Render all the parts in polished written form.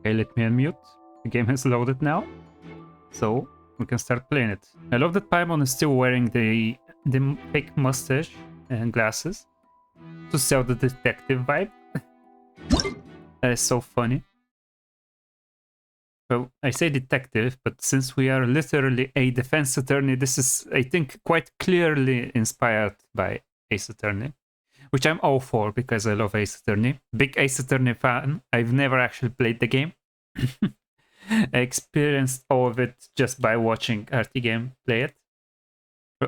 Okay, let me unmute. The game has loaded now, so we can start playing it. I love that Paimon is still wearing the fake mustache and glasses to sell the detective vibe. That is so funny. Well, I say detective, but since we are literally a defense attorney, this is, I think, quite clearly inspired by Ace Attorney, which I'm all for because I love Ace Attorney. Big Ace Attorney fan. I've never actually played the game. I experienced all of it just by watching RT Game play it.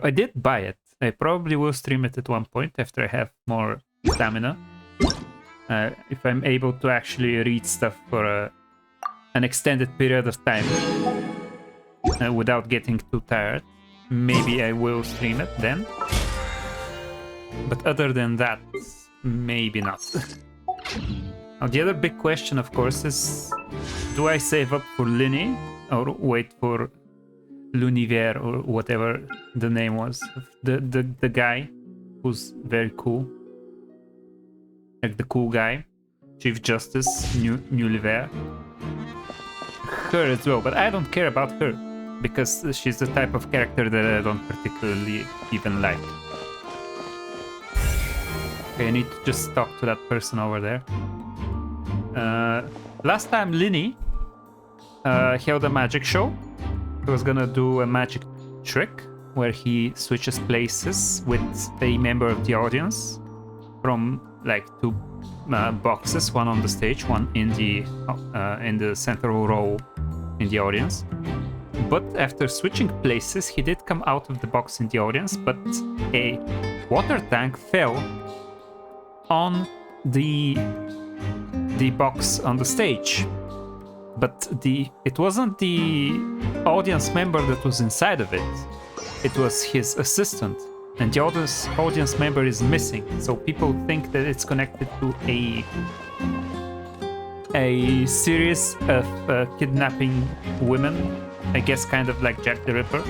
I did buy it. I probably will stream it at one point after I have more stamina. If I'm able to actually read stuff for an extended period of time without getting too tired, maybe I will stream it then. But other than that, maybe not. Now, the other big question, of course, is do I save up for Linny or wait for L'Univers or whatever the name was? The guy who's very cool. Like the cool guy. Chief Justice, Nulliver. Her as well, but I don't care about her because she's the type of character that I don't particularly even like. Okay, I need to just talk to that person over there. Last time Linny held a magic show. He was gonna do a magic trick where he switches places with a member of the audience from like two boxes, one on the stage, one in the central row in the audience. But after switching places, he did come out of the box in the audience, but a water tank fell on the box on the stage. But it wasn't the audience member that was inside of it. It was his assistant. And the audience member is missing. So people think that it's connected to a series of kidnapping women. I guess kind of like Jack the Ripper.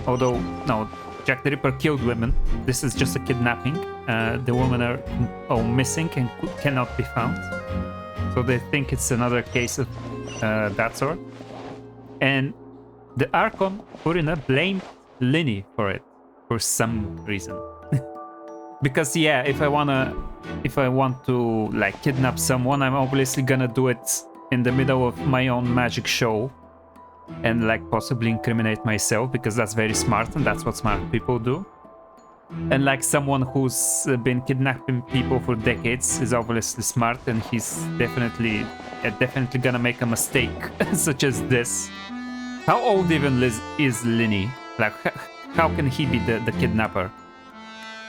Although, no, Jack the Ripper killed women. This is just a kidnapping. The women are all missing and cannot be found. So they think it's another case of that sort. And the Archon Purina blamed Linny for it for some reason. Because yeah, if I want to like kidnap someone, I'm obviously gonna do it in the middle of my own magic show and like possibly incriminate myself because that's very smart and that's what smart people do. And like someone who's been kidnapping people for decades is obviously smart, and he's definitely gonna make a mistake such as this. How old even is Linny? Like, how can he be the kidnapper?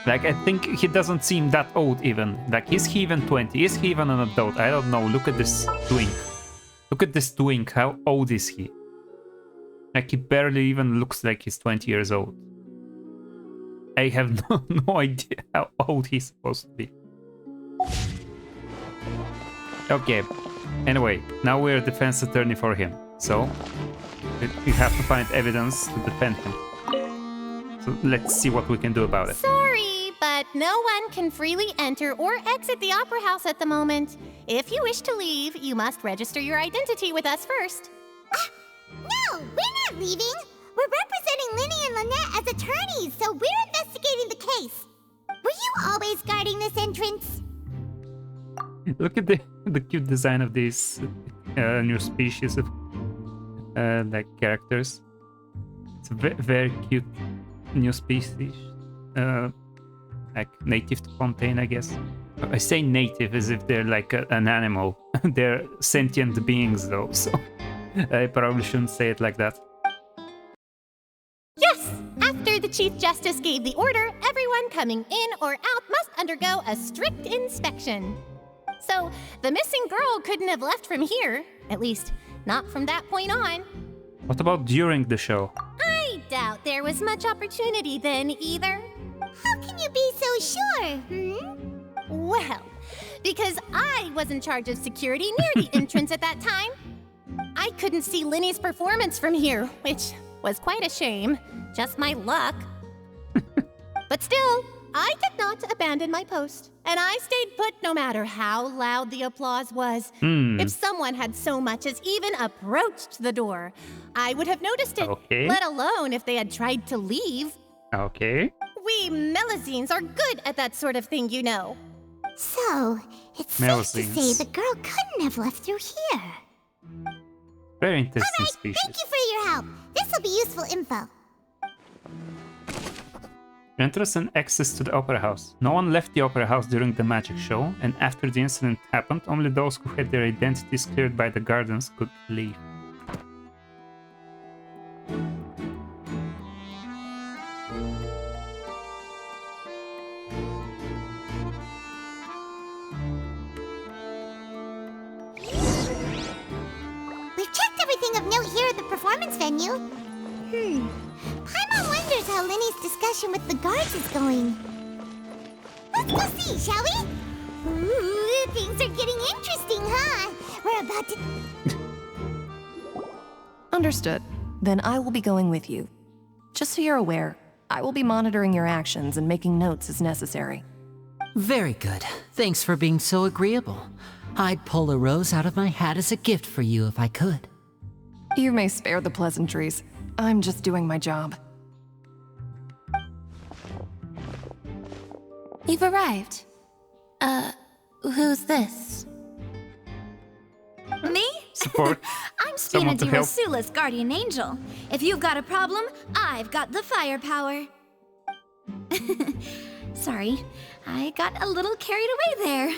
Like, I think he doesn't seem that old even. Like, is he even 20? Is he even an adult? I don't know. Look at this twink. Look at this twink. How old is he? Like, he barely even looks like he's 20 years old. I have no idea how old he's supposed to be. Okay. Anyway, now we're a defense attorney for him. So, we have to find evidence to defend him. So let's see what we can do about it. Sorry, but no one can freely enter or exit the Opera House at the moment. If you wish to leave, you must register your identity with us first. No, we're not leaving. We're representing Linny and Lynette as attorneys, so we're investigating the case. Were you always guarding this entrance? Look at the cute design of these new species of like characters. It's a very cute new species, like native to Fontaine, I guess. I say native as if they're like an animal. They're sentient beings though, so I probably shouldn't say it like that. Yes! After the Chief Justice gave the order, everyone coming in or out must undergo a strict inspection. So, the missing girl couldn't have left from here. At least, not from that point on. What about during the show? I doubt there was much opportunity then either. How can you be so sure, Well, because I was in charge of security near the entrance at that time. I couldn't see Linny's performance from here, which was quite a shame. Just my luck. But still, I did not abandon my post, and I stayed put no matter how loud the applause was. If someone had so much as even approached the door, I would have noticed it, Okay. let alone if they had tried to leave. Okay. We Melazines are good at that sort of thing, you know. So, it's safe to say Melazines. the girl couldn't have left through here. Very interesting Alright, species. thank you for your help. This will be useful info. Entrance and access to the Opera House. No one left the Opera House during the magic show, and after the incident happened, only those who had their identities cleared by the guardians could leave. We've checked everything of note here at the performance venue. Paimon wonders how Linny's discussion with the guards is going. Let's go see, shall we? Ooh, things are getting interesting, huh? We're about to... Understood. Then I will be going with you. Just so you're aware, I will be monitoring your actions and making notes as necessary. Very good. Thanks for being so agreeable. I'd pull a rose out of my hat as a gift for you if I could. You may spare the pleasantries. I'm just doing my job. You've arrived. Who's this? Me? Support. I'm Someone Spina to Di help. Rasula's guardian angel. If you've got a problem, I've got the firepower. Sorry, I got a little carried away there.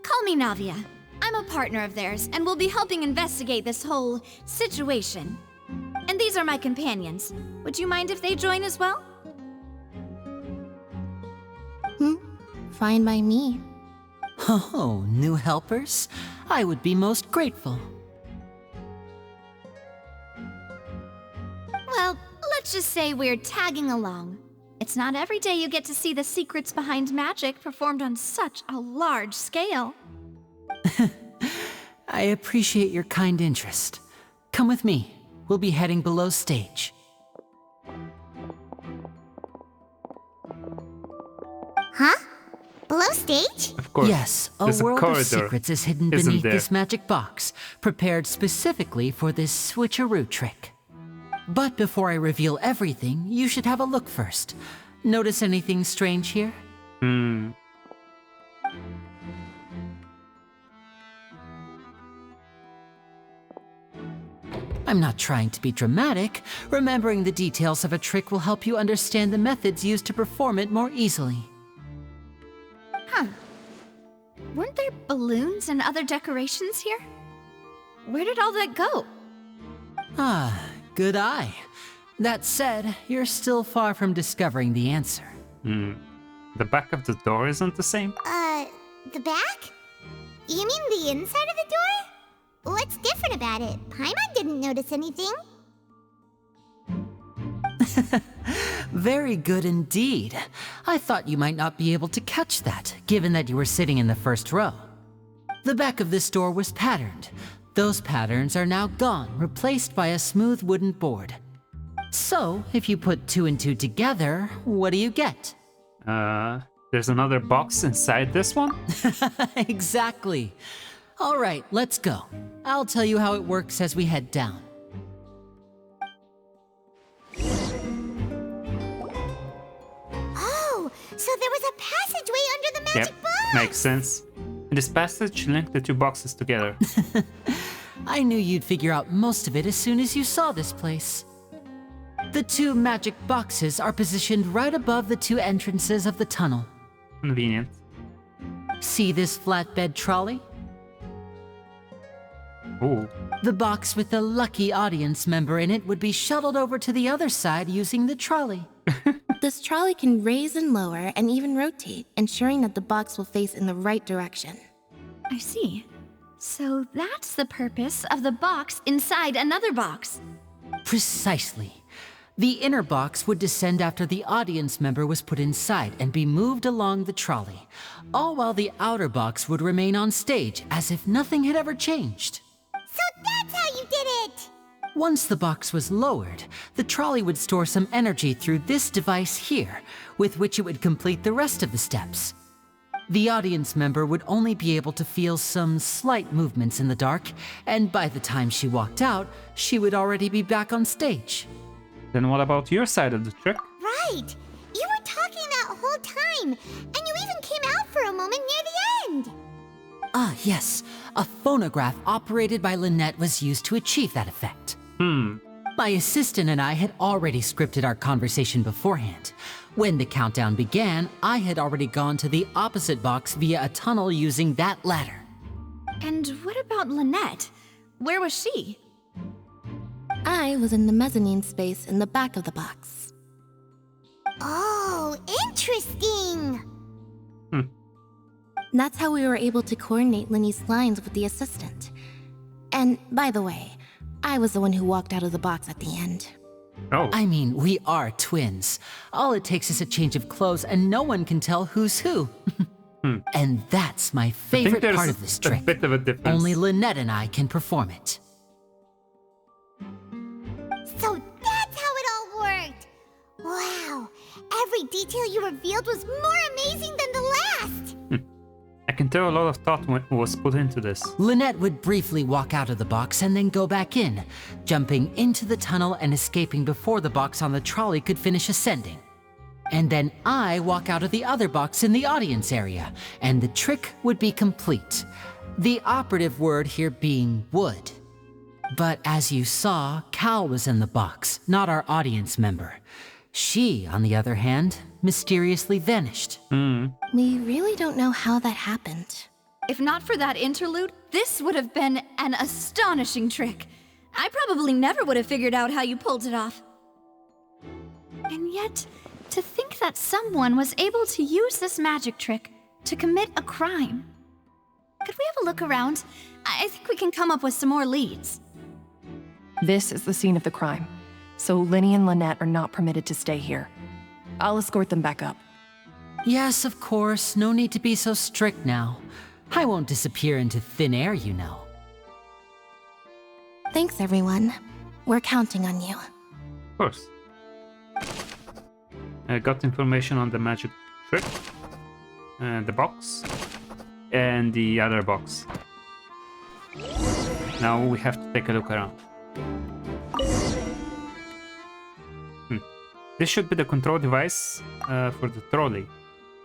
Call me Navia. I'm a partner of theirs, and will be helping investigate this whole situation. And these are my companions. Would you mind if they join as well? Fine by me. Oh, new helpers? I would be most grateful. Well, let's just say we're tagging along. It's not every day you get to see the secrets behind magic performed on such a large scale. I appreciate your kind interest. Come with me. We'll be heading below stage. Huh? Below stage? Of course. Yes, a There's world corridor, of secrets is hidden isn't beneath there? this magic box, prepared specifically for this switcheroo trick. But before I reveal everything, you should have a look first. Notice anything strange here? I'm not trying to be dramatic. Remembering the details of a trick will help you understand the methods used to perform it more easily. Weren't there balloons and other decorations here? Where did all that go? Ah, good eye. That said, you're still far from discovering the answer. The back of the door isn't the same? The back? You mean the inside of the door? What's different about it? Paimon didn't notice anything. Very good indeed. I thought you might not be able to catch that, given that you were sitting in the first row. The back of this door was patterned. Those patterns are now gone, replaced by a smooth wooden board. So, if you put 2 and 2 together, what do you get? There's another box inside this one? Exactly. All right, let's go. I'll tell you how it works as we head down. Oh, so there was a passageway under the magic Yep, box! makes sense. And this passage linked the two boxes together. I knew you'd figure out most of it as soon as you saw this place. The 2 magic boxes are positioned right above the 2 entrances of the tunnel. Convenient. See this flatbed trolley? Ooh. The box with the lucky audience member in it would be shuttled over to the other side using the trolley. This trolley can raise and lower and even rotate, ensuring that the box will face in the right direction. I see. So that's the purpose of the box inside another box. Precisely. The inner box would descend after the audience member was put inside and be moved along the trolley, all while the outer box would remain on stage as if nothing had ever changed. So that's how you did it! Once the box was lowered, the trolley would store some energy through this device here, with which it would complete the rest of the steps. The audience member would only be able to feel some slight movements in the dark, and by the time she walked out, she would already be back on stage. Then what about your side of the trick? Right! You were talking that whole time, and you even came out for a moment near the end! Ah, yes. A phonograph operated by Lynette was used to achieve that effect. My assistant and I had already scripted our conversation beforehand. When the countdown began, I had already gone to the opposite box via a tunnel using that ladder. And what about Lynette? Where was she? I was in the mezzanine space in the back of the box. Oh, interesting! That's how we were able to coordinate Linny's lines with the assistant. And by the way, I was the one who walked out of the box at the end. Oh, I mean, we are twins. All it takes is a change of clothes and no one can tell who's who. And that's my I think favorite there's part of this a trick. bit of a difference. Only Lynette and I can perform it. So that's how it all worked! Wow! Every detail you revealed was more amazing than the last! I can tell a lot of thought was put into this. Lynette would briefly walk out of the box and then go back in, jumping into the tunnel and escaping before the box on the trolley could finish ascending. And then I walk out of the other box in the audience area, and the trick would be complete. The operative word here being would. But as you saw, Cal was in the box, not our audience member. She, on the other hand, mysteriously vanished. We really don't know how that happened. If not for that interlude, this would have been an astonishing trick. I probably never would have figured out how you pulled it off. And yet, to think that someone was able to use this magic trick to commit a crime. Could we have a look around? I think we can come up with some more leads. This is the scene of the crime, so Linny and Lynette are not permitted to stay here. I'll escort them back up. Yes, of course, no need to be so strict now. I won't disappear into thin air, you know. Thanks, everyone. We're counting on you. Of course. I got information on the magic trick, the box, and the other box. Now we have to take a look around. This should be the control device for the trolley.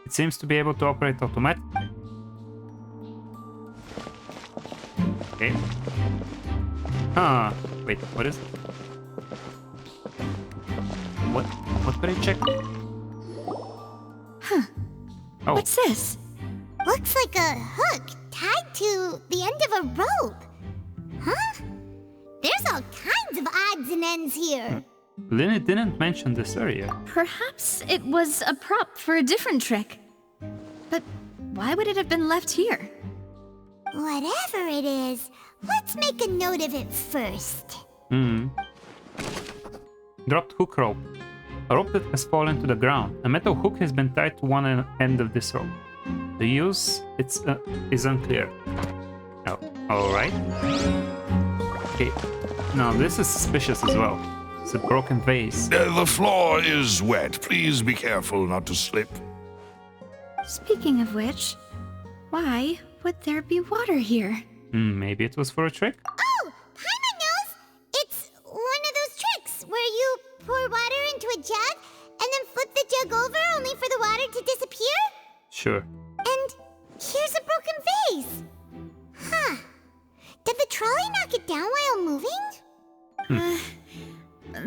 It seems to be able to operate automatically. Okay. Wait, what is it? What could I check? Oh. What's this? Looks like a hook tied to the end of a rope. Huh? There's all kinds of odds and ends here. Linny didn't mention this area. Perhaps it was a prop for a different trick. But why would it have been left here? Whatever it is, let's make a note of it first. Dropped hook rope. A rope that has fallen to the ground. A metal hook has been tied to one end of this rope. The use is unclear. Oh, alright. Okay, now this is suspicious as well. It's a broken vase. The floor is wet. Please be careful not to slip. Speaking of which, why would there be water here? Maybe it was for a trick? Oh, Paimon knows! It's one of those tricks where you pour water into a jug and then flip the jug over only for the water to disappear? Sure. And here's a broken vase. Huh. Did the trolley knock it down while moving?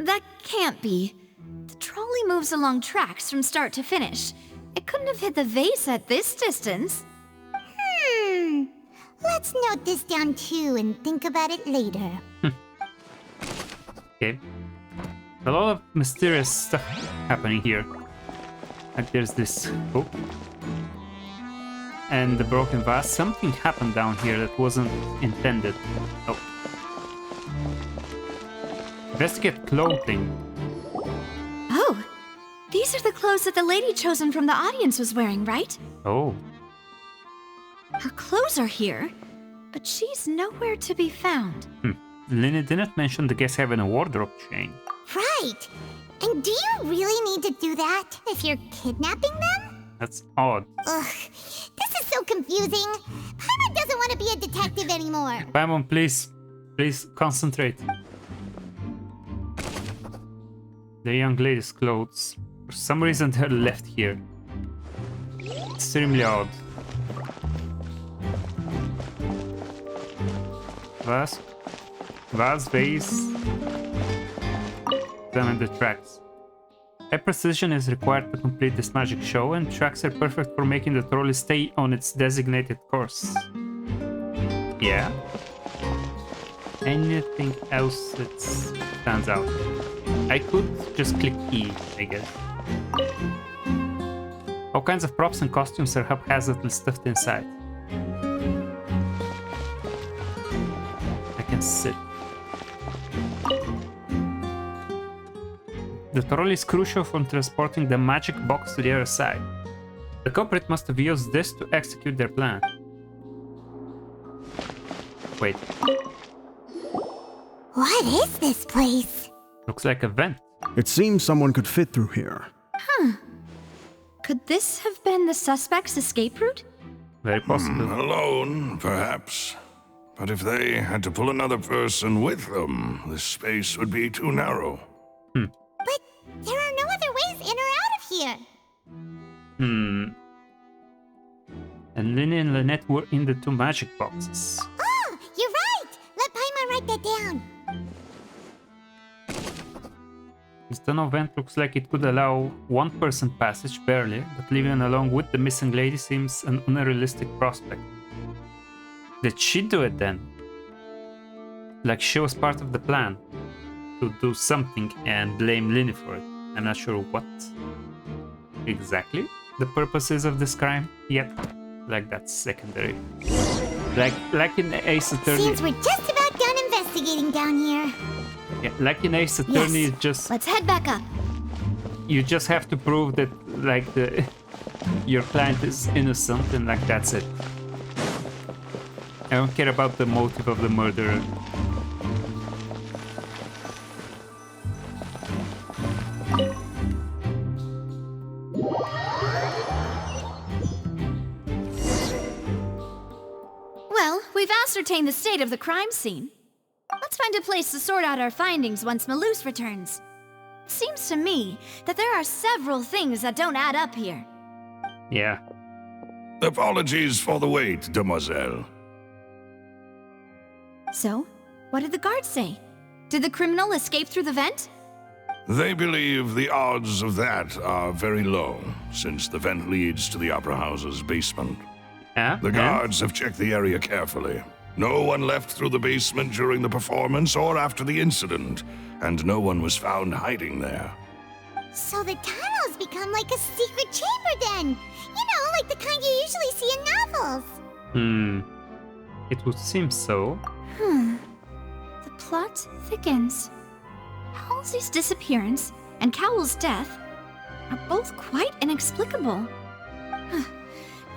That can't be. The trolley moves along tracks from start to finish. It couldn't have hit the vase at this distance. Let's note this down too and think about it later. Okay. A lot of mysterious stuff happening here. Like there's this hook. And the broken vase. Something happened down here that wasn't intended. Oh. Investigate clothing. Oh, these are the clothes that the lady chosen from the audience was wearing, right? Oh. Her clothes are here, but she's nowhere to be found. Lynn didn't mention the guests having a wardrobe chain. Right. And do you really need to do that if you're kidnapping them? That's odd. Ugh, this is so confusing. Paimon doesn't want to be a detective anymore. Paimon, please concentrate. The young lady's clothes. For some reason, they're left here. Extremely odd. Vase, vase. Examine the tracks. High precision is required to complete this magic show, and tracks are perfect for making the trolley stay on its designated course. Yeah. Anything else that stands out? I could just click E, I guess. All kinds of props and costumes are haphazardly stuffed inside. I can sit. The trolley is crucial for transporting the magic box to the other side. The culprit must have used this to execute their plan. Wait. What is this place? Looks like a vent. It seems someone could fit through here. Could this have been the suspect's escape route? Very possible. Alone, perhaps. But if they had to pull another person with them, this space would be too narrow. But there are no other ways in or out of here. And Lynn and Lynette were in the two magic boxes. Oh, you're right. Let Paimon write that down. This tunnel vent looks like it could allow one-person passage, barely, but living along with the missing lady seems an unrealistic prospect. Did she do it then? Like she was part of the plan to do something and blame Lynn for it. I'm not sure what exactly the purpose is of this crime yet. Like that's secondary. Like in Ace Attorney. Seems we're just about done investigating down here. Yeah, like in Ace Attorney, Yes. just Let's head back up. you just have to prove that like your client is innocent, and like that's it. I don't care about the motive of the murderer. Well, we've ascertained the state of the crime scene. Let's find a place to sort out our findings once Malus returns. Seems to me that there are several things that don't add up here. Yeah. Apologies for the wait, demoiselle. So, what did the guards say? Did the criminal escape through the vent? They believe the odds of that are very low, since the vent leads to the Opera House's basement. Yeah. The guards have checked the area carefully. No one left through the basement during the performance or after the incident, and no one was found hiding there. So the tunnel's become like a secret chamber then. You know, like the kind you usually see in novels. It would seem so. The plot thickens. Halsey's disappearance and Cowell's death are both quite inexplicable.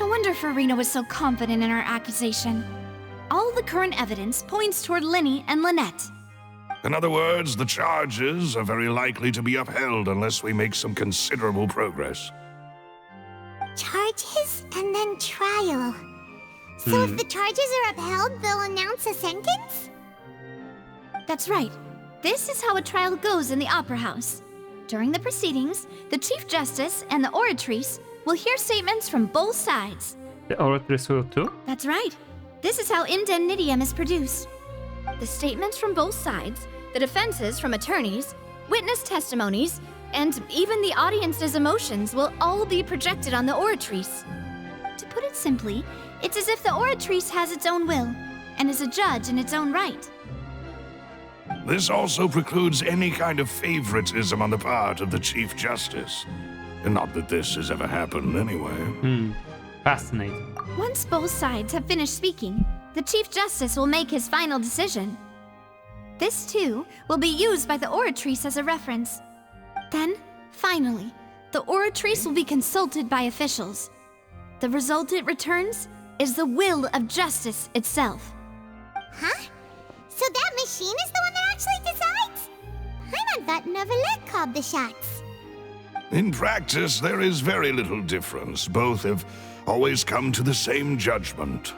No wonder Farina was so confident in her accusation. All the current evidence points toward Linny and Lynette. In other words, the charges are very likely to be upheld unless we make some considerable progress. Charges and then trial. So if the charges are upheld, they'll announce a sentence? That's right. This is how a trial goes in the Opera House. During the proceedings, the Chief Justice and the Oratrice will hear statements from both sides. The Oratrice will too? That's right. This is how indemnitium is produced. The statements from both sides, the defenses from attorneys, witness testimonies, and even the audience's emotions will all be projected on the Oratrice. To put it simply, it's as if the Oratrice has its own will and is a judge in its own right. This also precludes any kind of favoritism on the part of the Chief Justice. And not that this has ever happened anyway. Fascinating. Once both sides have finished speaking, the Chief Justice will make his final decision. This, too, will be used by the Oratrice as a reference. Then, finally, the Oratrice will be consulted by officials. The result it returns is the will of justice itself. Huh? So that machine is the one that actually decides? Paimon thought Neverlet called the shots. In practice, there is very little difference. Both have always come to the same judgment,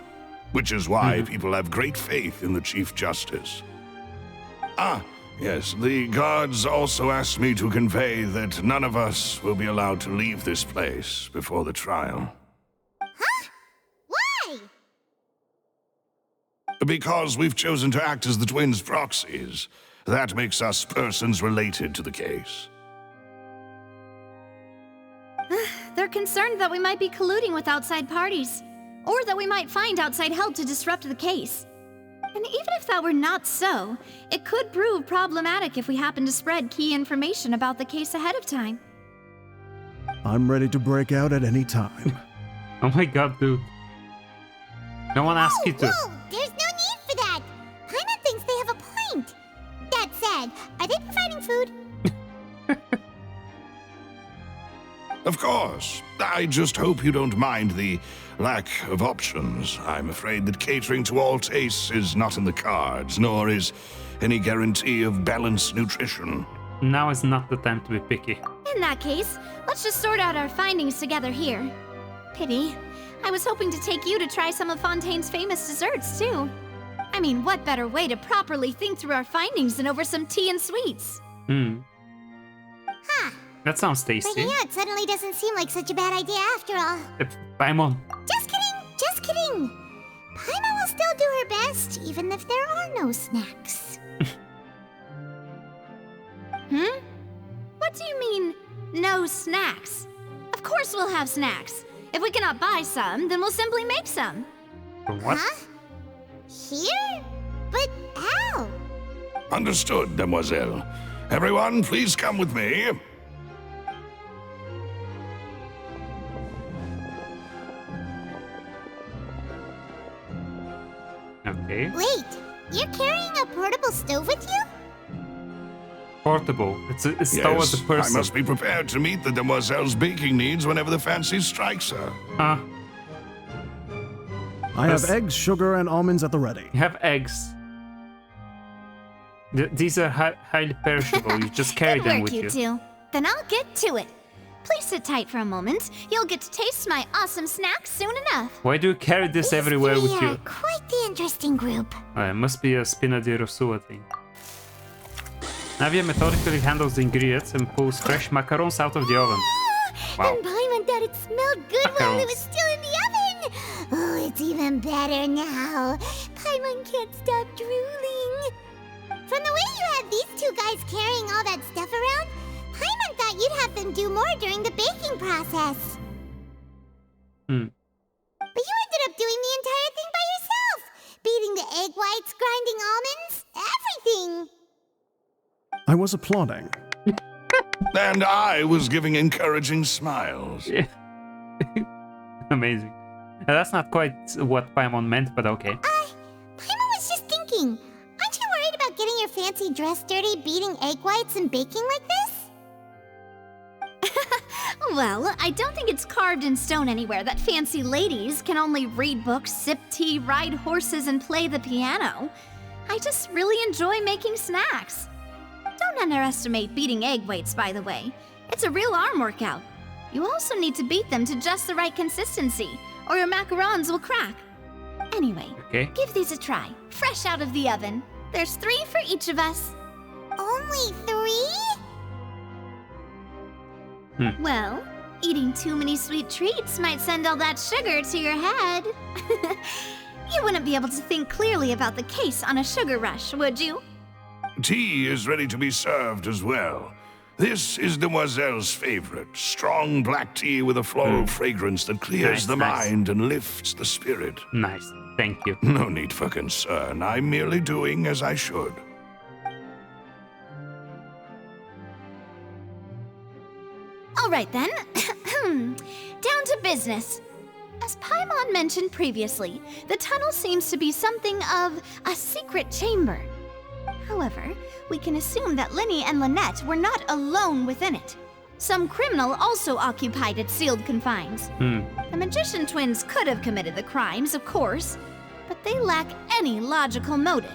which is why people have great faith in the Chief Justice. Ah, yes, the guards also asked me to convey that none of us will be allowed to leave this place before the trial. Huh? Why? Because we've chosen to act as the twins' proxies. That makes us persons related to the case. They're concerned that we might be colluding with outside parties, or that we might find outside help to disrupt the case. And even if that were not so, it could prove problematic if we happen to spread key information about the case ahead of time. I'm ready to break out at any time. Oh my god, dude. No one asked you to. Whoa, there's no need for that. Paimon thinks they have a point. That said, are they providing food? Of course. I just hope you don't mind the lack of options. I'm afraid that catering to all tastes is not in the cards, nor is any guarantee of balanced nutrition. Now is not the time to be picky. In that case, let's just sort out our findings together here. Pity. I was hoping to take you to try some of Fontaine's famous desserts, too. I mean, what better way to properly think through our findings than over some tea and sweets? Huh. That sounds tasty. Breaking out suddenly doesn't seem like such a bad idea after all. Paimon. Just kidding, just kidding. Paimon will still do her best, even if there are no snacks. What do you mean, no snacks? Of course we'll have snacks. If we cannot buy some, then we'll simply make some. What? Huh? Here? But how? Understood, Demoiselle. Everyone, please come with me. Okay. Wait, you're carrying a portable stove with you? Portable. It's towards a Yes, person. I must be prepared to meet the Demoiselle's baking needs whenever the fancy strikes her. Huh? I have Yes. eggs, sugar, and almonds at the ready. You have eggs. These are highly perishable. You just carry Good them work, with you two. Then I'll get to it. Please sit tight for a moment. You'll get to taste my awesome snacks soon enough. Why do you carry this everywhere These with three you? are quite the interesting group. It must be a Spinadero Sua thing. Navia methodically handles the ingredients and pulls fresh macarons out of the oven. Wow. And Paimon thought it smelled good while it Macarons. was still in the oven. Oh, it's even better now. Paimon can't stop drooling. From the way you had these two guys carrying all that stuff around, Paimon thought you'd have them do more during the baking process. But you ended up doing the entire thing by yourself. Beating the egg whites, grinding almonds, everything. I was applauding. And I was giving encouraging smiles. Yeah. Amazing. That's not quite what Paimon meant, but okay. Paimon was just thinking, aren't you worried about getting your fancy dress dirty beating egg whites and baking like this? Well, I don't think it's carved in stone anywhere that fancy ladies can only read books, sip tea, ride horses, and play the piano. I just really enjoy making snacks. Don't underestimate beating egg whites, by the way. It's a real arm workout. You also need to beat them to just the right consistency, or your macarons will crack. Anyway, Okay. give these a try, fresh out of the oven. There's 3 for each of us. Only 3? Well, eating too many sweet treats might send all that sugar to your head. You wouldn't be able to think clearly about the case on a sugar rush, would you? Tea is ready to be served as well. This is Demoiselle's favorite, strong black tea with a floral fragrance that clears Nice, the nice. mind and lifts the spirit. Nice. Thank you. No need for concern. I'm merely doing as I should. All right then. Down to business. As Paimon mentioned previously, the tunnel seems to be something of a secret chamber. However, we can assume that Linny and Lynette were not alone within it. Some criminal also occupied its sealed confines. The magician twins could have committed the crimes, of course, but they lack any logical motive.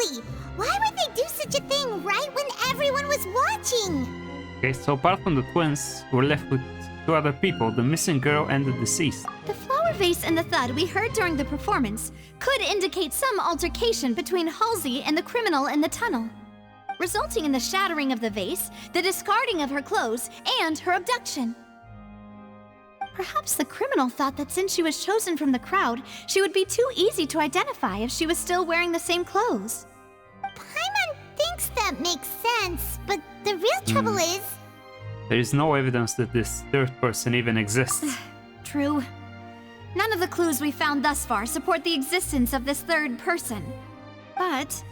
Exactly! Why would they do such a thing right when everyone was watching? Okay, so apart from the twins, we're left with two other people, the missing girl and the deceased. The flower vase and the thud we heard during the performance could indicate some altercation between Halsey and the criminal in the tunnel, resulting in the shattering of the vase, the discarding of her clothes, and her abduction. Perhaps the criminal thought that since she was chosen from the crowd, she would be too easy to identify if she was still wearing the same clothes. Paimon thinks that makes sense, but the real trouble is... There is no evidence that this third person even exists. True. None of the clues we found thus far support the existence of this third person. But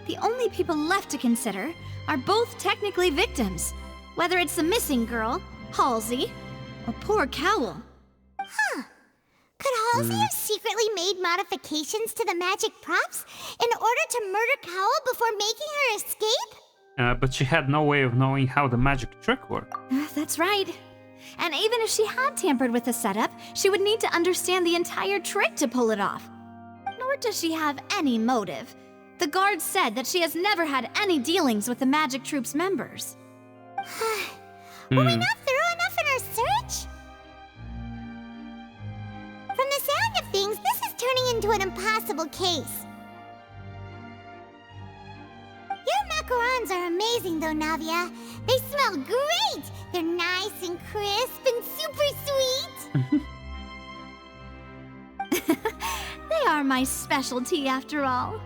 the only people left to consider are both technically victims, whether it's the missing girl, Halsey, or poor Cowl. Huh. Could Halsey have secretly made modifications to the magic props in order to murder Cowl before making her escape? But she had no way of knowing how the magic trick worked. That's right. And even if she had tampered with the setup, she would need to understand the entire trick to pull it off. Nor does she have any motive. The guards said that she has never had any dealings with the Magic Troop's members. Were we not thorough enough in our search? From the sound of things, this is turning into an impossible case. Your macarons are amazing though, Navia. They smell great! They're nice and crisp and super sweet! They are my specialty after all.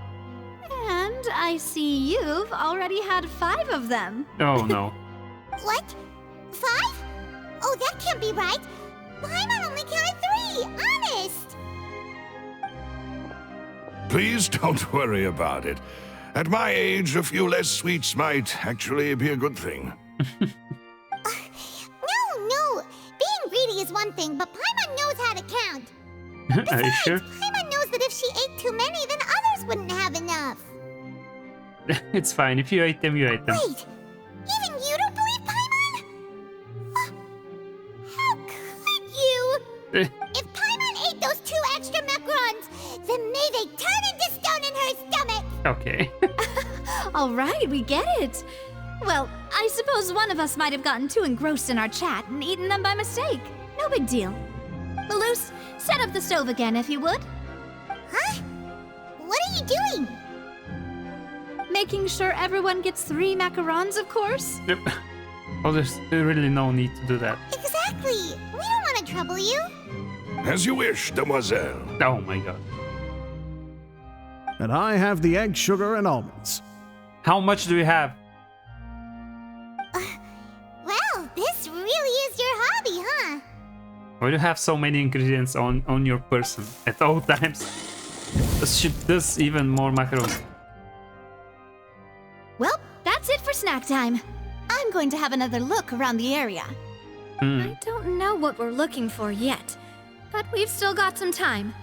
And I see you've already had 5 of them. Oh no. What? 5? Oh, that can't be right! Paimon only counted 3! Honest! Please don't worry about it. At my age, a few less sweets might actually be a good thing. No! Being greedy is one thing, but Paimon knows how to count. Are you sure? Paimon knows that if she ate too many, then others wouldn't have enough. It's fine. If you ate them, you ate them. Wait! Even you don't believe Paimon? How could you? If Paimon ate those 2 extra macarons, then may they turn into stone in her stomach! Okay. All right, we get it. Well, I suppose one of us might have gotten too engrossed in our chat and eaten them by mistake. No big deal. Malus, set up the stove again if you would. Huh? What are you doing? Making sure everyone gets 3 macarons, of course. Yep. Oh, there's really no need to do that. Exactly! We don't want to trouble you. As you wish, demoiselle. Oh my god. And I have the egg, sugar, and almonds. How much do we have? Well, this really is your hobby, huh? Why do you have so many ingredients on your person at all times? Does even more macarons. Well, that's it for snack time. I'm going to have another look around the area. I don't know what we're looking for yet, but we've still got some time.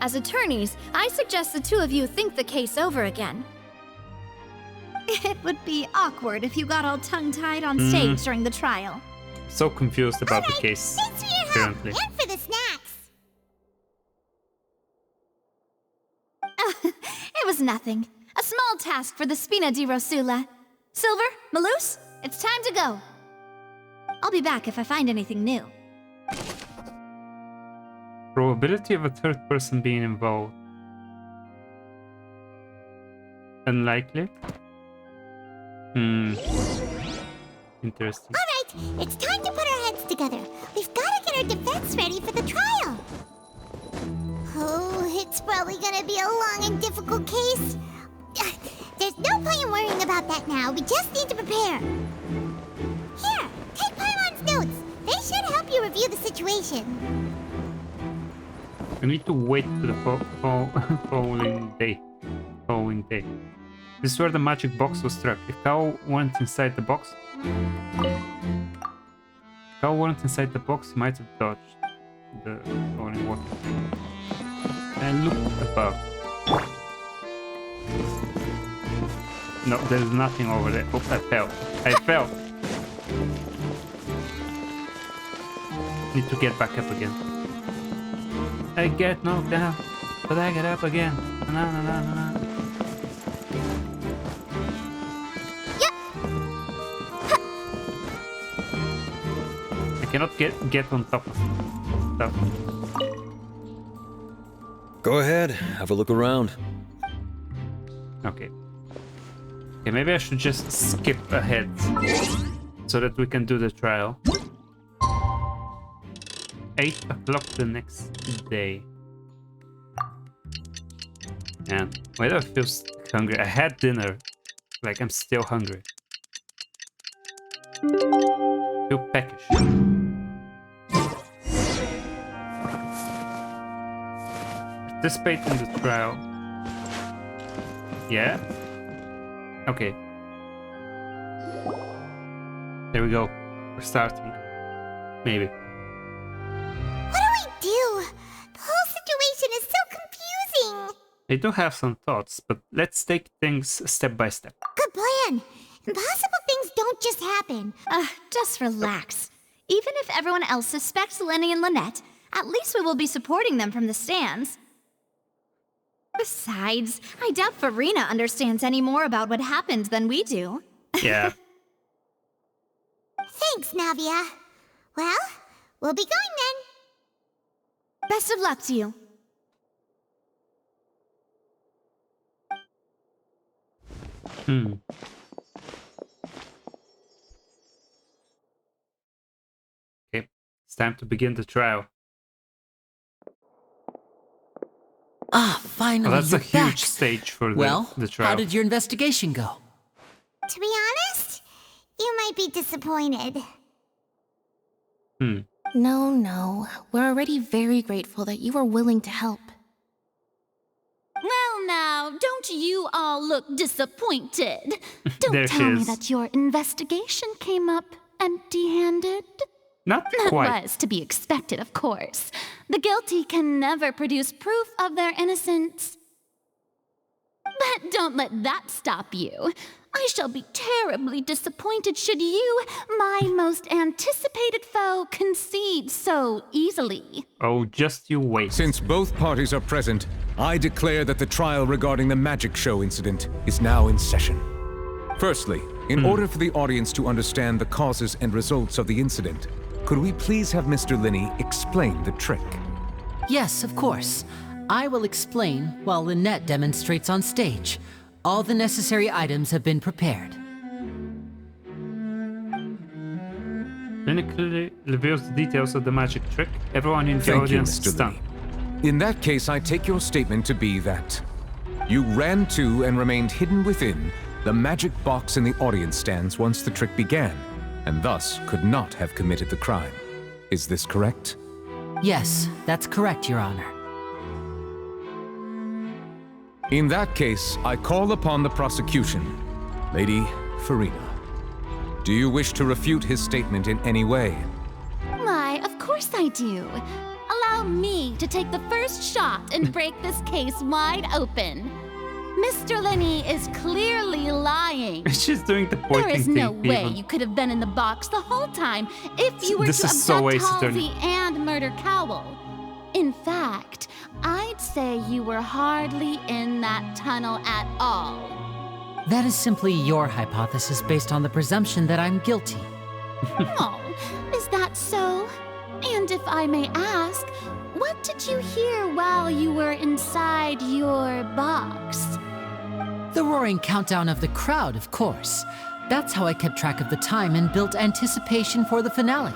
As attorneys, I suggest the 2 of you think the case over again. It would be awkward if you got all tongue-tied on stage during the trial. So confused about the case Thanks for your help currently. and for the snacks. It was nothing. A small task for the Spina di Rosula. Silver, Malus, it's time to go. I'll be back if I find anything new. Probability of a third person being involved. Unlikely. Interesting. Alright, it's time to put our heads together. We've got to get our defense ready for the trial. Oh, it's probably gonna be a long and difficult case. There's no point in worrying about that now. We just need to prepare. Here, take Paimon's notes. They should help you review the situation. We need to wait to the following day. This is where the magic box was struck. If Cow weren't inside the box, he might have dodged the falling water. And look above. No, there's nothing over there. Oops, I fell. Need to get back up again. I get knocked down, but I get up again. Na, na, na, na, na. cannot get on top of stuff. Go ahead, have a look around. Okay. Okay, maybe I should just skip ahead so that we can do the trial. 8 o'clock the next day. Man, why do I feel hungry? I had dinner. Like, I'm still hungry. Too peckish. Participate in the trial. Yeah? Okay. There we go. We're starting. Maybe. What do we do? The whole situation is so confusing. I do have some thoughts, but let's take things step by step. Good plan. Impossible things don't just happen. Just relax. Even if everyone else suspects Lenny and Lynette, at least we will be supporting them from the stands. Besides, I doubt Farina understands any more about what happened than we do. Yeah. Thanks, Navia. Well, we'll be going then. Best of luck to you. Okay, it's time to begin the trial. Ah, finally, Oh, that's a you're back. huge stage for Well, the trial. how did your investigation go? To be honest, you might be disappointed. No. We're already very grateful that you were willing to help. Well, now, don't you all look disappointed? Don't There she tell me is. that your investigation came up empty-handed. Not That quite. was to be expected, of course. The guilty can never produce proof of their innocence. But don't let that stop you. I shall be terribly disappointed should you, my most anticipated foe, concede so easily. Oh, just you wait. Since both parties are present, I declare that the trial regarding the magic show incident is now in session. Firstly, in order for the audience to understand the causes and results of the incident, could we please have Mr. Linney explain the trick? Yes, of course. I will explain while Lynette demonstrates on stage. All the necessary items have been prepared. Then it clearly reveals the details of the magic trick. Everyone in the Thank you, audience Mr. is stunned. Lee. In that case, I take your statement to be that you ran to and remained hidden within the magic box in the audience stands once the trick began, and thus could not have committed the crime. Is this correct? Yes, that's correct, Your Honor. In that case, I call upon the prosecution. Lady Farina, do you wish to refute his statement in any way? Why, of course I do. Allow me to take the first shot and break this case wide open. Mr. Linney is clearly lying. She's doing the pointing There is thing. no way even. you could have been in the box the whole time if you were This to is so abduct wasted. Halsey and murder Cowell. In fact, I'd say you were hardly in that tunnel at all. That is simply your hypothesis based on the presumption that I'm guilty. Oh, is that so? And if I may ask, what did you hear while you were inside your box? The roaring countdown of the crowd, of course. That's how I kept track of the time and built anticipation for the finale.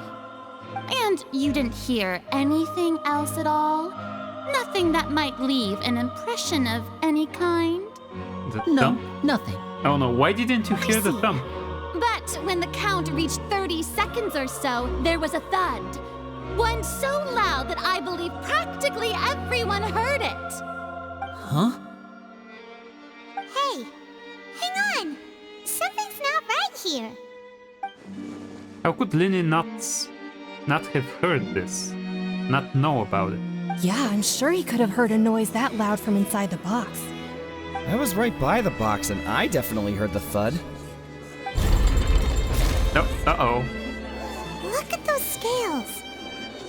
And you didn't hear anything else at all? Nothing that might leave an impression of any kind? The No, thumb? nothing. Oh no, why didn't you hear the see. thumb? But when the count reached 30 seconds or so, there was a thud. One so loud that I believe practically everyone heard it. Huh? Hey, hang on. Something's not right here. How could Linny not have heard this? Not know about it? Yeah, I'm sure he could have heard a noise that loud from inside the box. I was right by the box and I definitely heard the thud. Oh, uh-oh. Look at those scales.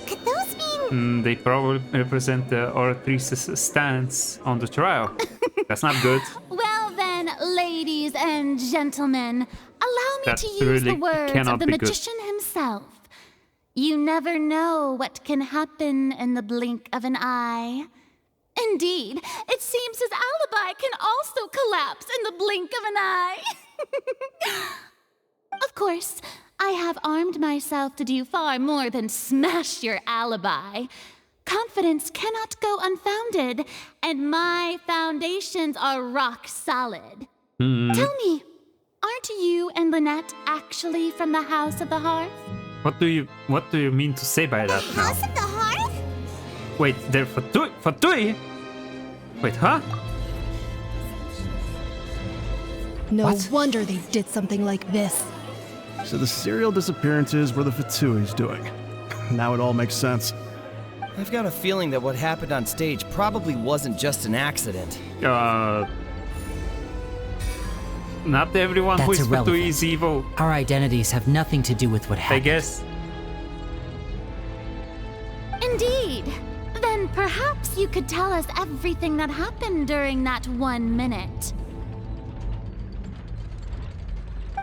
Could those mean... They probably represent the Oratrice's stance on the trial. That's not good. Well then, ladies and gentlemen, allow me That to use really the words cannot of the be good. magician himself. You never know what can happen in the blink of an eye. Indeed, it seems his alibi can also collapse in the blink of an eye. Of course, I have armed myself to do far more than smash your alibi. Confidence cannot go unfounded, and my foundations are rock solid. Tell me, aren't you and Lynette actually from the House of the Hearth? What do you mean to say by that now? House of the Hearth? Wait, they're Fatui? Wait, huh? No What? wonder they did something like this. So the serial disappearances were the Fatui's doing. Now it all makes sense. I've got a feeling that what happened on stage probably wasn't just an accident. Not everyone who That's is irrelevant. Fatui is evil, Our identities have nothing to do with what I happened. guess. Indeed. Then perhaps you could tell us everything that happened during that 1 minute.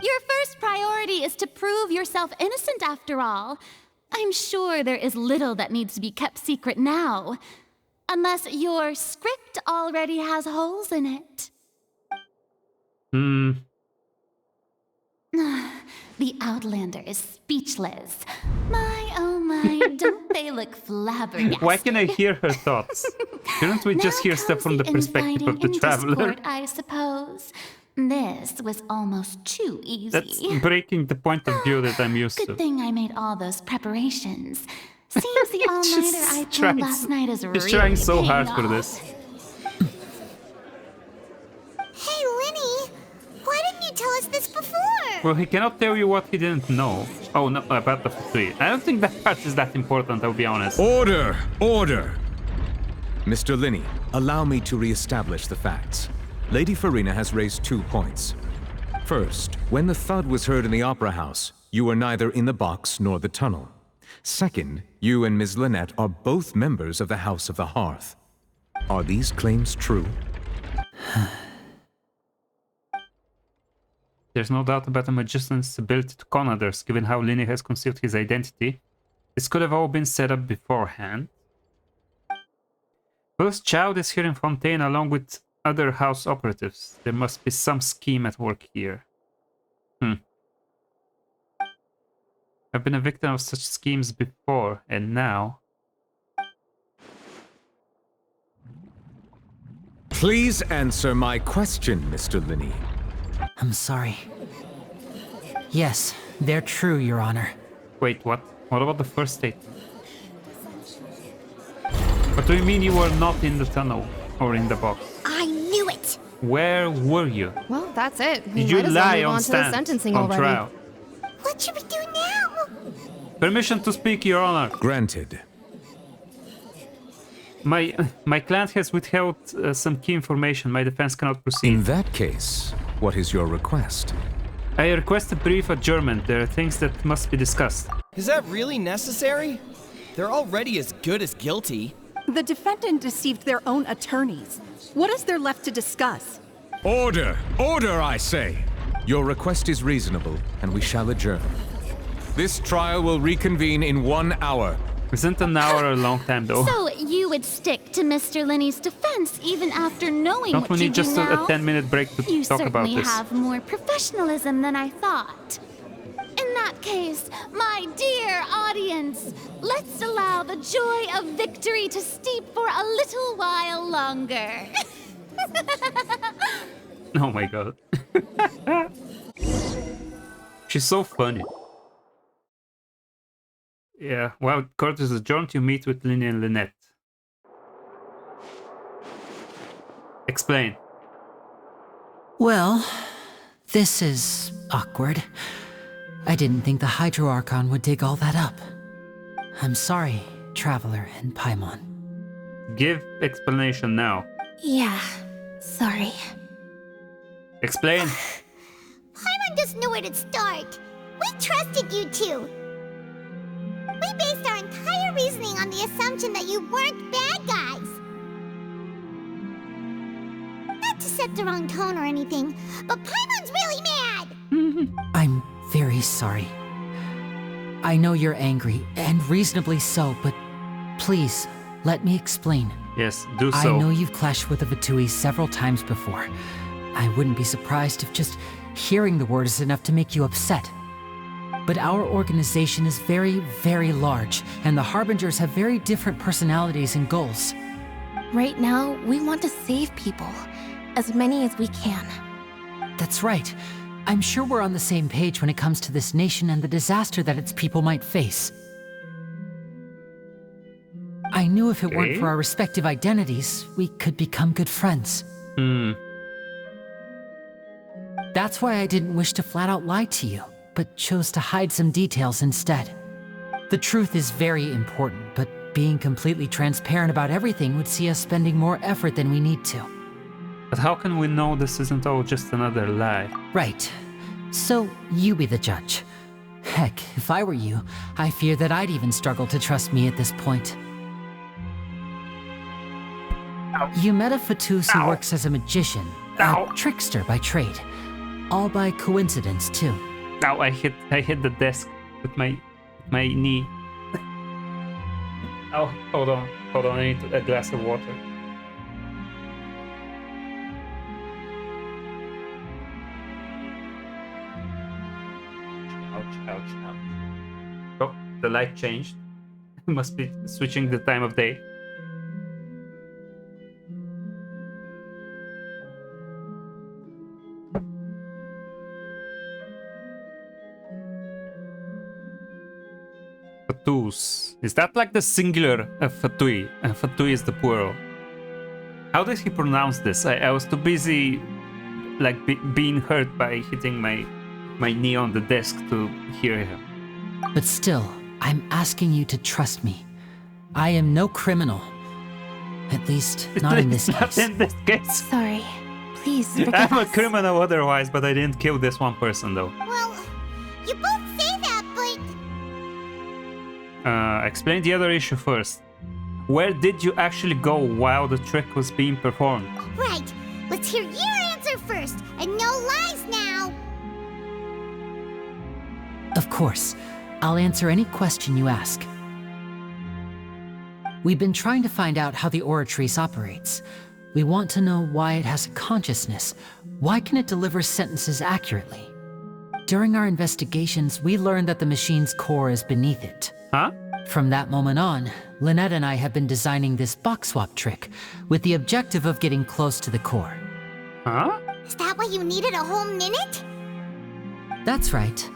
Your first priority is to prove yourself innocent after all. I'm sure there is little that needs to be kept secret now. Unless your script already has holes in it. The Outlander is speechless. My, oh my, don't they look flabbergasted? Why can I hear her thoughts? Shouldn't we just Now hear stuff comes from the perspective of the infighting and traveler? discord, I suppose. This was almost too easy. That's breaking the point of view that I'm used Good to. thing I made all those preparations. Seems the all-nighter I Just pulled last night is really She's trying so paying hard for off. this. Hey, Linny, why didn't you tell us this before? Well, he cannot tell you what he didn't know. Oh, no, about the Fatui. I don't think that part is that important, I'll be honest. Order! Order! Mr. Linney, allow me to re-establish the facts. Lady Farina has raised 2 points. First, when the thud was heard in the Opera House, you were neither in the box nor the tunnel. Second, you and Ms. Lynette are both members of the House of the Hearth. Are these claims true? There's no doubt about the magician's ability to con others, given how Linney has concealed his identity. This could have all been set up beforehand. First, Child is here in Fontaine along with other house operatives. There must be some scheme at work here. I've been a victim of such schemes before, and now... Please answer my question, Mr. Linney. I'm sorry. Yes, they're true, Your Honor. Wait, what? What about the first statement? What do you mean you were not in the tunnel or in the box? I knew it! Where were you? Well, that's it. Did you Might as well lie move on on to the stand, sentencing on already. trial? What should we do now? Permission to speak, Your Honor. Granted. My client has withheld some key information. My defense cannot proceed. In that case, what is your request? I request a brief adjournment. There are things that must be discussed. Is that really necessary? They're already as good as guilty. The defendant deceived their own attorneys. What is there left to discuss? Order! Order, I say! Your request is reasonable, and we shall adjourn. This trial will reconvene in 1 hour. Isn't an hour a long time, though? So you would stick to Mr. Linney's defense even after knowing Don't what we you need do just now? a 10-minute break to You talk about certainly this? have more professionalism than I thought. In that case, my dear audience, let's allow the joy of victory to steep for a little while longer. Oh my god. She's so funny. Yeah, well, court is adjourned to meet with Linney and Lynette. Explain. Well, this is awkward. I didn't think the Hydro Archon would dig all that up. I'm sorry, Traveler and Paimon. Give explanation now. Yeah, sorry. Explain. Paimon doesn't know where to start. We trusted you two. We based our entire reasoning on the assumption that you weren't bad guys. Not to set the wrong tone or anything, but Paimon's really mad! I'm very sorry. I know you're angry, and reasonably so, but please, let me explain. Yes, do I so. know you've clashed with the Fatui several times before. I wouldn't be surprised if just hearing the word is enough to make you upset. But our organization is very, very large, and the Harbingers have very different personalities and goals. Right now, we want to save people. As many as we can. That's right. I'm sure we're on the same page when it comes to this nation and the disaster that its people might face. I knew if it weren't for our respective identities, we could become good friends. That's why I didn't wish to flat out lie to you, but chose to hide some details instead. The truth is very important, but being completely transparent about everything would see us spending more effort than we need to. But how can we know this isn't all just another lie? Right. So, you be the judge. Heck, if I were you, I fear that I'd even struggle to trust me at this point. You met a Fatus who works as a magician, a trickster by trade. All by coincidence, too. Ow, I hit the desk with my knee. Oh, hold on, I need a glass of water. Ouch. Oh, the light changed. Must be switching the time of day. Fatus. Is that like the singular of Fatui? Fatui is the plural. How did he pronounce this? I was too busy like being hurt by hitting my knee on the desk to hear him. But still, I'm asking you to trust me. I am no criminal. At least, not in this Not case. in this case. Sorry. Please forgive I'm a us. criminal otherwise, but I didn't kill this one person though. Well, you both say that, but... Explain the other issue first. Where did you actually go while the trick was being performed? Right. Let's hear your answer first, and no lies now. Of course. I'll answer any question you ask. We've been trying to find out how the Oratrice operates. We want to know why it has a consciousness. Why can it deliver sentences accurately? During our investigations, we learned that the machine's core is beneath it. Huh? From that moment on, Lynette and I have been designing this box swap trick with the objective of getting close to the core. Huh? Is that why you needed a whole minute? That's right.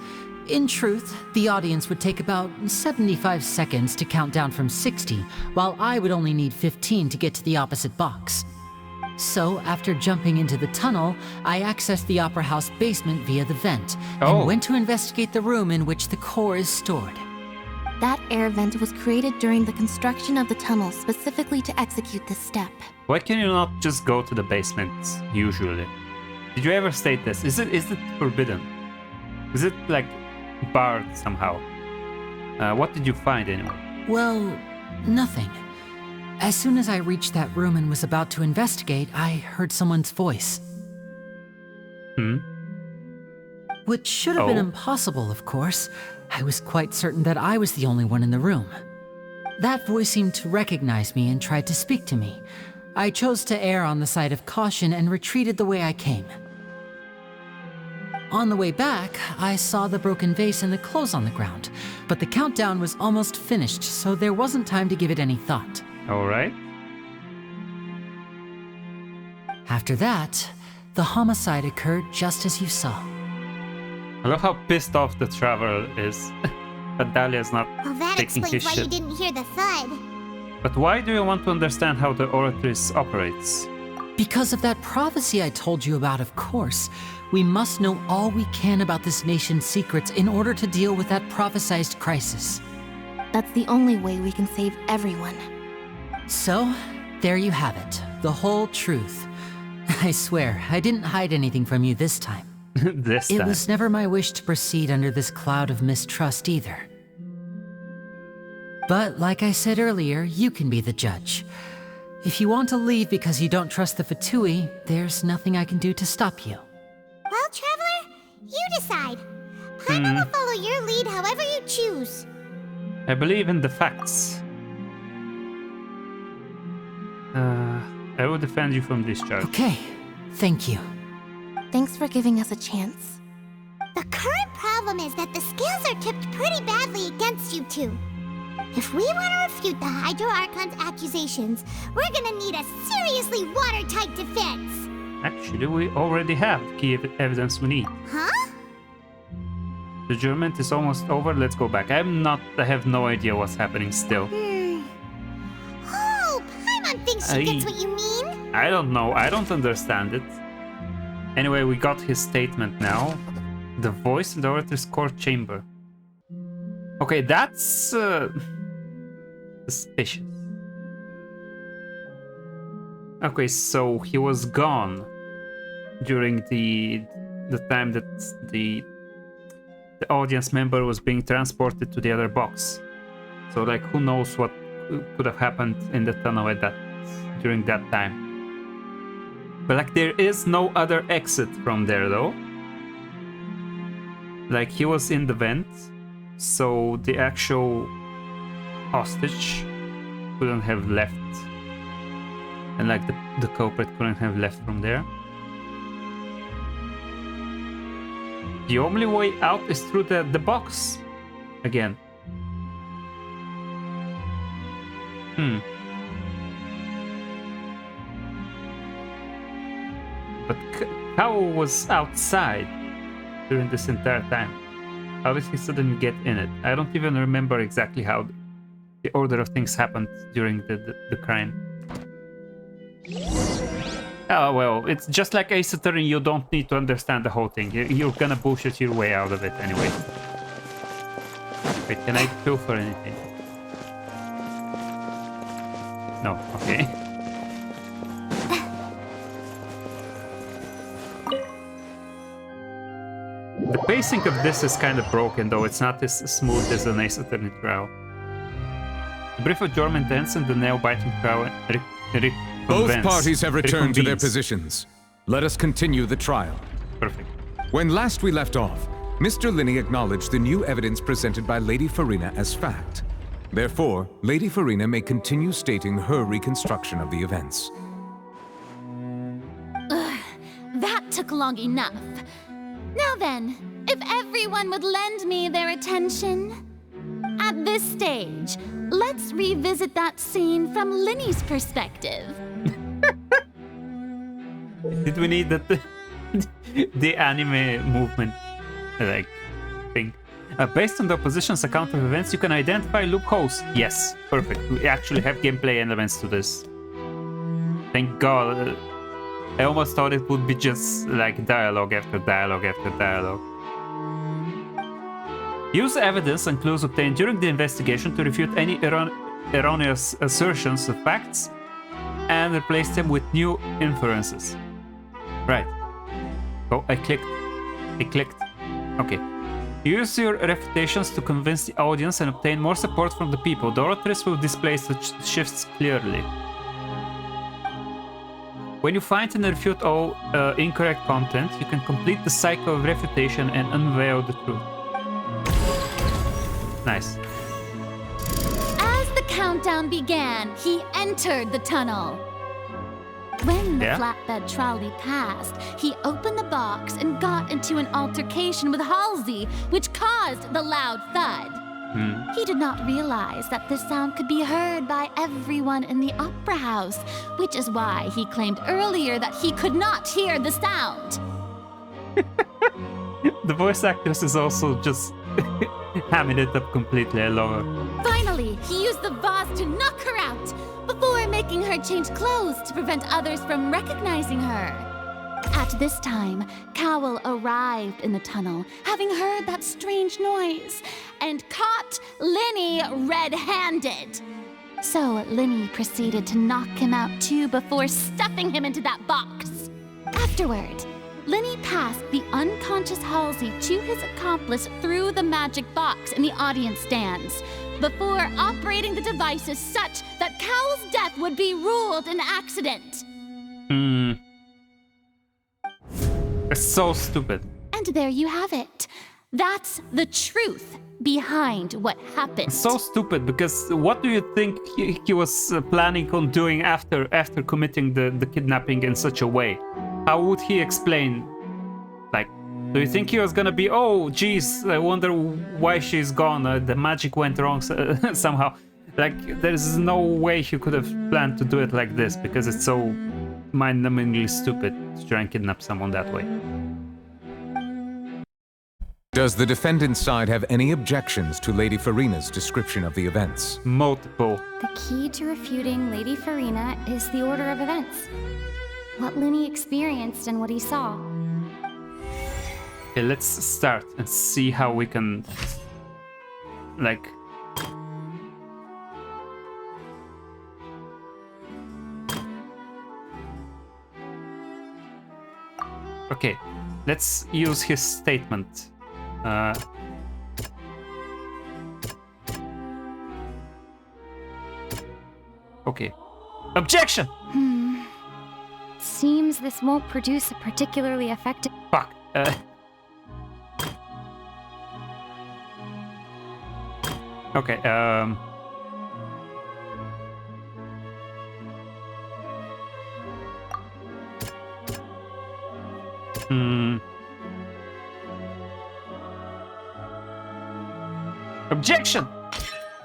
In truth, the audience would take about 75 seconds to count down from 60, while I would only need 15 to get to the opposite box. So, after jumping into the tunnel, I accessed the Opera House basement via the vent, and went to investigate the room in which the core is stored. That air vent was created during the construction of the tunnel specifically to execute this step. Why can you not just go to the basement usually? Did you ever state this? Is it forbidden? Is it like barred somehow? What did you find anyway? Well, nothing. As soon as I reached that room and was about to investigate, I heard someone's voice. Which should have been impossible, of course. I was quite certain that I was the only one in the room. That voice seemed to recognize me and tried to speak to me. I chose to err on the side of caution and retreated the way I came. On the way back, I saw the broken vase and the clothes on the ground, but the countdown was almost finished, so there wasn't time to give it any thought. Alright. After that, the homicide occurred just as you saw. I love how pissed off the traveler is. But Dahlia's not Well, that taking explains his why you shit. didn't hear the thud. But why do you want to understand how the Oratrice operates? Because of that prophecy I told you about, of course. We must know all we can about this nation's secrets in order to deal with that prophesized crisis. That's the only way we can save everyone. So, there you have it. The whole truth. I swear, I didn't hide anything from you this time. It was never my wish to proceed under this cloud of mistrust either. But like I said earlier, you can be the judge. If you want to leave because you don't trust the Fatui, there's nothing I can do to stop you. Well, Traveler, you decide. Paimon will follow your lead however you choose. I believe in the facts. I will defend you from this charge. Okay, thank you. Thanks for giving us a chance. The current problem is that the scales are tipped pretty badly against you two. If we want to refute the Hydro Archon's accusations, we're gonna need a seriously watertight defense. Actually, we already have the key evidence we need. Huh? The judgment is almost over. Let's go back. I have no idea what's happening still. Oh, Paimon thinks she gets what you mean? I don't know. I don't understand it. Anyway, we got his statement now. The voice in the orator's court chamber. Okay, that's suspicious. Okay, so he was gone during the time that the audience member was being transported to the other box. So like, who knows what could have happened in the tunnel during that time. But like, there is no other exit from there though. Like, he was in the vent, so the actual hostage couldn't have left. And like, the culprit couldn't have left from there. The only way out is through the box. Again. But Kao was outside during this entire time. How did he suddenly get in it? I don't even remember exactly how the order of things happened during the crime. Oh, well, it's just like Ace Attorney, you don't need to understand the whole thing. You're gonna bullshit your way out of it anyway. Wait, can I pilfer anything? No, okay. The pacing of this is kind of broken, though. It's not as smooth as an Ace Attorney trial. The brief adjournment ends and the nail-biting trial Both parties have returned to their positions. Let us continue the trial. Perfect. When last we left off, Mr. Linney acknowledged the new evidence presented by Lady Farina as fact. Therefore, Lady Farina may continue stating her reconstruction of the events. That took long enough. Now then, if everyone would lend me their attention. At this stage, let's revisit that scene from Linney's perspective. Did we need that the anime movement like thing? Based on the opposition's account of events, you can identify loopholes. Yes, perfect. We actually have gameplay elements to this. Thank God. I almost thought it would be just like dialogue after dialogue after dialogue. Use evidence and clues obtained during the investigation to refute any erroneous assertions of facts and replace them with new inferences. Right. Oh, I clicked. Okay. Use your refutations to convince the audience and obtain more support from the people. The oratress will display such shifts clearly. When you find and refute all incorrect content, you can complete the cycle of refutation and unveil the truth. Nice. As the countdown began, he entered the tunnel. When the flatbed trolley passed, he opened the box and got into an altercation with Halsey, which caused the loud thud. He did not realize that this sound could be heard by everyone in the opera house, which is why he claimed earlier that he could not hear the sound. The voice actress is also just hamming it up completely. I love her. Finally, he used the vase to knock her out before making her change clothes to prevent others from recognizing her. At this time, Cowell arrived in the tunnel, having heard that strange noise, and caught Linney red-handed. So Linney proceeded to knock him out too before stuffing him into that box. Afterward, Linney passed the unconscious Halsey to his accomplice through the magic box in the audience stands, before operating the devices such that Cowell's death would be ruled an accident. It's so stupid. And there you have it. That's the truth behind what happened. So stupid, because what do you think he was planning on doing after committing the kidnapping in such a way? How would he explain? Like, do you think he was gonna be, oh geez, I wonder why she's gone, the magic went wrong somehow? Like, there's no way he could have planned to do it like this, because it's so mind-numbingly stupid to try and kidnap someone that way. Does the defendant's side have any objections to Lady Farina's description of the events? Multiple. The key to refuting Lady Farina is the order of events. What Linny experienced and what he saw. Okay, let's start and see how we can, like... Okay, let's use his statement. Okay. Objection! Seems this won't produce a particularly effective... Fuck. Okay, Objection!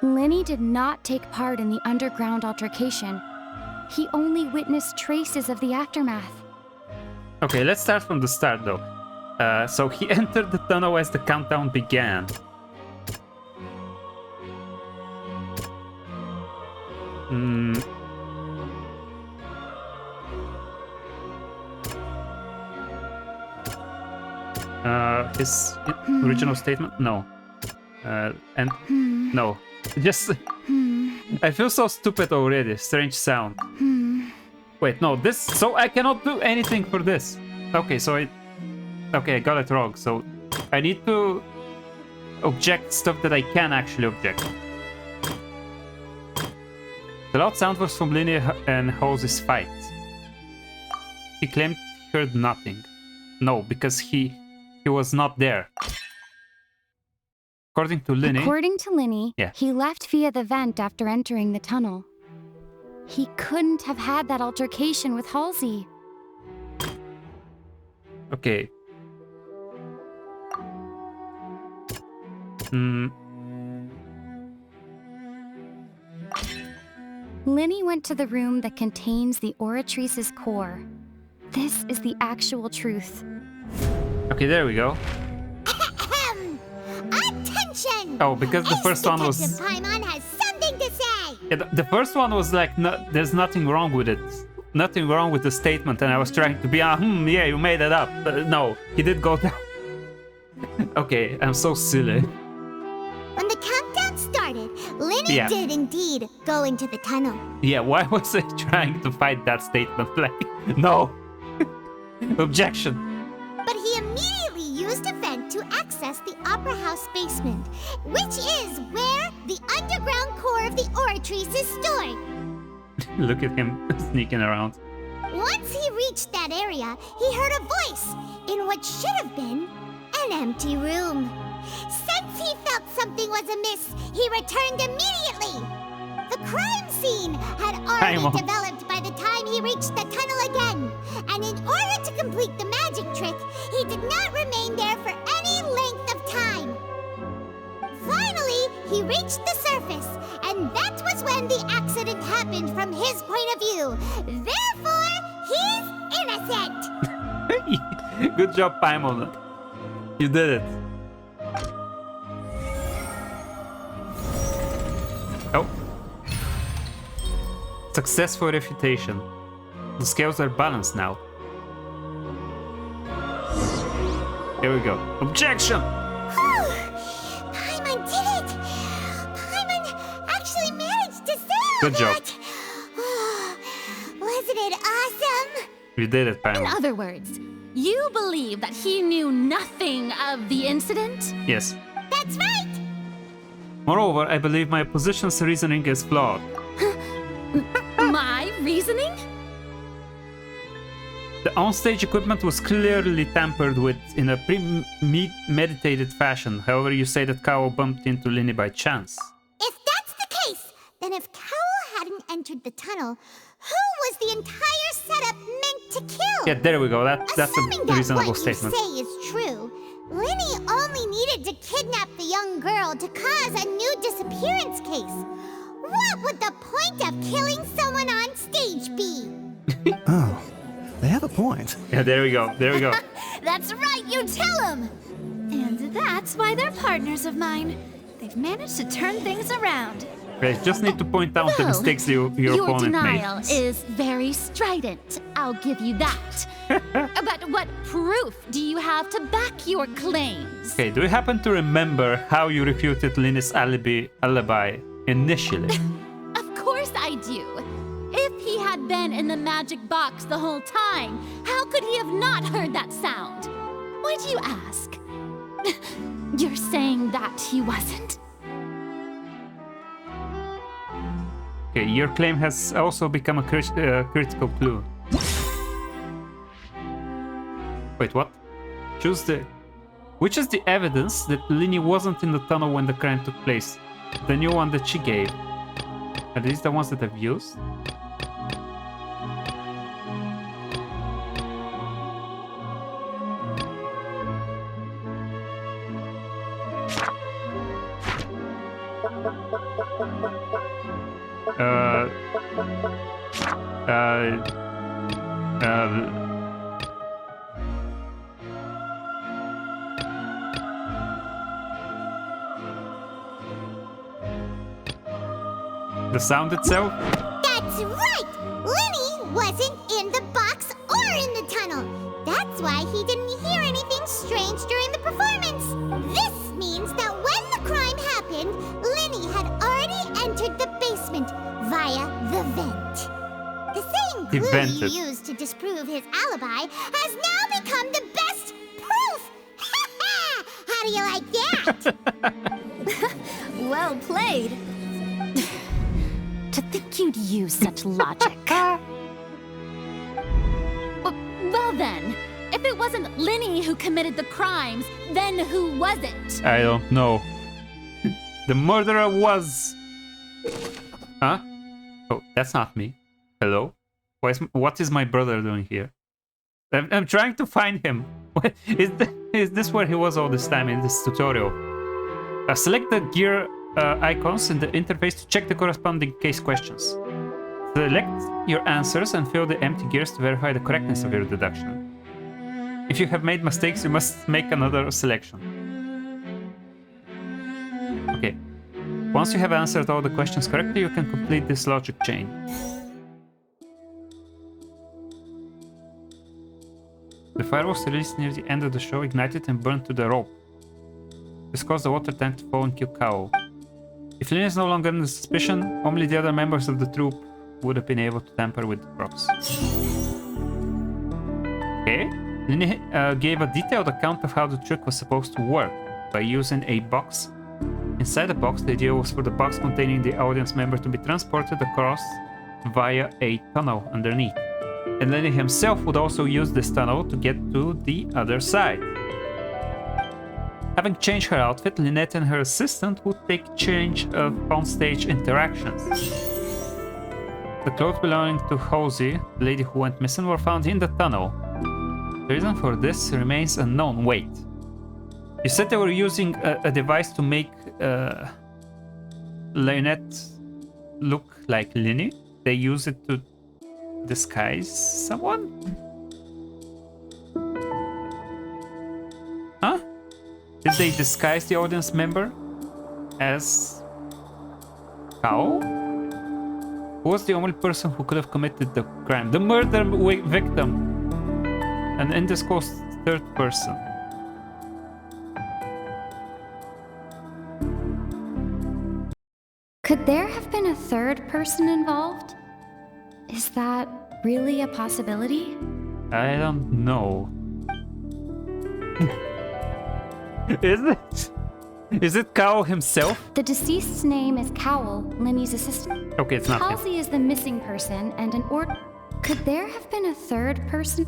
Linny did not take part in the underground altercation. He only witnessed traces of the aftermath. Okay, let's start from the start though. So he entered the tunnel as the countdown began. His original statement? No. No. Just... I feel so stupid already. Strange sound. Wait, no, this... So I cannot do anything for this. Okay, so okay, I got it wrong. So I need to object stuff that I can actually object. The loud sound was from Linny and Halsey's fight. He claimed he heard nothing. No, because he was not there. According to Linny, yeah. He left via the vent after entering the tunnel. He couldn't have had that altercation with Halsey. Okay. Linny went to the room that contains the Oratrice's core. This is the actual truth. Okay, there we go. Attention! Oh, because the first one was... Paimon has something to say! Yeah, the first one was like, no, there's nothing wrong with it. Nothing wrong with the statement, and I was trying to be, yeah, you made it up. No, he did go down. Okay, I'm so silly. When the countdown started, Linny did indeed go into the tunnel. Yeah, why was I trying to fight that statement? Like, no. Objection. But he immediately used a vent to access the Opera House basement, which is where the underground core of the Oratrice is stored. Look at him sneaking around. Once he reached that area, he heard a voice in what should have been an empty room. Since he felt something was amiss, he returned immediately. The crime scene had already developed by the time he reached the tunnel again, and in order to complete the magic trick, he did not remain there for any length of time. Finally, he reached the surface, and that was when the accident happened from his point of view. Therefore, he's innocent! Good job, Paimon. You did it. Oh. Successful refutation. The scales are balanced now. Here we go. Objection! Paimon did it! Paimon actually managed to say all Good job. that! Wasn't it awesome? You did it, Paimon. In other words, you believe that he knew nothing of the incident? Yes. That's right! Moreover, I believe my opposition's reasoning is flawed. My reasoning? The onstage equipment was clearly tampered with in a premeditated fashion. However, you say that Kao bumped into Linny by chance. If that's the case, then if Cowell hadn't entered the tunnel, who was the entire setup meant to kill? Yeah, there we go. That's Assuming a that reasonable what statement. you say is true, Linny only needed to kidnap the young girl to cause a new disappearance case. What would the point of killing someone on stage be? Oh, they have a point. Yeah, there we go. There we go. That's right, you tell them! And that's why they're partners of mine. They've managed to turn things around. Okay, just need to point out the mistakes your opponent denial made. is very strident. I'll give you that. But what proof do you have to back your claims? Okay, do you happen to remember how you refuted Linny's alibi initially? Of course I do. If he had been in the magic box the whole time, how could he have not heard that sound? Why do you ask? You're saying that he wasn't? Okay, your claim has also become a critical clue. Wait, what? Choose the... Which is the evidence that Linny wasn't in the tunnel when the crime took place? The new one that she gave. Are these the ones that I've used? The sound itself? That's right! Linny wasn't in the box or in the tunnel. That's why he didn't hear anything strange during the performance. This means that when the crime happened, Linny had already entered the basement via the vent. The same clue you used to disprove his alibi has now become the best proof! How do you like that? Well played. To think you'd use such logic. Well then, if it wasn't Linny who committed the crimes, then who was it? I don't know. The murderer was... Huh? Oh, that's not me. Hello? What is my brother doing here? I'm trying to find him. Is this where he was all this time in this tutorial? Select the gear icons in the interface to check the corresponding case questions. Select your answers and fill the empty gears to verify the correctness of your deduction. If you have made mistakes, you must make another selection. Okay. Once you have answered all the questions correctly, you can complete this logic chain. The fire was released near the end of the show, ignited and burned to the rope. This caused the water tank to fall and kill Kao. If Lin is no longer under suspicion, only the other members of the troupe would have been able to tamper with the props. Okay. Lin gave a detailed account of how the trick was supposed to work, by using a box. Inside the box, the idea was for the box containing the audience member to be transported across via a tunnel underneath. And Lenny himself would also use this tunnel to get to the other side. Having changed her outfit, Lynette and her assistant would take change of onstage interactions. The clothes belonging to Hosey, the lady who went missing, were found in the tunnel. The reason for this remains unknown. Wait. You said they were using a device to make Lynette look like Linny? They use it to disguise someone? Huh? Did they disguise the audience member as Kao? Who was the only person who could have committed the crime? The murder victim. An undisclosed third person. Could there have been a third person involved? Is that really a possibility? I don't know. Is it Kao himself? The deceased's name is Cowell, Linny's assistant. Okay, it's not him. Halsey is the missing person, and an Could there have been a third person?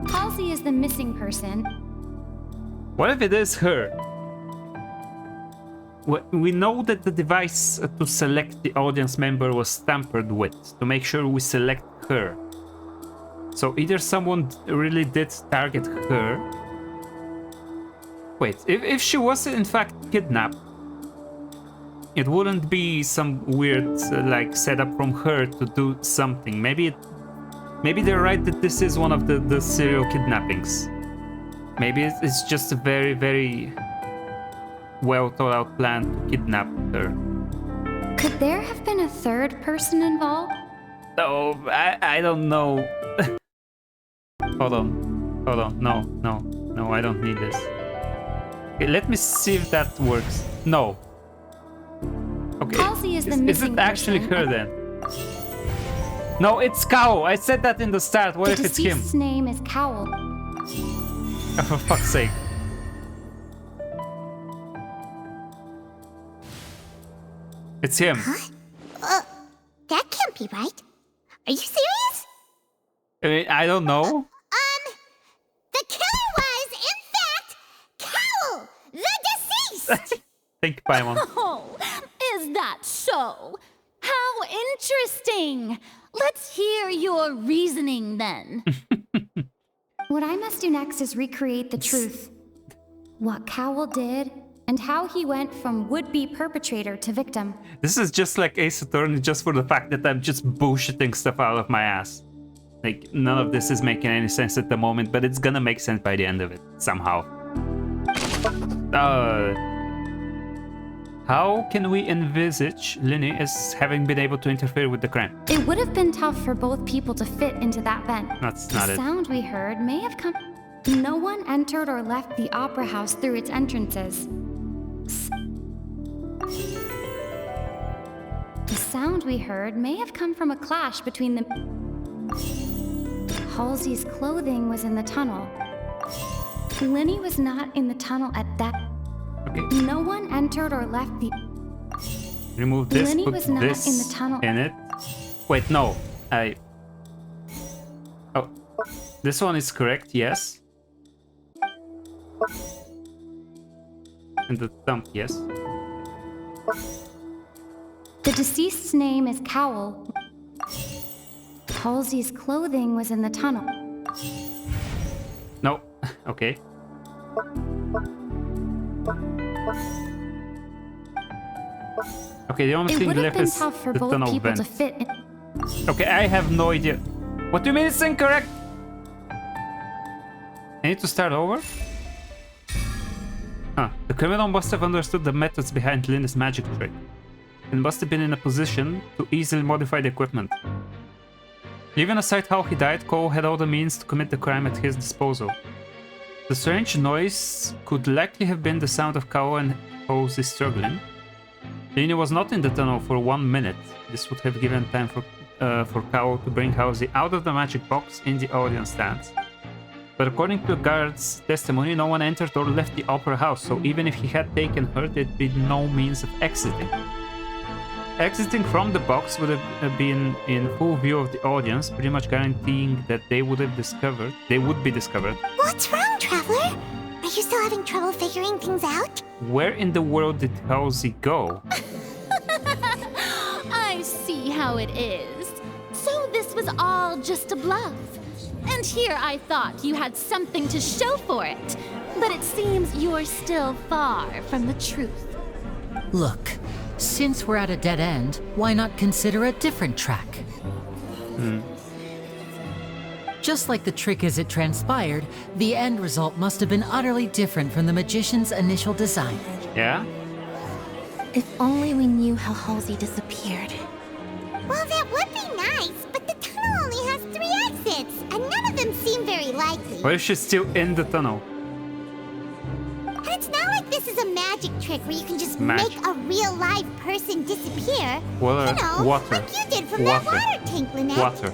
Halsey is the missing person. What if it is her? We know that the device to select the audience member was tampered with to make sure we select her. So either someone really did target her. Wait, if she was in fact kidnapped, it wouldn't be some weird like setup from her to do something. Maybe they're right that this is one of the serial kidnappings. Maybe it's just a very, very well thought out plan to kidnap her. Could there have been a third person involved? No, I don't know. Hold on. No, I don't need this. Okay, let me see if that works. No. Okay. Halsey is the missing it actually her then? No, it's Cow. I said that in the start. What if it's him? His name is Cowl. Oh, for fuck's sake. It's him. Huh? That can't be right. Are you serious? I don't know. The killer was, in fact, Cowl, the deceased! Think, Paimon. Oh, is that so? How interesting! Let's hear your reasoning then. What I must do next is recreate the truth. What Cowl did, and how he went from would-be perpetrator to victim. This is just like Ace Attorney, just for the fact that I'm just bullshitting stuff out of my ass. Like, none of this is making any sense at the moment, but it's gonna make sense by the end of it, somehow. How can we envisage Linny as having been able to interfere with the crime? It would have been tough for both people to fit into that vent. That's not the it. sound we heard may have come... No one entered or left the opera house through its entrances. The sound we heard may have come from a clash between the... Halsey's clothing was in the tunnel. Linny was not in the tunnel at that... Okay. No one entered or left the... Remove this, Linny put was not this in the tunnel. in it. Wait, no. Oh, this one is correct, yes. And the thumb, yes. The deceased's name is Cowl. Halsey's clothing was in the tunnel. No, okay. Okay, the only thing left is tough for the both tunnel people vent. to fit in. Okay, I have no idea. What do you mean it's incorrect? I need to start over? Huh. The criminal must have understood the methods behind Lin's magic trick, and must have been in a position to easily modify the equipment. Leaving aside how he died, Cole had all the means to commit the crime at his disposal. The strange noise could likely have been the sound of Kao and Halsey struggling. Linny was not in the tunnel for 1 minute. This would have given time for Kao to bring Halsey out of the magic box in the audience stands. But according to the guard's testimony, no one entered or left the opera house, so even if he had taken her, there'd be no means of exiting. Exiting from the box would have been in full view of the audience, pretty much guaranteeing that they would be discovered. What's wrong, Traveler? Are you still having trouble figuring things out? Where in the world did Halsey go? I see how it is. So this was all just a bluff. And here I thought you had something to show for it. But it seems you're still far from the truth. Look, since we're at a dead end, why not consider a different track? Just like the trick as it transpired, the end result must have been utterly different from the magician's initial design. Yeah? If only we knew how Halsey disappeared. Well, that would be nice, but the tunnel only has 3 exits, and none of them seem very likely. What if she's still in the tunnel? And it's not like this is a magic trick where you can just Magic. make a real live person disappear. Water. You know, Water. like you did from Water. that water tank, Lynette. Water.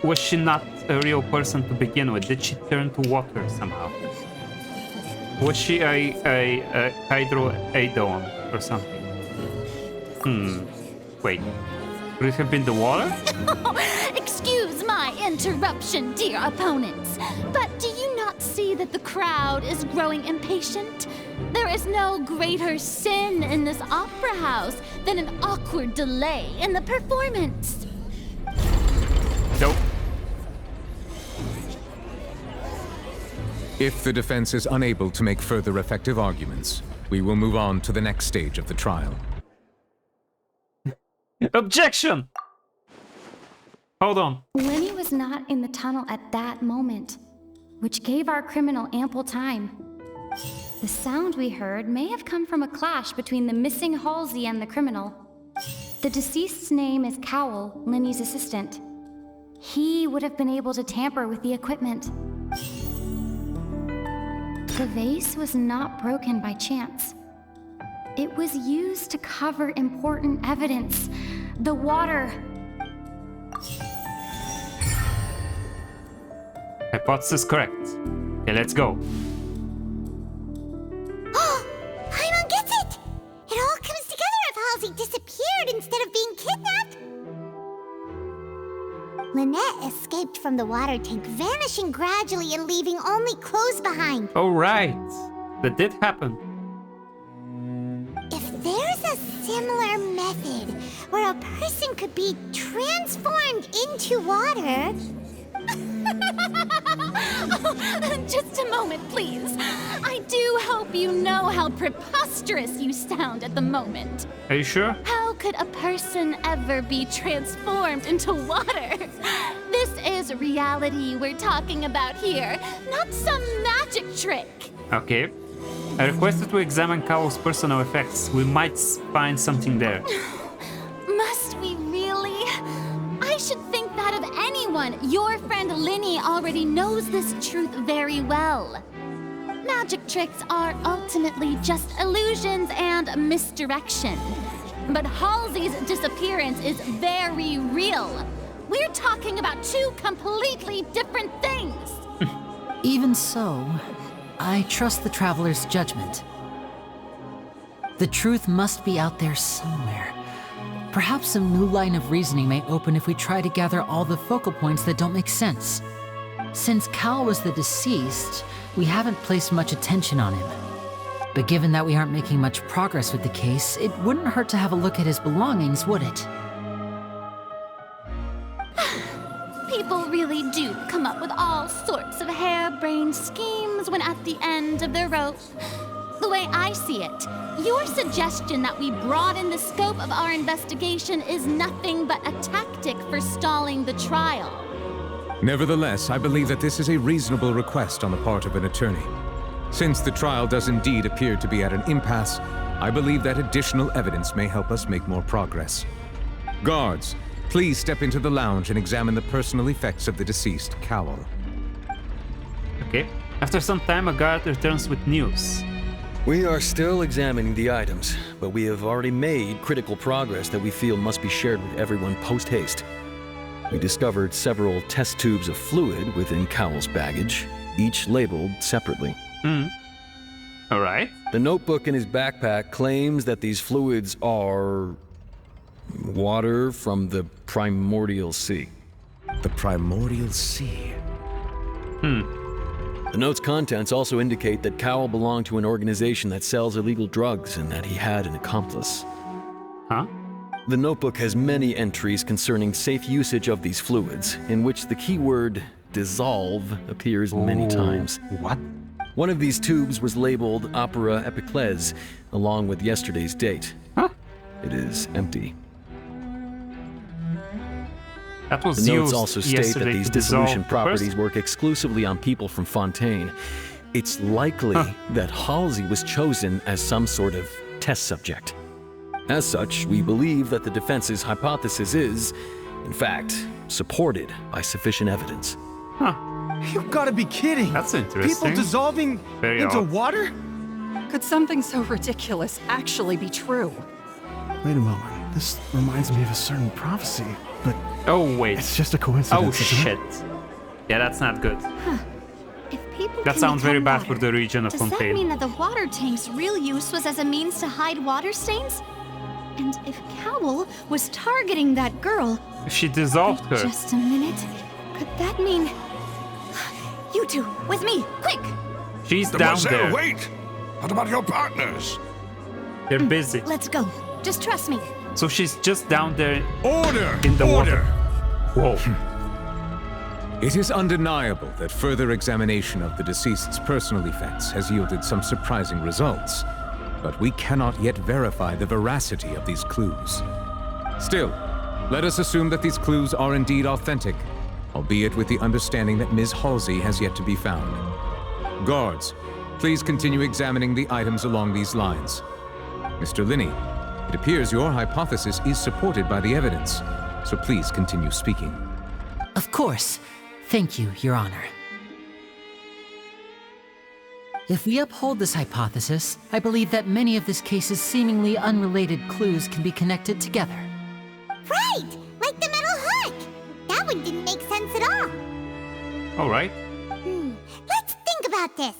Was she not a real person to begin with? Did she turn to water somehow? Was she a hydroadon or something? Wait. Could it have been the water? Excuse my interruption, dear opponents. But do you not see that the crowd is growing impatient? There is no greater sin in this opera house than an awkward delay in the performance. Nope. If the defense is unable to make further effective arguments, we will move on to the next stage of the trial. Objection! Hold on. Lenny was not in the tunnel at that moment, which gave our criminal ample time. The sound we heard may have come from a clash between the missing Halsey and the criminal. The deceased's name is Cowell, Lenny's assistant. He would have been able to tamper with the equipment. The vase was not broken by chance. It was used to cover important evidence. The water. Hypothesis correct. Okay, let's go. Paimon gets it! It all comes together if Halsey disappeared instead of being kidnapped. Lynette escaped from the water tank, vanishing gradually and leaving only clothes behind. Oh, right. That did happen. If there's a similar method where a person could be transformed into water... Just a moment, please. I do hope you know how preposterous you sound at the moment. Are you sure? How could a person ever be transformed into water? This is reality we're talking about here, not some magic trick. Okay. I requested to examine Cowell's personal effects. We might find something there. Must we really? I should think that of anyone. Your friend Linny already knows this truth very well. Magic tricks are ultimately just illusions and misdirection. But Halsey's disappearance is very real. We're talking about two completely different things. Even so, I trust the Traveler's judgment. The truth must be out there somewhere. Perhaps some new line of reasoning may open if we try to gather all the focal points that don't make sense. Since Cal was the deceased, we haven't placed much attention on him. But given that we aren't making much progress with the case, it wouldn't hurt to have a look at his belongings, would it? People really do come up with all sorts of harebrained schemes when at the end of their rope. The way I see it, your suggestion that we broaden the scope of our investigation is nothing but a tactic for stalling the trial. Nevertheless, I believe that this is a reasonable request on the part of an attorney. Since the trial does indeed appear to be at an impasse, I believe that additional evidence may help us make more progress. Guards, please step into the lounge and examine the personal effects of the deceased Cowell. Okay. After some time, a guard returns with news. We are still examining the items, but we have already made critical progress that we feel must be shared with everyone post-haste. We discovered several test tubes of fluid within Cowell's baggage, each labeled separately. All right. The notebook in his backpack claims that these fluids are... water from the primordial sea. The primordial sea? The note's contents also indicate that Cowell belonged to an organization that sells illegal drugs and that he had an accomplice. Huh? The notebook has many entries concerning safe usage of these fluids, in which the keyword dissolve appears many times. What? One of these tubes was labeled Opera Epiclese, along with yesterday's date. Huh? It is empty. That was The notes used also state that yesterday these to dissolve dissolution the properties person. work exclusively on people from Fontaine. It's likely that Halsey was chosen as some sort of test subject. As such, we believe that the defense's hypothesis is, in fact, supported by sufficient evidence. You've got to be kidding! That's interesting. People dissolving Very into odd. water? Could something so ridiculous actually be true? Wait a moment. This reminds me of a certain prophecy, but Oh, wait. it's just a coincidence. Oh, isn't it? shit. Yeah, that's not good. If people That can sounds very become bad for water, the region of does that Fontaine. mean that the water tank's real use was as a means to hide water stains? And if Cowell was targeting that girl... She dissolved her. Just a minute. Could that mean... You two, with me, quick! She's down Mademoiselle, there. wait! What about your partners? They're busy. Let's go. Just trust me. So she's just down there Order! in the Order! water. Whoa. It is undeniable that further examination of the deceased's personal effects has yielded some surprising results, but we cannot yet verify the veracity of these clues. Still, let us assume that these clues are indeed authentic, albeit with the understanding that Ms. Halsey has yet to be found. Guards, please continue examining the items along these lines. Mr. Linney, it appears your hypothesis is supported by the evidence, so please continue speaking. Of course. Thank you, Your Honor. If we uphold this hypothesis, I believe that many of this case's seemingly unrelated clues can be connected together. Right! Like the metal hook! That one didn't make sense at all. All right. Let's think about this.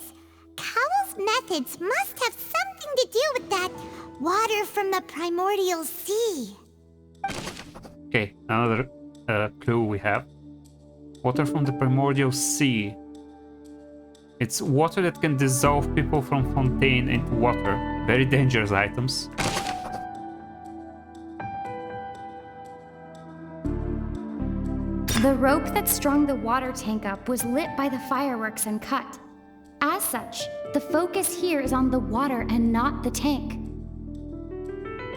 Cowell's methods must have something to do with that water from the primordial sea. Okay, another clue we have. Water from the primordial sea. It's water that can dissolve people from Fontaine into water. Very dangerous items. The rope that strung the water tank up was lit by the fireworks and cut. As such, the focus here is on the water and not the tank.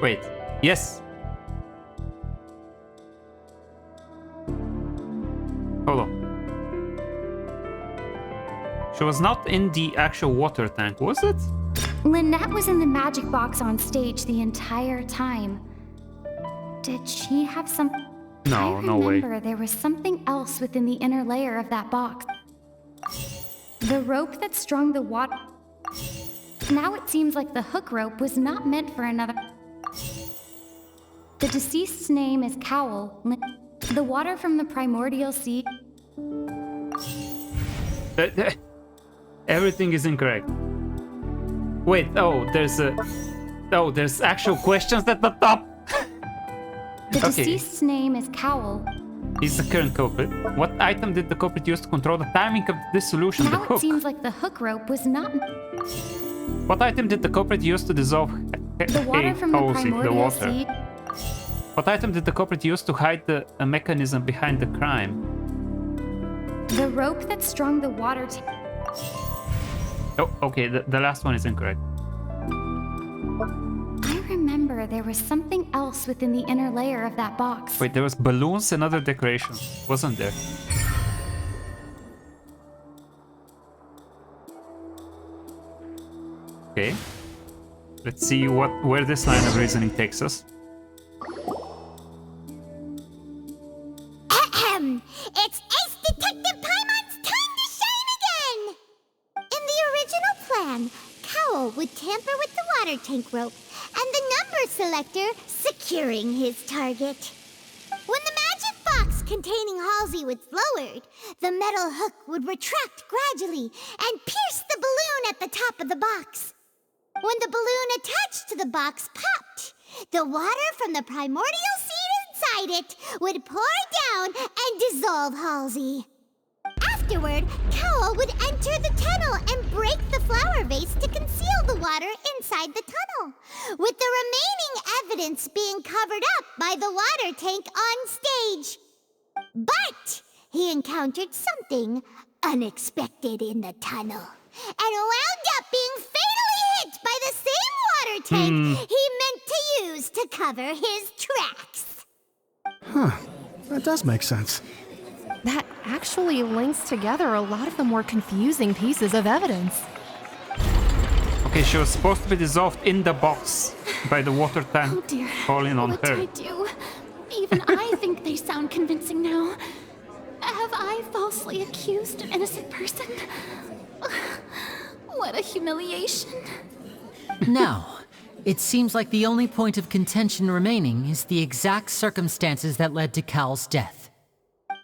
Wait. Yes. Hold on. She was not in the actual water tank, was it? Lynette was in the magic box on stage the entire time. Did she have some... No, no way. I remember there was something else within the inner layer of that box. The rope that strung the water... Now it seems like the hook rope was not meant for another... The deceased's name is Cowell. The water from the primordial sea... Everything is incorrect. Wait, there's actual questions at the top. The deceased's name is Cowell. He's the current culprit. What item did the culprit use to control the timing of the dissolution? Now The hook. it seems like the hook rope was not... What item did the culprit use to dissolve The water from the Halsey, the primordial water? sea... What item did the culprit use to hide the mechanism behind the crime? The rope that strung the water... Oh, okay, the last one is incorrect. I remember there was something else within the inner layer of that box. Wait, there was balloons and other decorations, wasn't there? Okay. Let's see where this line of reasoning takes us. Ahem! It's Ace Detective Paimon's time to shine again! In the original plan, Cowell would tamper with the water tank rope and the number selector securing his target. When the magic box containing Halsey was lowered, the metal hook would retract gradually and pierce the balloon at the top of the box. When the balloon attached to the box popped, the water from the primordial seed inside it would pour down and dissolve Halsey. Afterward, Cowell would enter the tunnel and break the flower vase to conceal the water inside the tunnel, with the remaining evidence being covered up by the water tank on stage. But he encountered something unexpected in the tunnel and wound up being fatally hit by the same water tank he meant to use to cover his tracks. Huh. That does make sense. That actually links together a lot of the more confusing pieces of evidence. Okay, she was supposed to be dissolved in the box by the water tank Oh dear. falling on What her. do I do? Even I think they sound convincing now. Have I falsely accused an innocent person? What a humiliation. Now, it seems like the only point of contention remaining is the exact circumstances that led to Cal's death.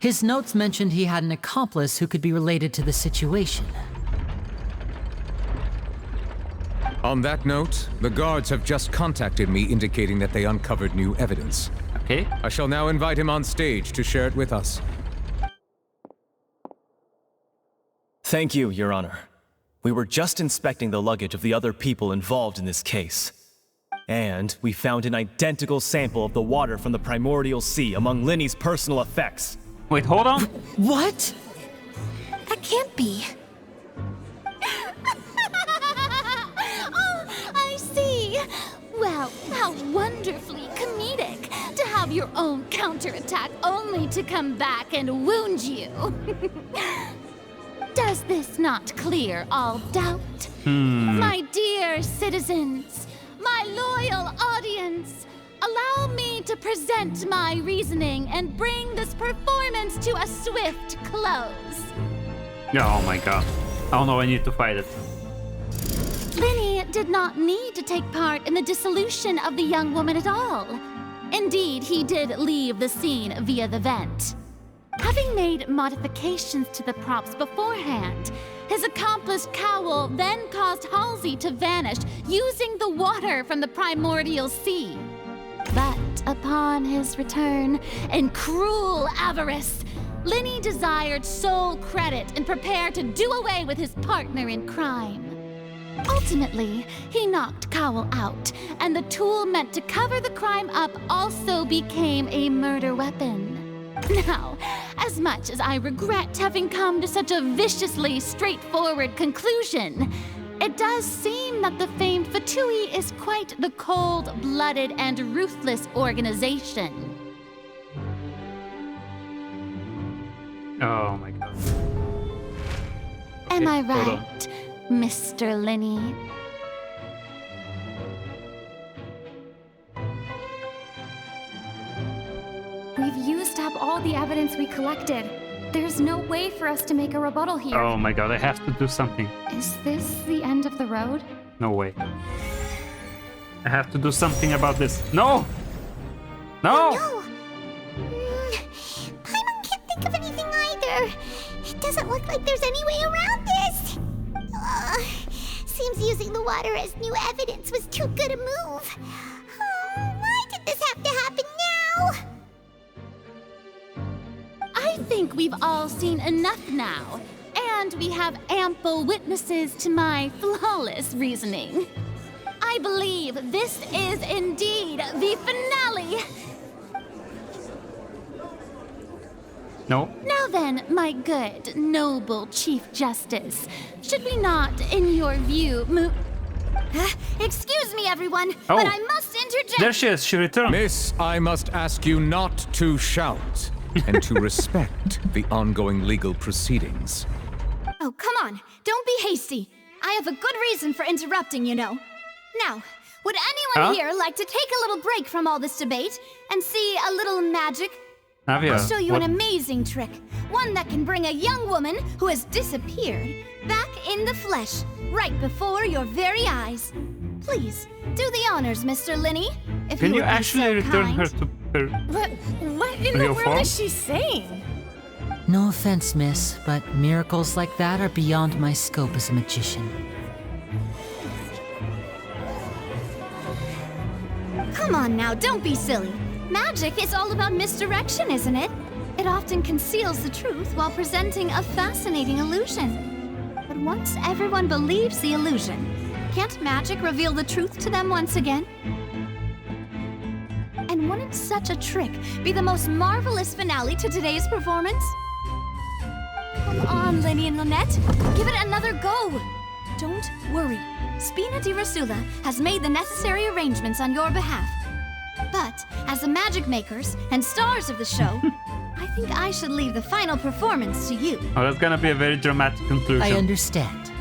His notes mentioned he had an accomplice who could be related to the situation. On that note, the guards have just contacted me indicating that they uncovered new evidence. Okay. I shall now invite him on stage to share it with us. Thank you, Your Honor. We were just inspecting the luggage of the other people involved in this case. And we found an identical sample of the water from the primordial sea among Linny's personal effects. Wait, hold on. What? That can't be. Oh, I see. Well, how wonderfully comedic to have your own counterattack only to come back and wound you. Does this not clear all doubt? My dear citizens, my loyal audience, allow me to present my reasoning and bring this performance to a swift close. Oh my god. Oh no, I need to fight it. Linny did not need to take part in the dissolution of the young woman at all. Indeed, he did leave the scene via the vent. Having made modifications to the props beforehand, his accomplice Cowl then caused Halsey to vanish using the water from the primordial sea. But upon his return, in cruel avarice, Linny desired sole credit and prepared to do away with his partner in crime. Ultimately, he knocked Cowl out, and the tool meant to cover the crime up also became a murder weapon. Now, as much as I regret having come to such a viciously straightforward conclusion, it does seem that the famed Fatui is quite the cold-blooded and ruthless organization. Oh my god. Am I hold on. right, Mr. Linny? We've used up all the evidence we collected. There's no way for us to make a rebuttal here. Oh my god, I have to do something. Is this the end of the road? No way. I have to do something about this. No! No! No! Paimon can't think of anything either. It doesn't look like there's any way around this. Seems using the water as new evidence was too good a move. Why did this have to happen now? I think we've all seen enough now, and we have ample witnesses to my flawless reasoning. I believe this is indeed the finale. No. Now then, my good, noble Chief Justice, should we not, in your view, Excuse me, everyone, Oh. but I must interject. There she is, she returned. Miss, I must ask you not to shout and to respect the ongoing legal proceedings. Oh, come on. Don't be hasty. I have a good reason for interrupting, you know. Now, would anyone here like to take a little break from all this debate and see a little magic? Navia, I'll show you what- an amazing trick. One that can bring a young woman who has disappeared back in the flesh, right before your very eyes. Please, do the honors, Mr. Linny, if Can you you would be actually so return kind. her to her What in real the world form? is she saying? No offense, miss, but miracles like that are beyond my scope as a magician. Come on now, don't be silly. Magic is all about misdirection, isn't it? It often conceals the truth while presenting a fascinating illusion. But once everyone believes the illusion, can't magic reveal the truth to them once again? And wouldn't such a trick be the most marvelous finale to today's performance? Come on, Linny and Lynette. Give it another go. Don't worry. Spina di Rasula has made the necessary arrangements on your behalf. But as the magic makers and stars of the show, I think I should leave the final performance to you. Oh, that's gonna be a very dramatic conclusion. I understand.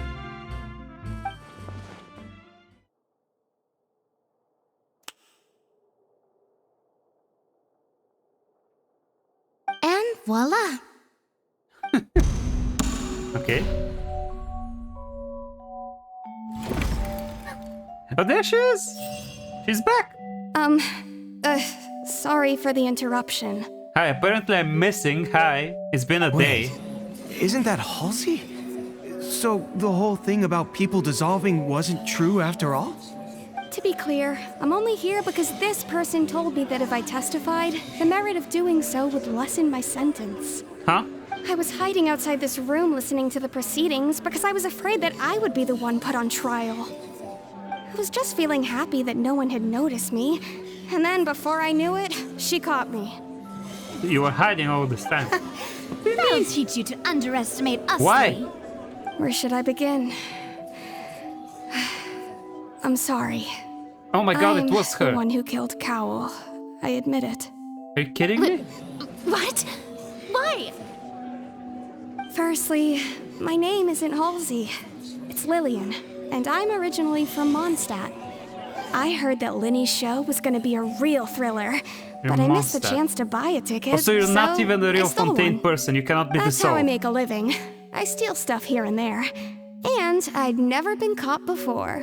And voila. Okay. Oh, there she is! She's back! Sorry for the interruption. Hi, apparently I'm missing. Hi, it's been a day. Isn't that Halsey? So the whole thing about people dissolving wasn't true after all? To be clear, I'm only here because this person told me that if I testified, the merit of doing so would lessen my sentence. Huh? I was hiding outside this room listening to the proceedings because I was afraid that I would be the one put on trial. I was just feeling happy that no one had noticed me, and then before I knew it, she caught me. You were hiding all this time. That'll teach you to underestimate us. Why? three. Where should I begin? I'm sorry. Oh my god, I'm it was the her. one who killed Cowell. I admit it. Are you kidding me? What? Why? Firstly, my name isn't Halsey. It's Lillian, and I'm originally from Mondstadt. I heard that Linny's show was gonna be a real thriller, but I missed the Mondstadt. chance to buy a ticket. Also, you're not so even a real I stole Fontaine one. person. You cannot be That's how I dissolved. make a living. I steal stuff here and there. And I'd never been caught before.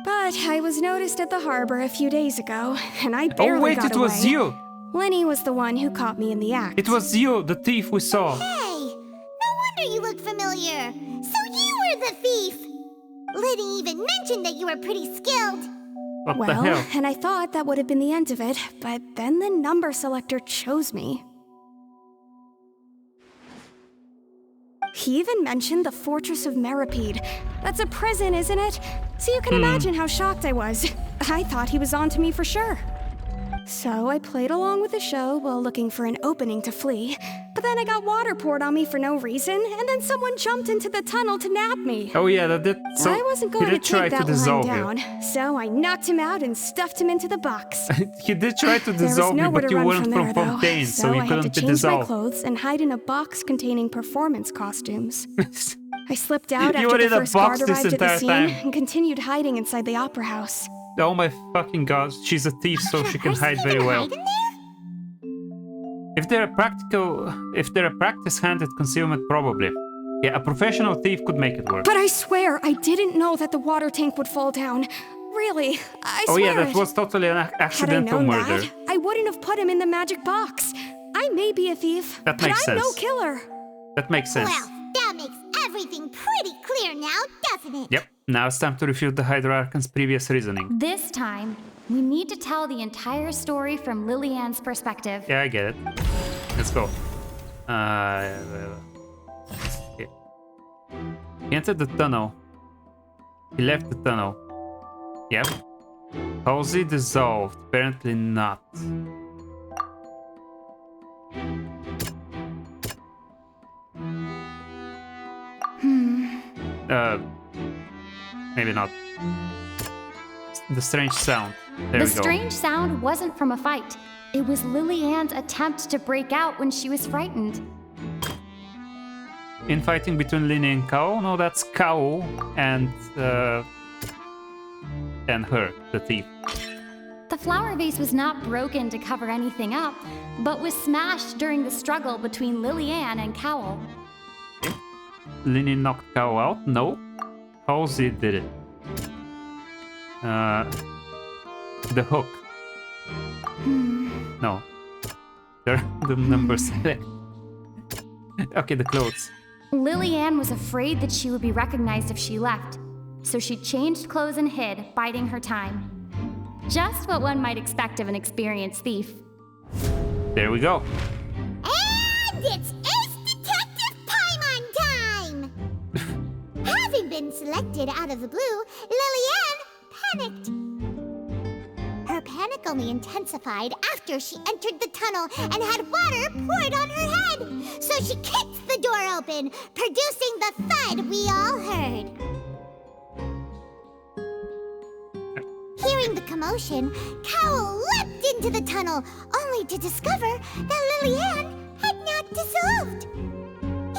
But I was noticed at the harbor a few days ago, and I barely Oh wait, got it was away. you. Linny was the one who caught me in the act. It was you, the thief we saw. Hey, no wonder you look familiar. So you were the thief. Liddy even mentioned that you were pretty skilled. What well, the hell? and I thought that would have been the end of it, but then the number selector chose me. He even mentioned the Fortress of Meripede. That's a prison, isn't it? So you can imagine how shocked I was. I thought he was on to me for sure. So I played along with the show while looking for an opening to flee. But then I got water poured on me for no reason, and then someone jumped into the tunnel to nab me. Oh yeah, that did. So I wasn't he going to did try take to that line dissolve down, you. so I knocked him out and stuffed him into the box. He did try to There was dissolve me, nowhere but to you run weren't from from there, though, Fontaine, so I you had couldn't to be change my dissolved. clothes and hide in a box containing performance costumes. I slipped out You after were the in a first box guard this arrived at the entire scene time. and continued hiding inside the opera house. Oh my fucking god, she's a thief, so she can hide very well. If they're a practice-handed concealment, probably. Yeah, a professional thief could make it work. But I swear, I didn't know that the water tank would fall down. Really, I Oh swear yeah, that it. was totally an Had I accidental known murder. that, I wouldn't have put him in the magic box. I may be a thief, That but makes I'm no sense. killer. That makes sense. Well, that makes everything pretty clear now, doesn't it? Yep, now it's time to refute the Hydra-Archon's previous reasoning. This time, we need to tell the entire story from Lillian's perspective. Yeah, I get it. Let's go. Okay. He entered the tunnel. He left the tunnel. Yep. Halsey dissolved. Apparently not. Maybe not. The strange sound. There The we go. strange sound wasn't from a fight. It was Lillian's attempt to break out when she was frightened. Infighting between Linny and Cowell? No, that's Cowell and her, the thief. The flower vase was not broken to cover anything up, but was smashed during the struggle between Lillian and Cowell. Linny knocked Cowell out? No. Halsey did it. The hook. No. The number select. Okay, the clothes. Lillian was afraid that she would be recognized if she left, so she changed clothes and hid, biding her time. Just what one might expect of an experienced thief. There we go. And it's Ace Detective Paimon time! Having been selected out of the blue, Lillian panicked. Her panic only intensified after she entered the tunnel and had water poured on her head. So she kicked the door open, producing the thud we all heard. Hearing the commotion, Cowell leapt into the tunnel, only to discover that Lillian had not dissolved.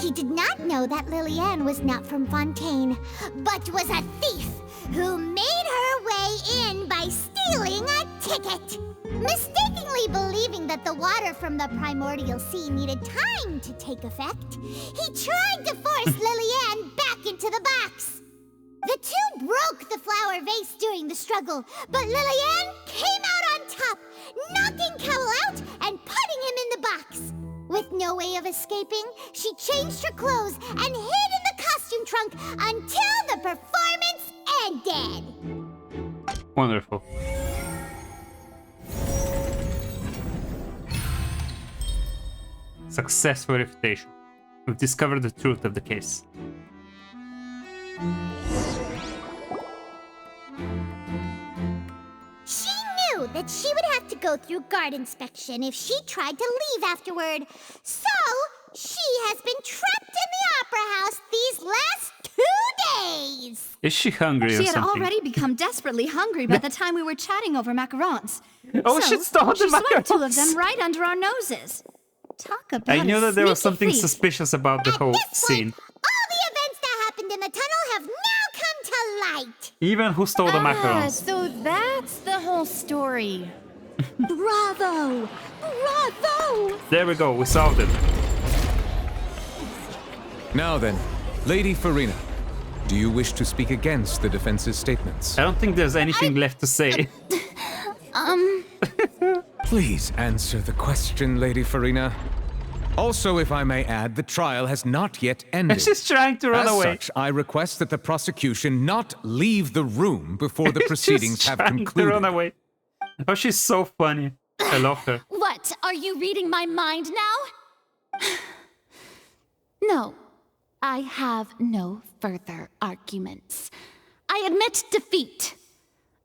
He did not know that Lillian was not from Fontaine, but was a thief who made her way in by stealing a ticket. Mistakenly believing that the water from the primordial sea needed time to take effect, he tried to force Lillian back into the box. The two broke the flower vase during the struggle, but Lillian came out on top, knocking Cowell out and putting him in the box. With no way of escaping, she changed her clothes and hid in the costume trunk until the performance ended. Wonderful. Successful refutation. We've discovered the truth of the case. She knew that she would have to go through guard inspection if she tried to leave afterward. So, she has been trapped in the Opera House these last 2 days. Is she hungry or She had something? already become desperately hungry by the time we were chatting over macarons. Oh, so she stole the she swiped 2 of macarons. them right under our noses. Talk about I knew a that there was sneaky something thief. suspicious about the whole scene. All the events that happened in the tunnel have now come to light. Even who stole the macarons. So that's the whole story. Bravo! Bravo! There we go, we solved it. Now then, Lady Farina, do you wish to speak against the defense's statements? I don't think there's anything left to say. Please answer the question, Lady Farina. Also, if I may add, the trial has not yet ended. She's trying to run As away. such, I request that the prosecution not leave the room before the proceedings She's have trying concluded. to run away. Oh, she's so funny. I love her. What? Are you reading my mind now? No, I have no further arguments. I admit defeat.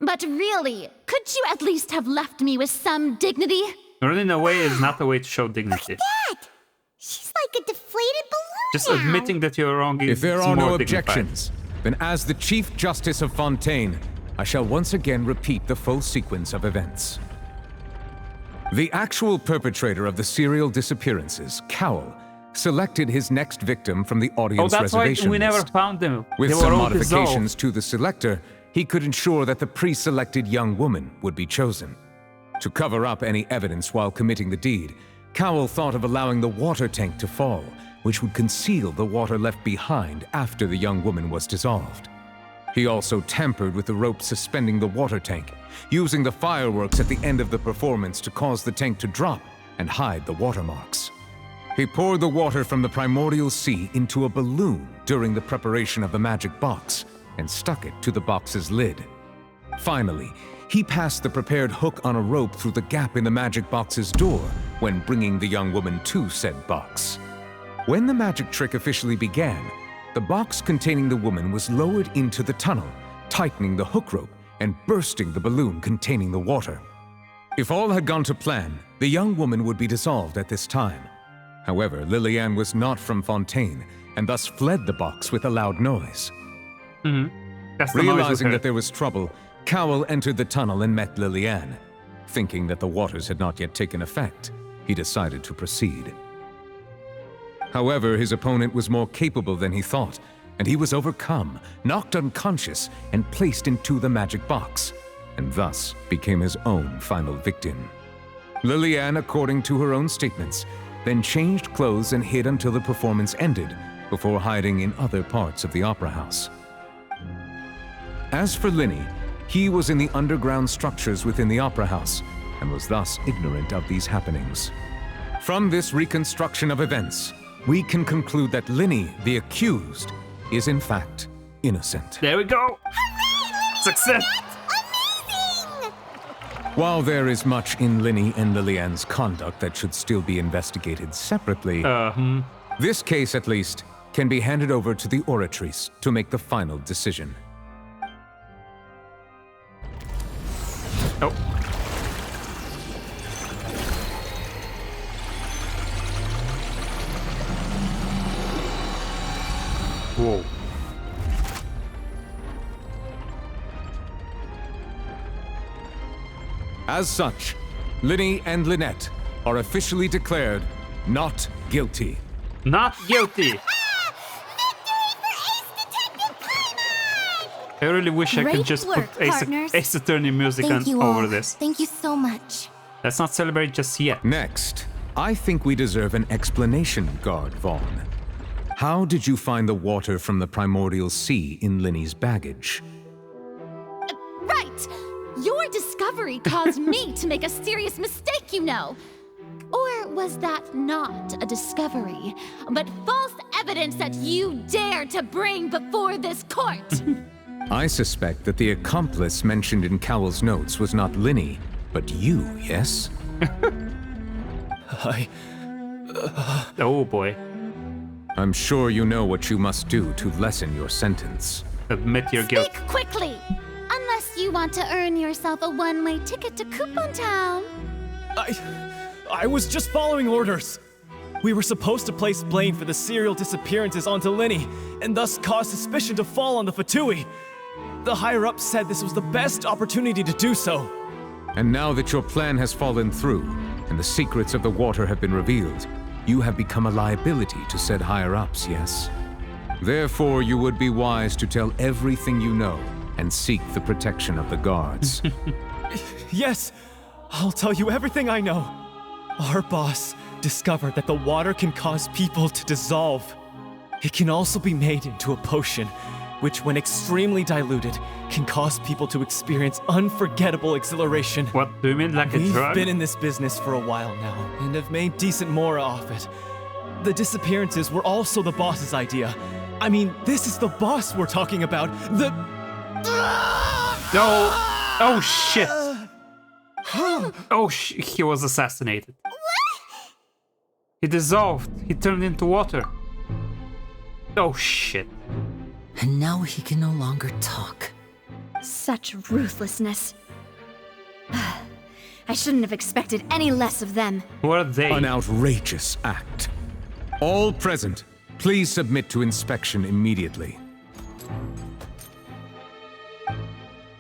But really, could you at least have left me with some dignity? Running away is not a way to show dignity. Dad, she's like a deflated balloon Just now. admitting that you're wrong is If there are more no dignified. objections, then as the Chief Justice of Fontaine, I shall once again repeat the full sequence of events. The actual perpetrator of the serial disappearances, Cowell, selected his next victim from the Oh, audience that's why reservation we never list. found them. With They were some all modifications dissolved. to the selector, he could ensure that the pre-selected young woman would be chosen. To cover up any evidence while committing the deed, Cowell thought of allowing the water tank to fall, which would conceal the water left behind after the young woman was dissolved. He also tampered with the rope suspending the water tank, using the fireworks at the end of the performance to cause the tank to drop and hide the watermarks. He poured the water from the primordial sea into a balloon during the preparation of the magic box and stuck it to the box's lid. Finally, he passed the prepared hook on a rope through the gap in the magic box's door when bringing the young woman to said box. When the magic trick officially began, the box containing the woman was lowered into the tunnel, tightening the hook rope and bursting the balloon containing the water. If all had gone to plan, the young woman would be dissolved at this time. However, Lillian was not from Fontaine and thus fled the box with a loud noise. That's the noise we Realizing heard. that there was trouble, Cowell entered the tunnel and met Lillian. Thinking that the waters had not yet taken effect, he decided to proceed. However, his opponent was more capable than he thought, and he was overcome, knocked unconscious, and placed into the magic box, and thus became his own final victim. Lillian, according to her own statements, then changed clothes and hid until the performance ended, before hiding in other parts of the opera house. As for Linny, he was in the underground structures within the opera house, and was thus ignorant of these happenings. From this reconstruction of events, we can conclude that Linny, the accused, is in fact innocent. There we go! Success! While there is much in Linny and Lillian's conduct that should still be investigated separately, this case at least can be handed over to the Oratrice to make the final decision. Oh. Whoa. As such, Linny and Lynette are officially declared not guilty. Not guilty! I really wish I could Great just work, put partners. Ace Attorney music Thank you all. over this. Thank you so much. Let's not celebrate just yet. Next, I think we deserve an explanation, Guard Vaughn. How did you find the water from the primordial sea in Linny's baggage? Right! Your discovery caused me to make a serious mistake, you know. Or was that not a discovery, but false evidence that you dared to bring before this court? I suspect that the accomplice mentioned in Cowell's notes was not Linny, but you, yes? Oh boy. I'm sure you know what you must do to lessen your sentence. Admit your guilt. Speak quickly! Unless you want to earn yourself a one-way ticket to Coupon Town. I was just following orders. We were supposed to place blame for the serial disappearances onto Linny, and thus cause suspicion to fall on the Fatui. The higher-ups said this was the best opportunity to do so. And now that your plan has fallen through, and the secrets of the water have been revealed, you have become a liability to said higher-ups, yes? Therefore, you would be wise to tell everything you know, and seek the protection of the guards. Yes, I'll tell you everything I know. Our boss discovered that the water can cause people to dissolve. It can also be made into a potion, which when extremely diluted, can cause people to experience unforgettable exhilaration. What, do you mean like a drug? We've been in this business for a while now, and have made decent mora off it. The disappearances were also the boss's idea. I mean, this is the boss we're talking about. The... No! Oh shit! Oh, he was assassinated. He dissolved. He turned into water. Oh shit. And now he can no longer talk. Such ruthlessness. I shouldn't have expected any less of them. Who are they? An outrageous act. All present, please submit to inspection immediately.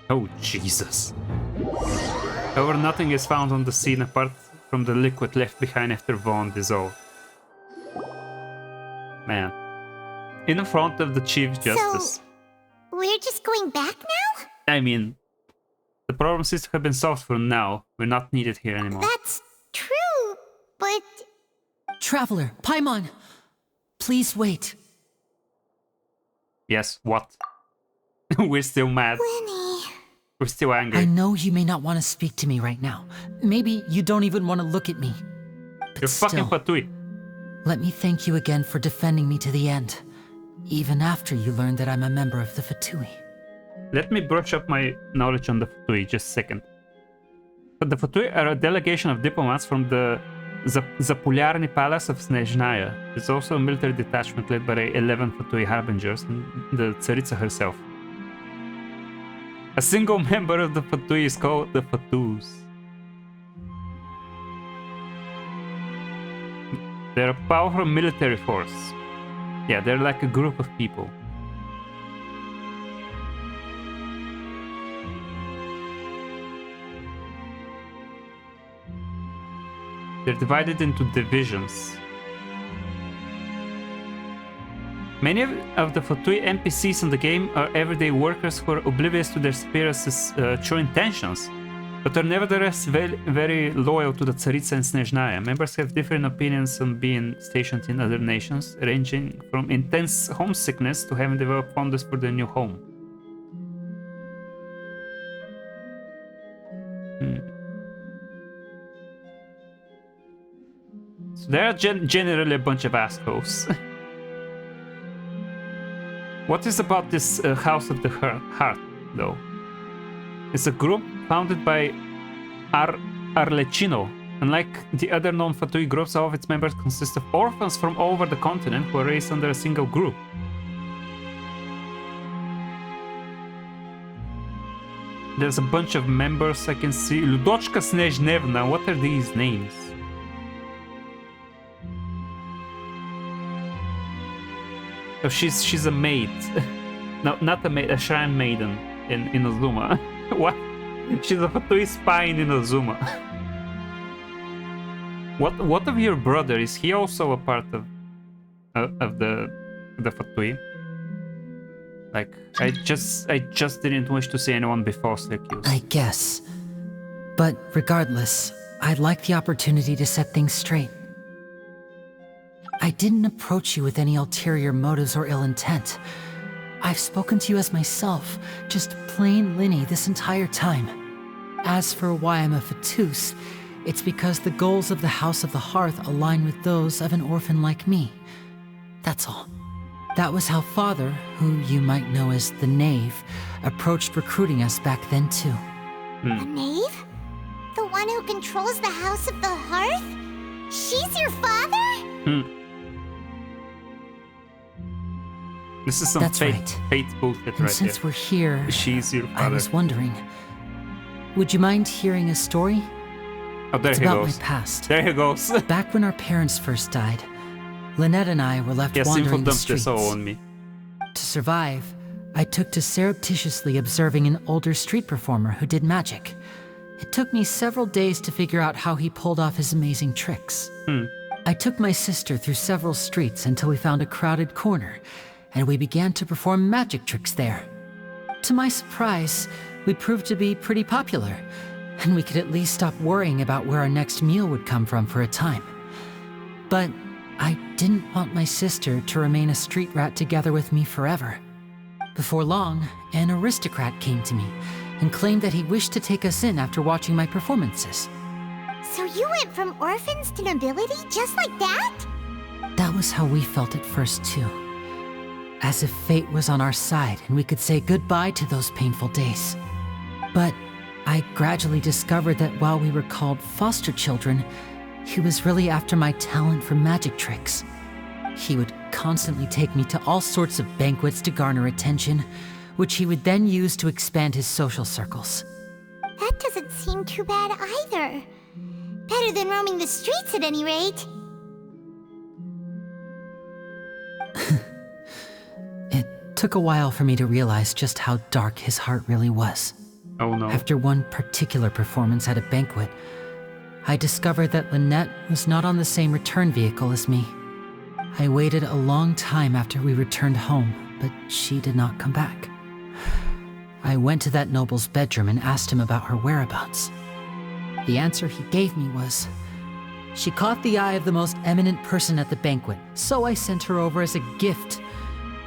Oh, Jesus. However, nothing is found on the scene apart from the liquid left behind after Vaughn dissolved. Man. In front of the Chief Justice. So, we're just going back now? I mean, the problem seems to have been solved for now. We're not needed here anymore. That's true, but... Traveler, Paimon, please wait. Yes, what? We're still mad. Lenny. We're still angry. I know you may not want to speak to me right now. Maybe you don't even want to look at me. But You're fucking Fatui. Let me thank you again for defending me to the end. Even after you learned that I'm a member of the Fatui. Let me brush up my knowledge on the Fatui just a second. But the Fatui are a delegation of diplomats from the Zapulyarny Palace of Snezhnaya. There's also a military detachment led by 11 Fatui harbingers and the Tsaritsa herself. A single member of the Fatui is called the Fatus. They're a powerful military force. Yeah, they're like a group of people. They're divided into divisions. Many of the Fatui NPCs in the game are everyday workers who are oblivious to their superiors' true intentions, but are nevertheless very loyal to the Tsaritsa and Snezhnaya. Members have different opinions on being stationed in other nations, ranging from intense homesickness to having developed fondness for their new home. So they are generally a bunch of assholes. What is about this House of the Heart, though? It's a group founded by Arlecchino. Unlike the other known Fatui groups, all of its members consist of orphans from all over the continent who are raised under a single group. There's a bunch of members I can see. Ludochka Snezhnevna, what are these names? Oh, she's a maid. No, not a maid, a shrine maiden in Azuma. What? She's a Fatui spy in Azuma. What of your brother? Is he also a part of the Fatui? Like, I just didn't wish to see anyone be falsely accused. I guess. But regardless, I'd like the opportunity to set things straight. I didn't approach you with any ulterior motives or ill intent. I've spoken to you as myself, just plain Linny this entire time. As for why I'm a Fatus, it's because the goals of the House of the Hearth align with those of an orphan like me. That's all. That was how Father, who you might know as the Knave, approached recruiting us back then too. The Knave? The one who controls the House of the Hearth? She's your father? This is some That's fate, right. fate bullshit And right since here. we're here, She's your I father. was wondering, would you mind hearing a story? Oh, there It's he about goes. my past. There he goes. Back when our parents first died, Lynette and I were left Yeah, Sinful wandering the dumped this streets. all on me. To survive, I took to surreptitiously observing an older street performer who did magic. It took me several days to figure out how he pulled off his amazing tricks. I took my sister through several streets until we found a crowded corner, and we began to perform magic tricks there. To my surprise, we proved to be pretty popular, and we could at least stop worrying about where our next meal would come from for a time. But I didn't want my sister to remain a street rat together with me forever. Before long, an aristocrat came to me and claimed that he wished to take us in after watching my performances. So you went from orphans to nobility just like that? That was how we felt at first, too. As if fate was on our side and we could say goodbye to those painful days. But I gradually discovered that while we were called foster children, he was really after my talent for magic tricks. He would constantly take me to all sorts of banquets to garner attention, which he would then use to expand his social circles. That doesn't seem too bad either. Better than roaming the streets at any rate. It took a while for me to realize just how dark his heart really was. Oh no. After one particular performance at a banquet, I discovered that Lynette was not on the same return vehicle as me. I waited a long time after we returned home, but she did not come back. I went to that noble's bedroom and asked him about her whereabouts. The answer he gave me was, she caught the eye of the most eminent person at the banquet, so I sent her over as a gift.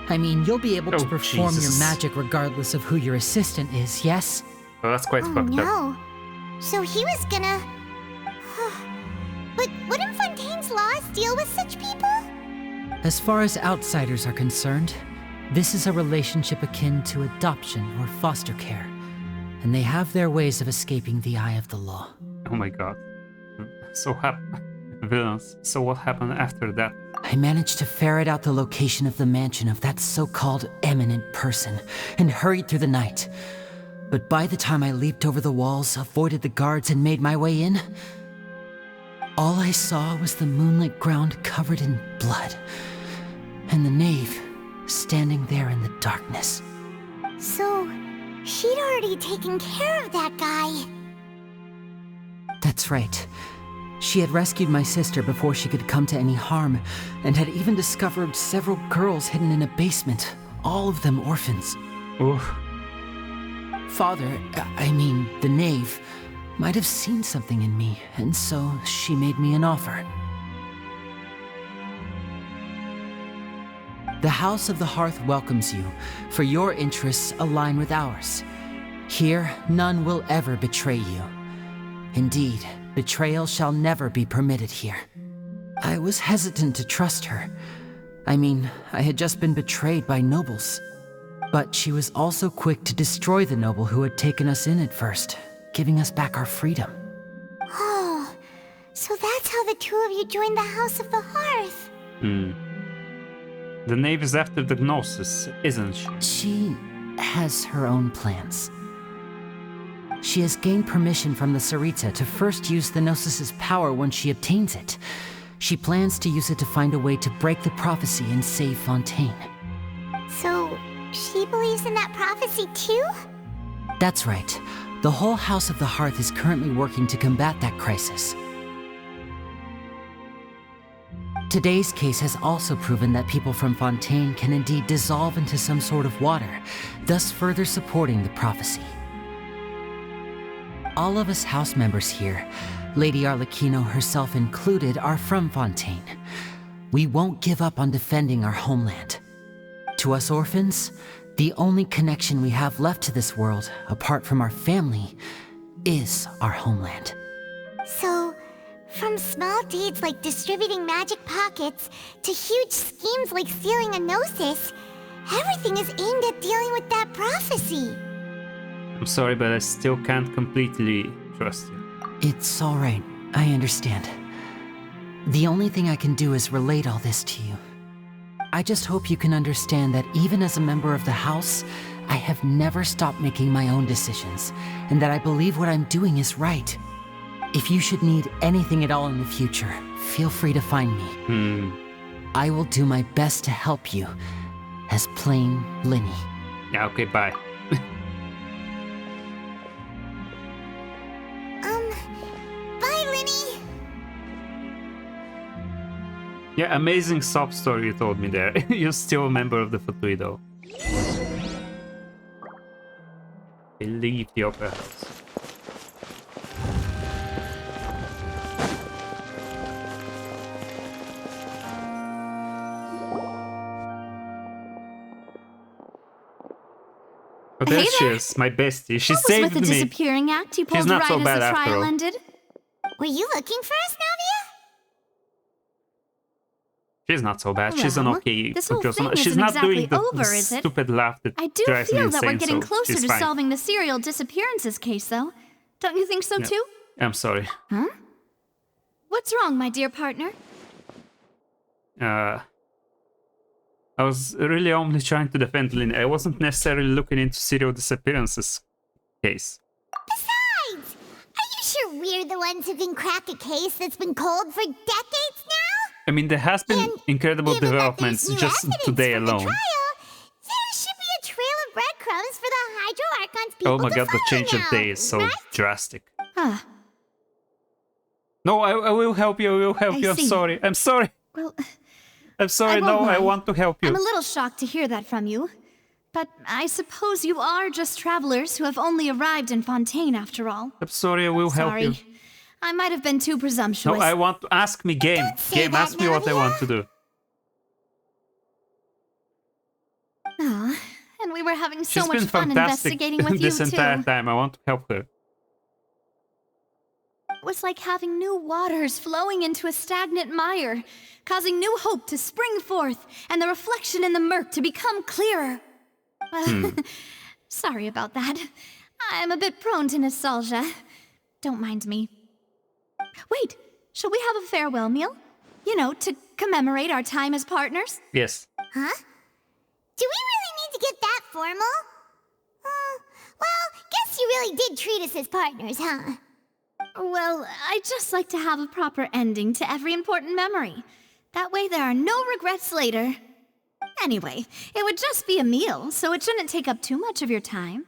I mean, you'll be able to perform Jesus. your magic regardless of who your assistant is, yes? Well, that's quite Oh fucked up. no. So he was gonna... But wouldn't Fontaine's laws deal with such people? As far as outsiders are concerned, this is a relationship akin to adoption or foster care, and they have their ways of escaping the eye of the law. Oh my god. So villains. So what happened after that? I managed to ferret out the location of the mansion of that so-called eminent person and hurried through the night. But by the time I leaped over the walls, avoided the guards, and made my way in, all I saw was the moonlit ground covered in blood, and the knave standing there in the darkness. So, she'd already taken care of that guy. That's right. She had rescued my sister before she could come to any harm, and had even discovered several girls hidden in a basement, all of them orphans. Oof. Father, I mean, the knave, might have seen something in me, and so she made me an offer. The House of the Hearth welcomes you, for your interests align with ours. Here, none will ever betray you. Indeed, betrayal shall never be permitted here. I was hesitant to trust her. I mean, I had just been betrayed by nobles. But she was also quick to destroy the noble who had taken us in at first, giving us back our freedom. Oh, so that's how the two of you joined the House of the Hearth. The knave is after the Gnosis, isn't she? She has her own plans. She has gained permission from the Sarita to first use the Gnosis's power when she obtains it. She plans to use it to find a way to break the prophecy and save Fontaine. So, she believes in that prophecy too? That's right. The whole House of the Hearth is currently working to combat that crisis. Today's case has also proven that people from Fontaine can indeed dissolve into some sort of water, thus further supporting the prophecy. All of us house members here, Lady Arlecchino herself included, are from Fontaine. We won't give up on defending our homeland. To us orphans, the only connection we have left to this world, apart from our family, is our homeland. So, from small deeds like distributing magic pockets to huge schemes like stealing a Gnosis, everything is aimed at dealing with that prophecy. I'm sorry, but I still can't completely trust you. It's all right. I understand. The only thing I can do is relate all this to you. I just hope you can understand that even as a member of the House, I have never stopped making my own decisions, and that I believe what I'm doing is right. If you should need anything at all in the future, feel free to find me. I will do my best to help you, as plain Linny. Yeah, okay, bye. Bye, Linny. Yeah, amazing sob story you told me there. You're still a member of the Fatui, though. They leave the Opera House. Oh, there she is, my bestie. She What was saved with the me. disappearing act you She's pulled not right so as bad the after trial all. ended? Were you looking for us, Navia? She's not so bad. She's an Well, okay this whole person. thing She's isn't not exactly doing the over, is it? stupid laugh that I do drives me feel that we're insane, getting so closer she's to fine. solving the serial disappearances case, though. Don't you think so, Yeah. too? I'm sorry. Huh? What's wrong, my dear partner? I was really only trying to defend Lynn. I wasn't necessarily looking into serial disappearances case. Besides, are you sure we're the ones who can crack a case that's been cold for decades now? I mean, there has been incredible developments just today alone. There should be a trail of breadcrumbs for the Hydro Archon's people Oh my to god, the follow change now, of day is so right? drastic. Huh. No, I will help you. I will help I you. I'm see. sorry. I'm sorry. Well, I'm sorry. won't No, I lie. want to help you. I'm a little shocked to hear that from you. But I suppose you are just travelers who have only arrived in Fontaine after all. I'm sorry. I will help you. Sorry. I might have been too No, presumptuous. I want to ask me game. Game, ask me what I want to do. Aw, and we were having so She's much been fun fantastic investigating with this you, entire too. time. I want to help her. It was like having new waters flowing into a stagnant mire, causing new hope to spring forth, and the reflection in the murk to become clearer. Well, sorry about that. I'm a bit prone to nostalgia. Don't mind me. Wait, shall we have a farewell meal? You know, to commemorate our time as partners? Yes. Huh? Do we really need to get that formal? Well, guess you really did treat us as partners, huh? Well, I'd just like to have a proper ending to every important memory. That way there are no regrets later. Anyway, it would just be a meal, so it shouldn't take up too much of your time.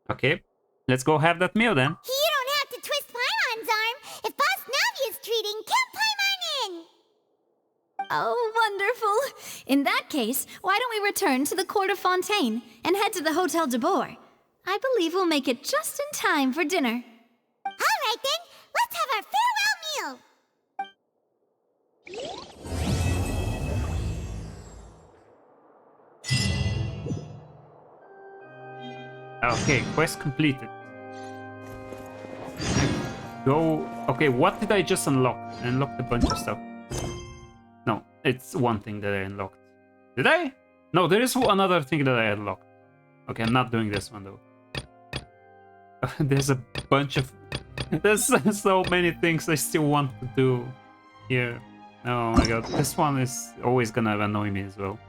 Okay. Let's go have that meal then. You don't have to twist Paimon's arm. If Boss Navia's treating, count Paimon in! Oh, wonderful. In that case, why don't we return to the Court of Fontaine and head to the Hotel de Boer? I believe we'll make it just in time for dinner. All right then, let's have our farewell meal. Okay, quest completed. Go. Okay, what did I just unlock? I unlocked a bunch of stuff. No, it's one thing that I unlocked. Did I? No, there is another thing that I unlocked. Okay, I'm not doing this one though. There's a bunch of... There's so many things I still want to do here. Oh my god, this one is always gonna annoy me as well.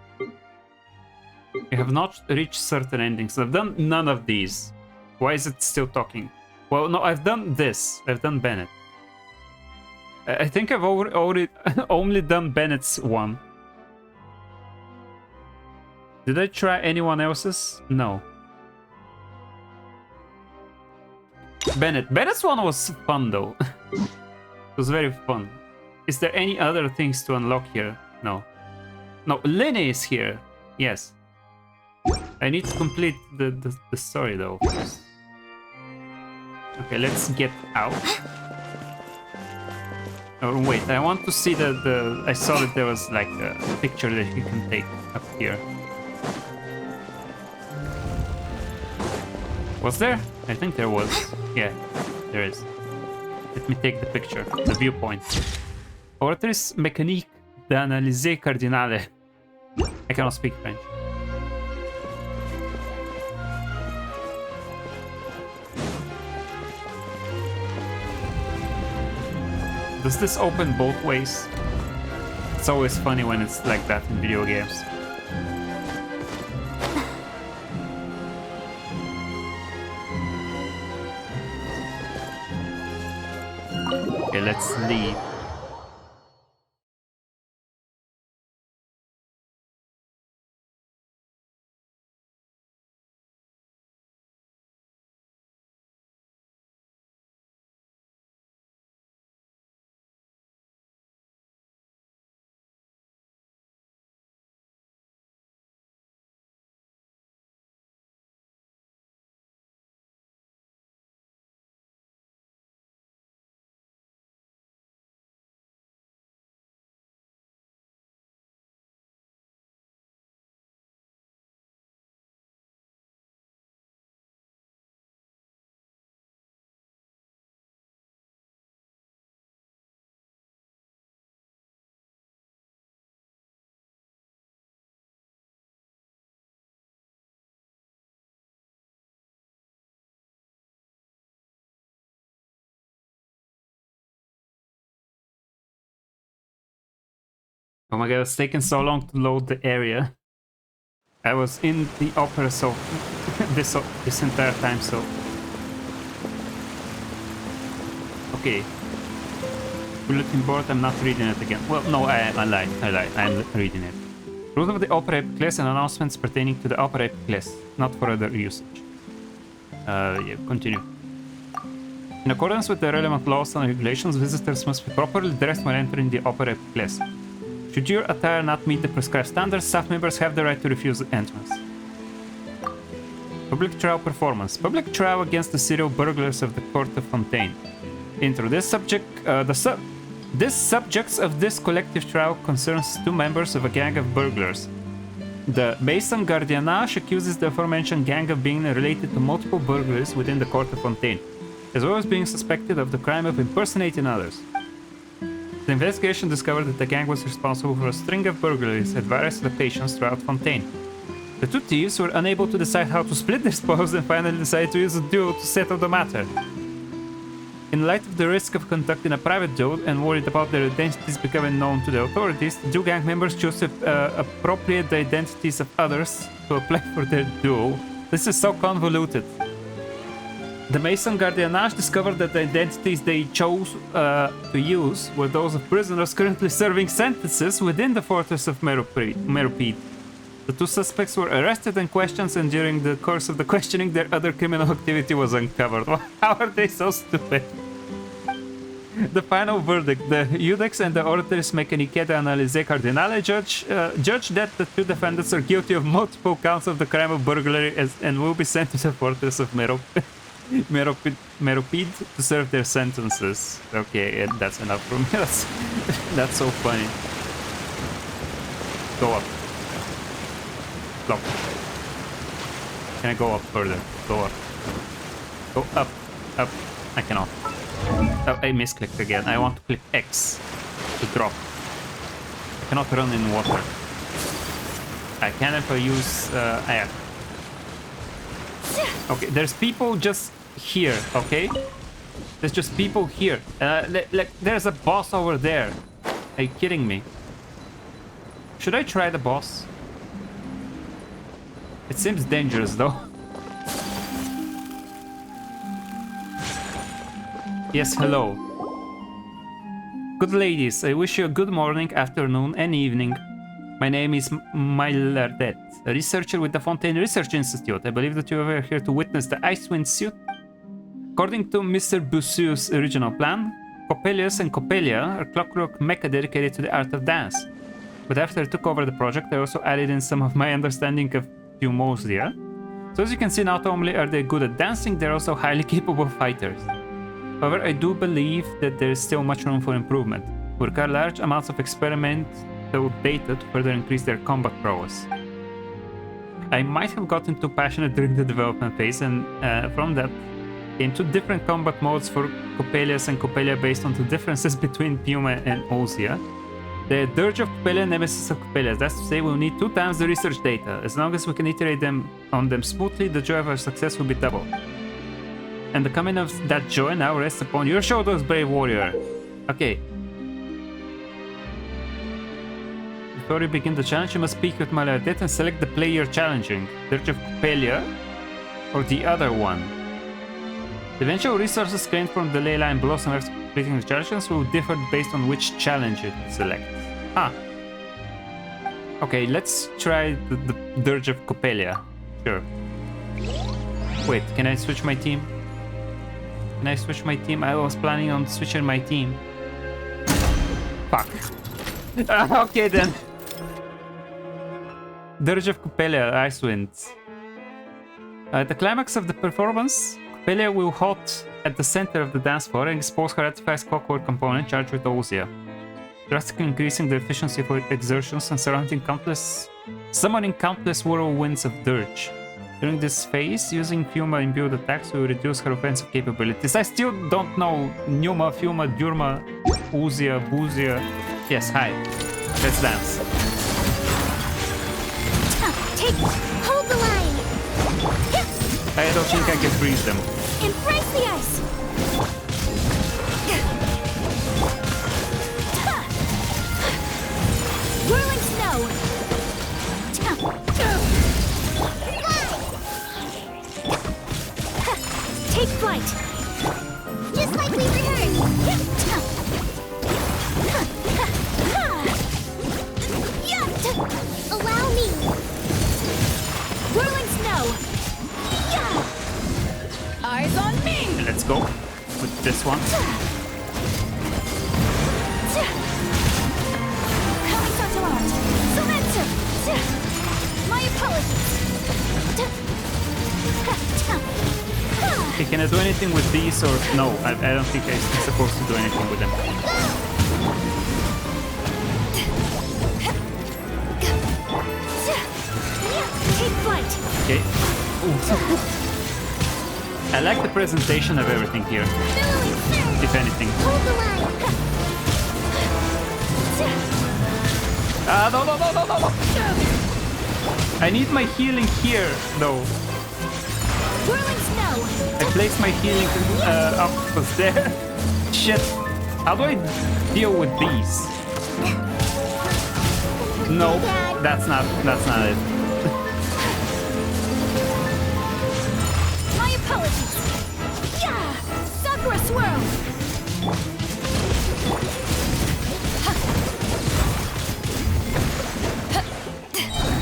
I have not reached certain endings. I've done none of these. Why is it still talking? Well, no, I've done this. I've done Bennett. I think I've already only done Bennett's one. Did I try anyone else's? No. Bennett's one was fun though. It was very fun. Is there any other things to unlock here? No. No, Lenny is here. Yes. I need to complete the story though first. Okay, let's get out. Oh wait, I want to see the I saw that there was like a picture that you can take up here. Was there? I think there was. Yeah, there is. Let me take the picture, the viewpoint. Oratrice mécanique d'analyse cardinale. I cannot speak French. Does this open both ways? It's always funny when it's like that in video games. Okay, let's leave. Oh my god, it's taken so long to load the area. I was in the opera so this entire time, so okay. Bulletin board, I'm not reading it again. Well, no, I lied. I'm reading it. Rules of the opera class and announcements pertaining to the opera class, not for other usage. Yeah, continue. In accordance with the relevant laws and regulations, visitors must be properly dressed when entering the opera class. Should your attire not meet the prescribed standards, staff members have the right to refuse entrance. Public trial performance. Public trial against the serial burglars of the Court of Fontaine. Intro. This subjects of this collective trial concerns two members of a gang of burglars. The Maison Gardiennage accuses the aforementioned gang of being related to multiple burglaries within the Court of Fontaine, as well as being suspected of the crime of impersonating others. The investigation discovered that the gang was responsible for a string of burglaries at various locations throughout Fontaine. The two thieves were unable to decide how to split their spoils and finally decided to use a duo to settle the matter. In light of the risk of conducting a private duel and worried about their identities becoming known to the authorities, the two gang members chose to appropriate the identities of others to apply for their duel. This is so convoluted. The Maison Gardiennage discovered that the identities they chose to use were those of prisoners currently serving sentences within the fortress of Meropide. The two suspects were arrested and questioned, and during the course of the questioning, their other criminal activity was uncovered. How are they so stupid? The final verdict. The Iudex and the Orders Mécanique d'Analyse Cardinale judge that the two defendants are guilty of multiple counts of the crime of burglary and will be sent to the fortress of Meropide to serve their sentences. Okay, that's enough for me. That's so funny. Go up. Stop. Can I go up further? Go up. Go up. Up. I cannot. Oh, I misclicked again. I want to click X to drop. I cannot run in water. I can if I use air. Okay, there's people just here, okay? There's just people here. Like, there's a boss over there. Are you kidding me? Should I try the boss? It seems dangerous, though. Yes, hello. Good ladies, I wish you a good morning, afternoon, and evening. My name is Mailardette, a researcher with the Fontaine Research Institute. I believe that you are here to witness the Icewind suit. According to Mr. Boussu's original plan, Coppelius and Coppelia are clockwork mecha dedicated to the art of dance. But after I took over the project, I also added in some of my understanding of Peumosia. So as you can see, not only are they good at dancing, they're also highly capable fighters. However, I do believe that there is still much room for improvement. We require large amounts of experimental data to further increase their combat prowess. I might have gotten too passionate during the development phase, and from that came two different combat modes for Coppelius and Coppelia based on the differences between Puma and Osia. The Dirge of Coppelia and Nemesis of Coppelia. That's to say, we'll need 2 times the research data. As long as we can iterate on them smoothly, the joy of our success will be double. And the coming of that joy now rests upon your shoulders, brave warrior. Okay. Before you begin the challenge, you must speak with Maladet and select the player you're challenging. Dirge of Copelia or the other one. The eventual resources gained from the ley line blossom after completing the challenges will differ based on which challenge you select. Ah. Okay, let's try the Dirge of Copelia. Sure. Wait, can I switch my team? Can I switch my team? I was planning on switching my team. Fuck. Okay then. Dirge of Copelia, Ice Winds. At the climax of the performance, Copelia will halt at the center of the dance floor and expose her artifact clockwork component charged with Ozia, drastically increasing the efficiency of her exertions and summoning countless whirlwinds of Dirge. During this phase, using Fuma imbued attacks will reduce her offensive capabilities. I still don't know Numa, Fuma, Durma, Uzia, Buzia. Yes, hi. Let's dance. Hold the line. I don't think I can freeze them. Embrace the ice. Whirling snow. Take flight. Just like we rehearsed. Allow me. Whirling snow. Eyes on me. Let's go with this one. Coming to art. Silence. My apologies. Okay, can I do anything with these or no? I don't think I'm supposed to do anything with them. Take flight. Okay. Ooh. I like the presentation of everything here. If anything. No. I need my healing here, though. Whirling snow. I placed my healing octopus there. Shit. How do I deal with these? No, that's not it. My apologies. Yeah, Sakura swirl.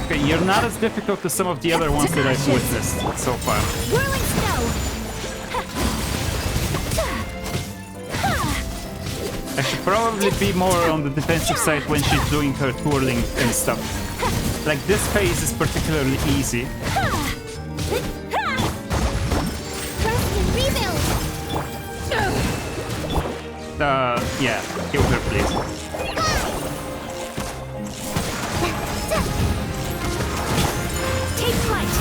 Okay, you're not as difficult as some of the other ones that I've witnessed so far. Whirling snow. I should probably be more on the defensive side when she's doing her twirling and stuff. Like this phase is particularly easy. Yeah, kill her please. Take flight.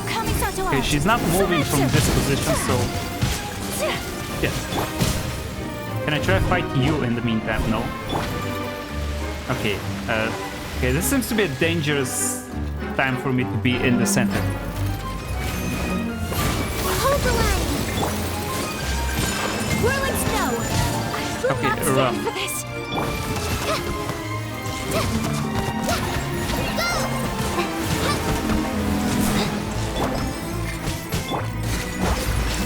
Coming to Okay, she's not moving from this position, so yeah. Can I try to fight you in the meantime? No. Okay. Okay, this seems to be a dangerous time for me to be in the center. Hold the line. Whirling snow. I will Okay, not stand run. for this.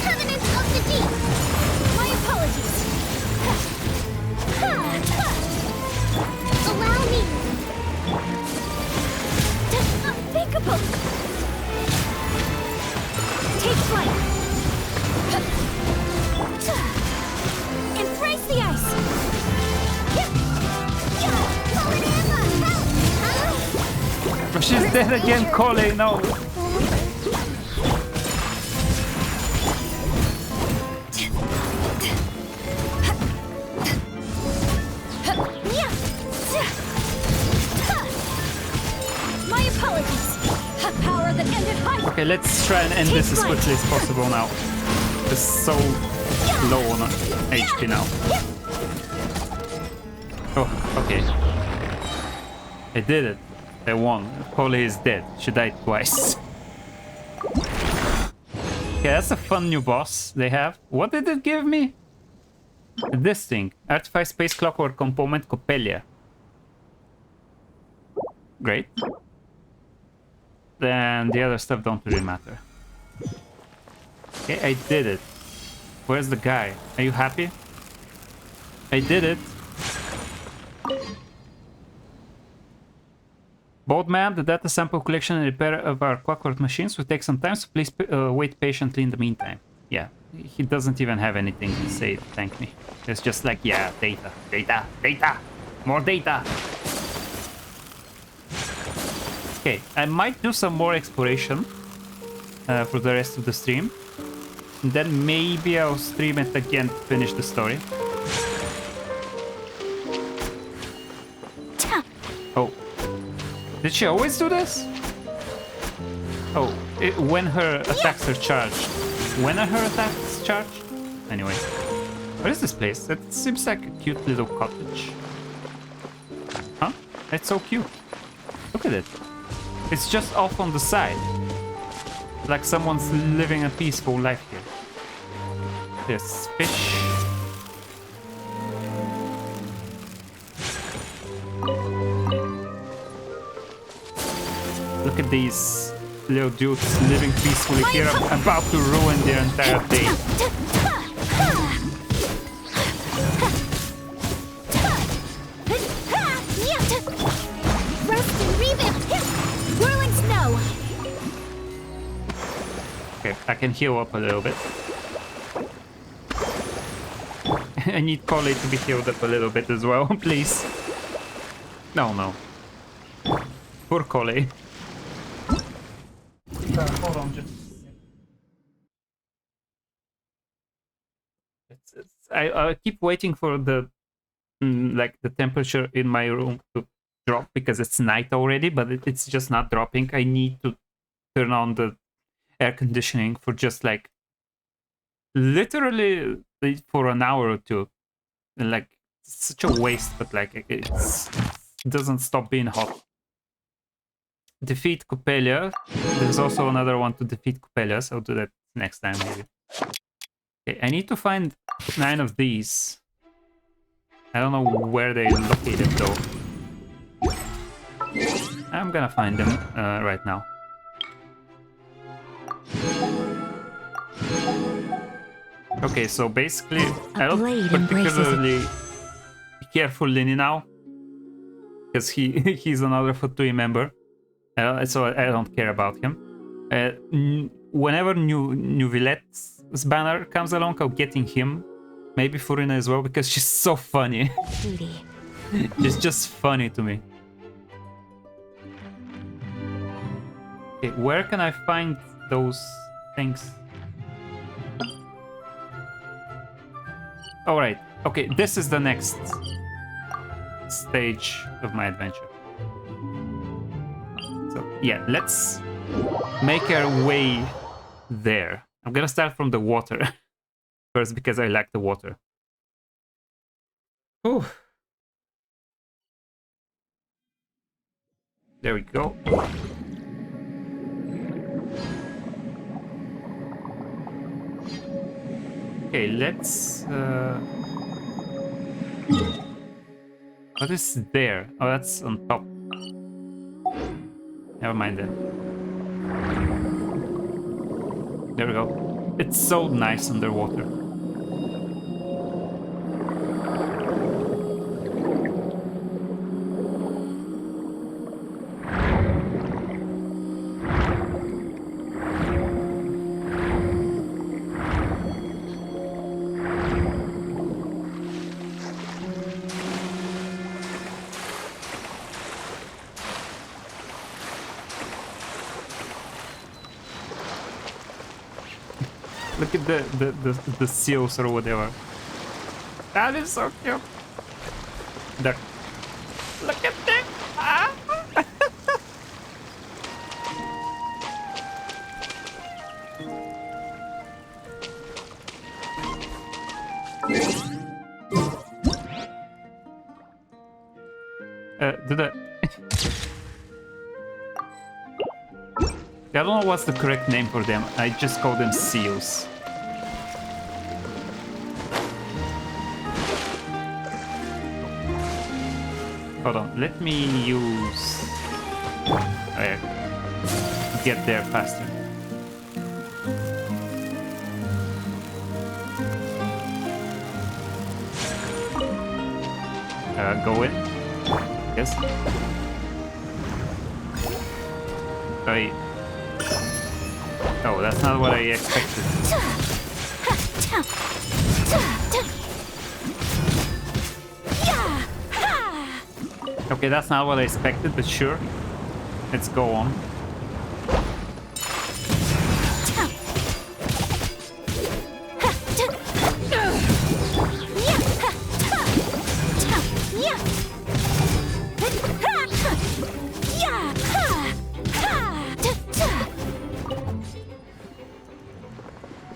Covenant of the Deep. My apologies. Allow me. Unthinkable. Take flight. Embrace the ice. Oh, she's dead again, Cole, no. My apologies. A power that ended high. Okay, let's try and end this as quickly as possible now. It's so low on HP now. Oh, okay. I did it. I won. Cole is dead. She died twice. Okay, that's a fun new boss they have. What did it give me? This thing. Artifice Space Clockwork Component Coppelia. Great. Then the other stuff don't really matter. Okay, I did it. Where's the guy? Are you happy? I did it. Bold man, the data sample collection and repair of our clockwork machines will take some time, so please wait patiently in the meantime. Yeah, he doesn't even have anything to say to thank me. It's just like, yeah, data, data, data, more data. Okay, I might do some more exploration for the rest of the stream. And then maybe I'll stream it again to finish the story. Oh. Did she always do this? Oh, when her attacks are charged. When are her attacks charged? Anyway. What is this place? It seems like a cute little cottage. Huh? It's so cute. Look at it. It's just off on the side. Like someone's living a peaceful life here. There's fish. Look at these little dudes living peacefully here. I'm about to ruin their entire day. Rust and revamp. Whirling snow. Okay, I can heal up a little bit. I need Collei to be healed up a little bit as well, please. No. Poor Collei. Hold on, just I keep waiting for the like the temperature in my room to drop because it's night already, but it's just not dropping. I need to turn on the air conditioning for just like literally for an hour or two. And like it's such a waste, but like it doesn't stop being hot. Defeat Coppelia. There's also another one to defeat Coppelia, so I'll do that next time maybe. Okay, I need to find 9 of these. I don't know where they're located though. I'm gonna find them right now. Okay, so basically, I don't particularly be careful Lini now, because he's another Fatui member. So I don't care about him. Whenever New Villette's banner comes along, I'm getting him. Maybe Furina as well, because she's so funny. She's just funny to me. Okay, where can I find those things? Alright, okay, this is the next stage of my adventure. So, yeah, let's make our way there. I'm gonna start from the water first because I like the water. Whew. There we go. Okay, let's... What is there? Oh, that's on top. Never mind then. There we go. It's so nice underwater. Look at the seals or whatever. That is so cute. There. Look at that. Ah. Do that. I don't know what's the correct name for them. I just call them seals. Hold on, let me use... get there faster. Go in. Yes. Oh, that's not what I expected. Okay, that's not what I expected, but sure. Let's go on.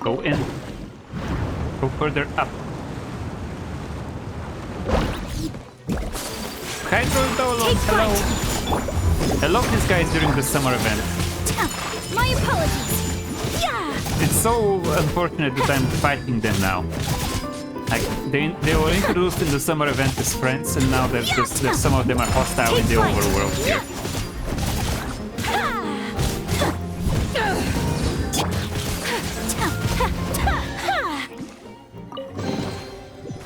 Go in. Go further up. Hello. I love these guys during the summer event. My apologies. It's so unfortunate that I'm fighting them now. Like they were introduced in the summer event as friends, and now there's some of them are hostile in the overworld here.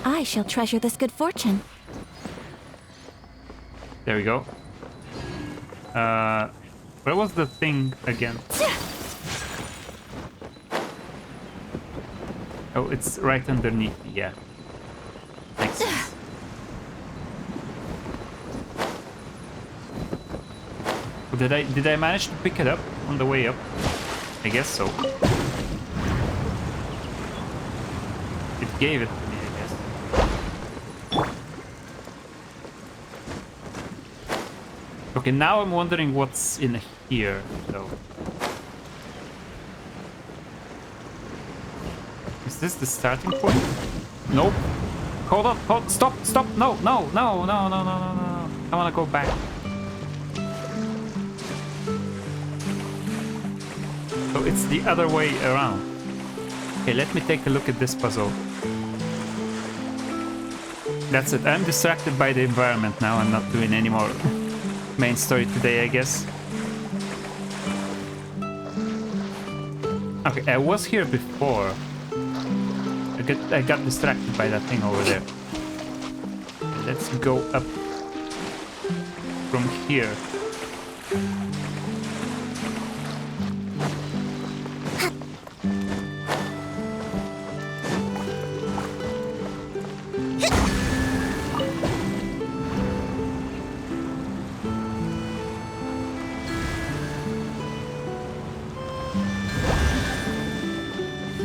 I shall treasure this good fortune. There we go. Where was the thing again? Oh, it's right underneath. Yeah. Makes sense. Did I manage to pick it up on the way up? I guess so. It gave it to me, I guess. Okay, now I'm wondering what's in here, so... Is this the starting point? Nope. Hold on, stop, no. I wanna go back. So it's the other way around. Okay, let me take a look at this puzzle. That's it, I'm distracted by the environment now. I'm not doing any more main story today, I guess. Okay, I was here before. I got distracted by that thing over there. Let's go up from here.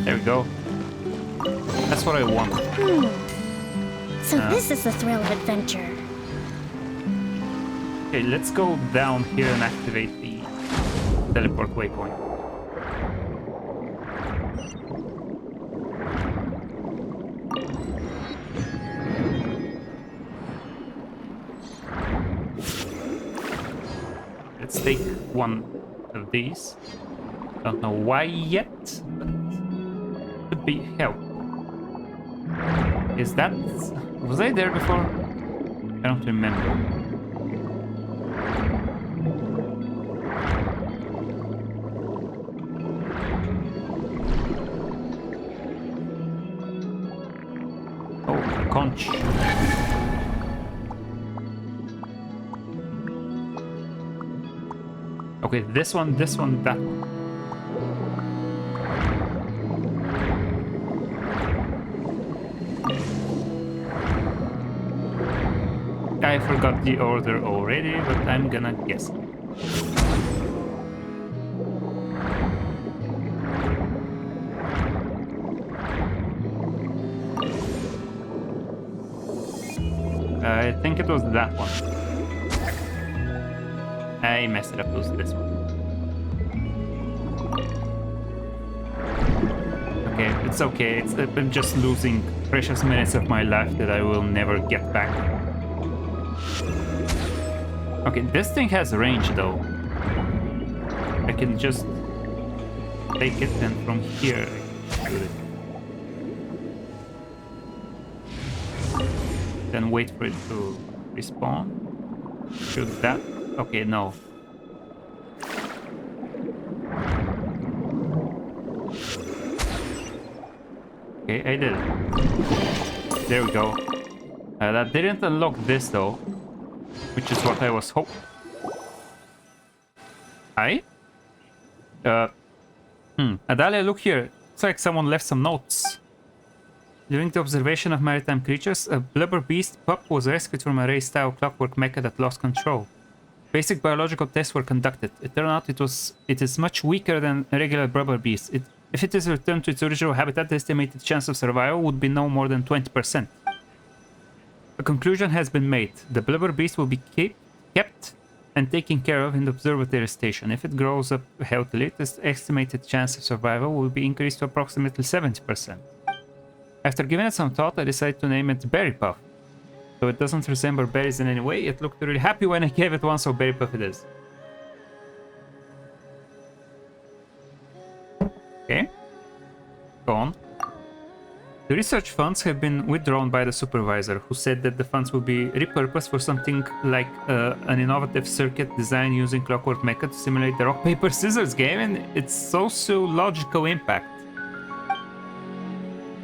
There we go. That's what I want. So this is the thrill of adventure. Okay, let's go down here and activate the teleport waypoint. Let's take one of these. Don't know why yet, but could be help. Is that... was I there before? I don't remember. Oh, a conch. Okay, this one, that one. I forgot the order already, but I'm gonna guess. I think it was that one. I messed it up, it was this one. Okay, it's okay. I'm just losing precious minutes of my life that I will never get back. Okay, this thing has range though. I can just take it and from here shoot it. Then wait for it to respawn. shoot that. Okay, no. Okay, I did it. There we go. That didn't unlock this though, which is what I was hoping. Hi? Adalia, look here. Looks like someone left some notes. During the observation of maritime creatures, a blubber beast pup was rescued from a ray-style clockwork mecha that lost control. Basic biological tests were conducted. It turned out it is much weaker than a regular blubber beast. If it is returned to its original habitat, the estimated chance of survival would be no more than 20%. A conclusion has been made. The blubber beast will be kept and taken care of in the observatory station. If it grows up healthily, the estimated chance of survival will be increased to approximately 70%. After giving it some thought, I decided to name it Berry Puff. Though it doesn't resemble berries in any way, it looked really happy when I gave it one, so Berry Puff it is. Okay. Go on. The research funds have been withdrawn by the supervisor, who said that the funds will be repurposed for something like an innovative circuit design using clockwork mecha to simulate the rock, paper, scissors game and its sociological impact.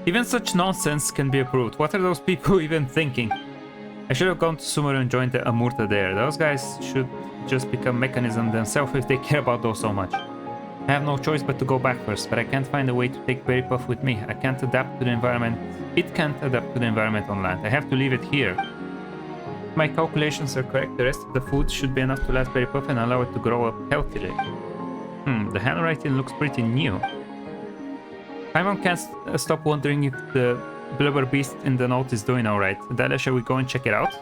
Even such nonsense can be approved. What are those people even thinking? I should have gone to Sumeru and joined the Amurta there. Those guys should just become mechanism themselves if they care about those so much. I have no choice but to go back first, but I can't find a way to take Berry Puff with me. I can't adapt to the environment. It can't adapt to the environment on land. I have to leave it here. If my calculations are correct, the rest of the food should be enough to last Berry Puff and allow it to grow up healthily. The handwriting looks pretty new. Paimon can't stop wondering if the blubber beast in the note is doing alright. Dalia, shall we go and check it out?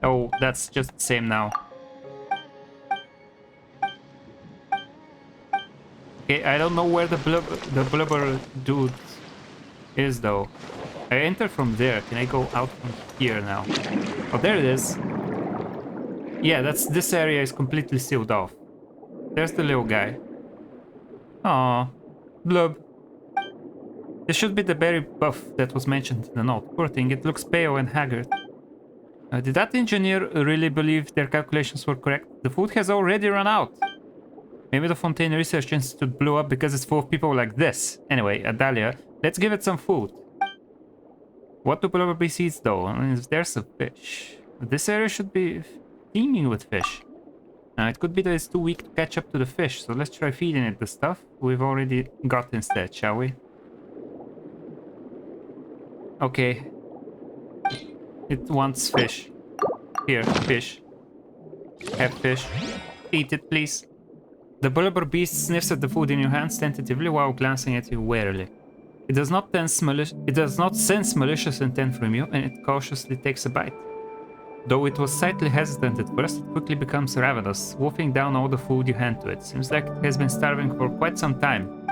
Oh, that's just the same now. Okay, I don't know where the blubber dude is though. I entered from there. Can I go out from here now? Oh, there it is. Yeah, this area is completely sealed off. There's the little guy. Aww. Blub. This should be the berry puff that was mentioned in the note. Poor thing, it looks pale and haggard. Did that engineer really believe their calculations were correct? The food has already run out. Maybe the Fontaine Research Institute blew up because it's full of people like this. Anyway, Adalia, let's give it some food. What do blubber beasts eat though? I mean, there's a fish. This area should be teeming with fish. It could be that it's too weak to catch up to the fish, so let's try feeding it the stuff we've already got instead, shall we? Okay. It wants fish. Here, fish. Have fish. Eat it, please. The blubber beast sniffs at the food in your hands tentatively while glancing at you warily. It does not sense malicious intent from you, and it cautiously takes a bite. Though it was slightly hesitant at first, it quickly becomes ravenous, wolfing down all the food you hand to it. Seems like it has been starving for quite some time.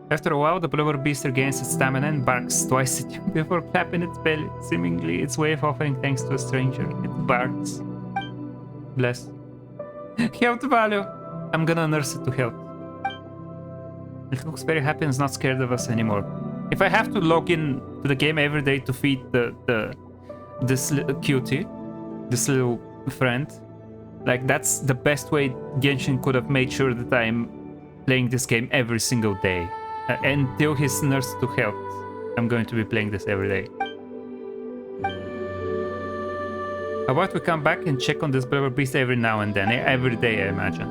After a while, the blubber beast regains its stamina and barks twice at you before clapping its belly, seemingly its way of offering thanks to a stranger. It barks. Bless. Health value! I'm gonna nurse it to health. It looks very happy and is not scared of us anymore. If I have to log in to the game every day to feed this little cutie, this little friend, like that's the best way Genshin could have made sure that I'm playing this game every single day. Until he's nursed to health, I'm going to be playing this every day. How about we come back and check on this blubber beast every now and then, every day I imagine.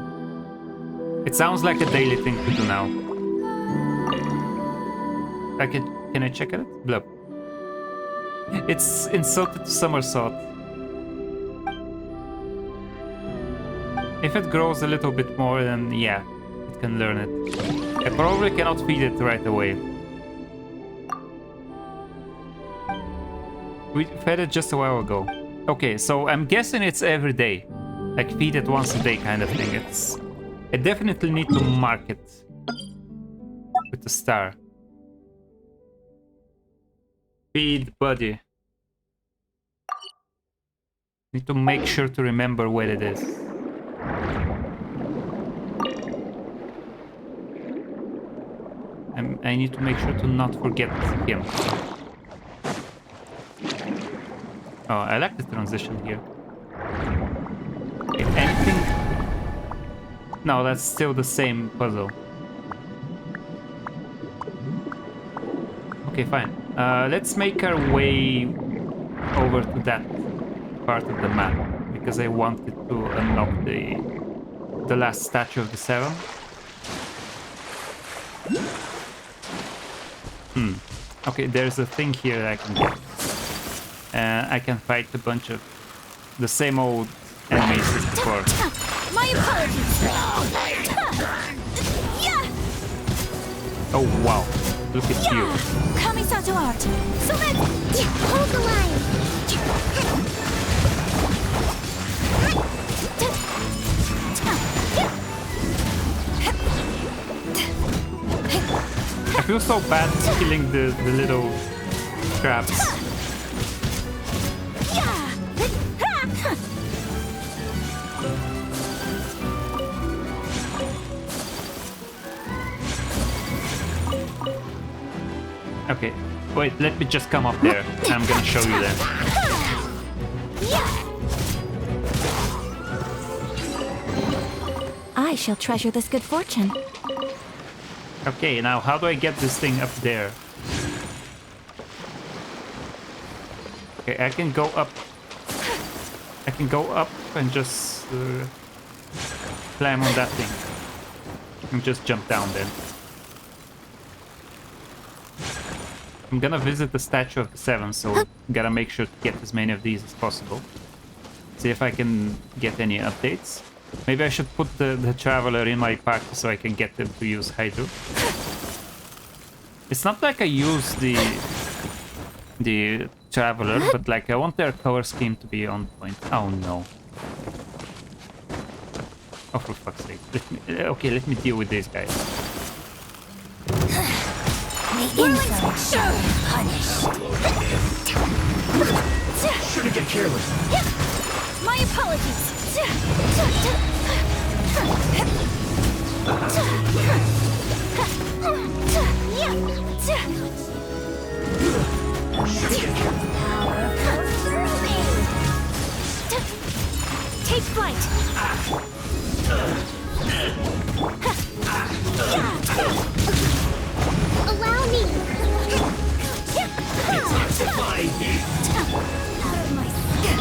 It sounds like a daily thing to do now. Can I check it? Blub. It's insulted to somersault. If it grows a little bit more, then yeah, it can learn it. I probably cannot feed it right away. We fed it just a while ago. Okay, so I'm guessing it's every day. Like feed it once a day kind of thing. I definitely need to mark it with a star. Feed buddy. Need to make sure to remember where it is. I need to make sure to not forget him. Oh, I like the transition here. Okay, anything? No, that's still the same puzzle. Okay, fine. Let's make our way over to that part of the map because I wanted to unlock the last statue of the Seven. Okay, there's a thing here that I can get. I can fight a bunch of the same old enemies as before. My apologies. Oh wow, look at you. Kamisato art. So let's hold the line. I feel so bad killing the little crabs. Okay, wait, let me just come up there. I'm gonna show you that. I shall treasure this good fortune. Okay, now how do I get this thing up there? Okay, I can go up. I can go up and just climb on that thing. And just jump down then. I'm gonna visit the Statue of the Seven, so gotta make sure to get as many of these as possible. See if I can get any updates. Maybe I should put the Traveler in my party so I can get them to use Hydro. It's not like I use the Traveler, but like I want their color scheme to be on point. Oh no. Oh, for fuck's sake. Okay, let me deal with these guys. Shouldn't get careless. My apologies. Take flight. Allow me. It's divine heat. Out of my skin.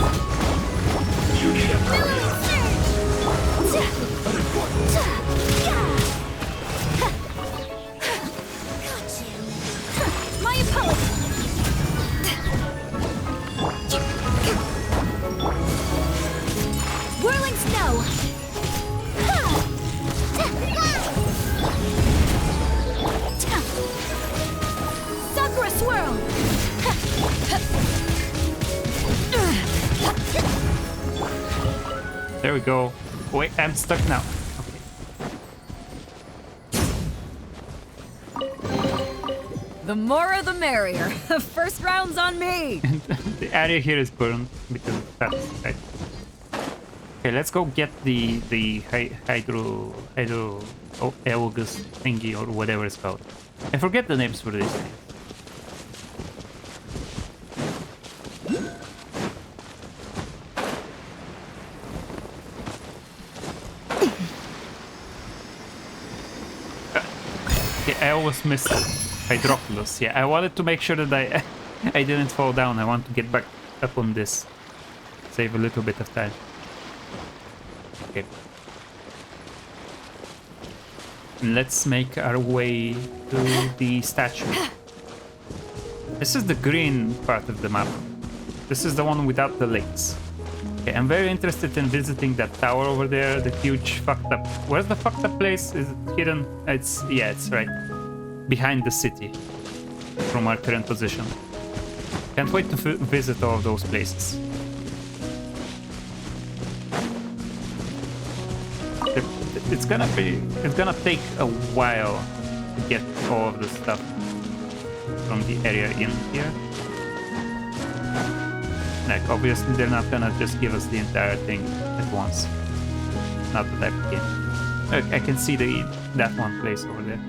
You need a my apologies. Whirling snow. Sakura swirl. There we go. Wait, I'm stuck now. The more the merrier. First round's on me. The area here is burned because that's right. Okay, let's go get the hydro Elgus thingy or whatever it's called. I forget the names for these things. Okay, I always miss Hydroculus. Yeah, I wanted to make sure that I didn't fall down. I want to get back up on this. Save a little bit of time. Okay. Let's make our way to the statue. This is the green part of the map. This is the one without the lakes. Okay, I'm very interested in visiting that tower over there, the huge fucked up... Where's the fucked up place? Is it hidden? It's... yeah, it's right behind the city from our current position. Can't wait to visit all of those places. It's gonna take a while to get all of the stuff from the area in here. Like, obviously they're not gonna just give us the entire thing at once. Not the type of game. Look, I can see that one place over there.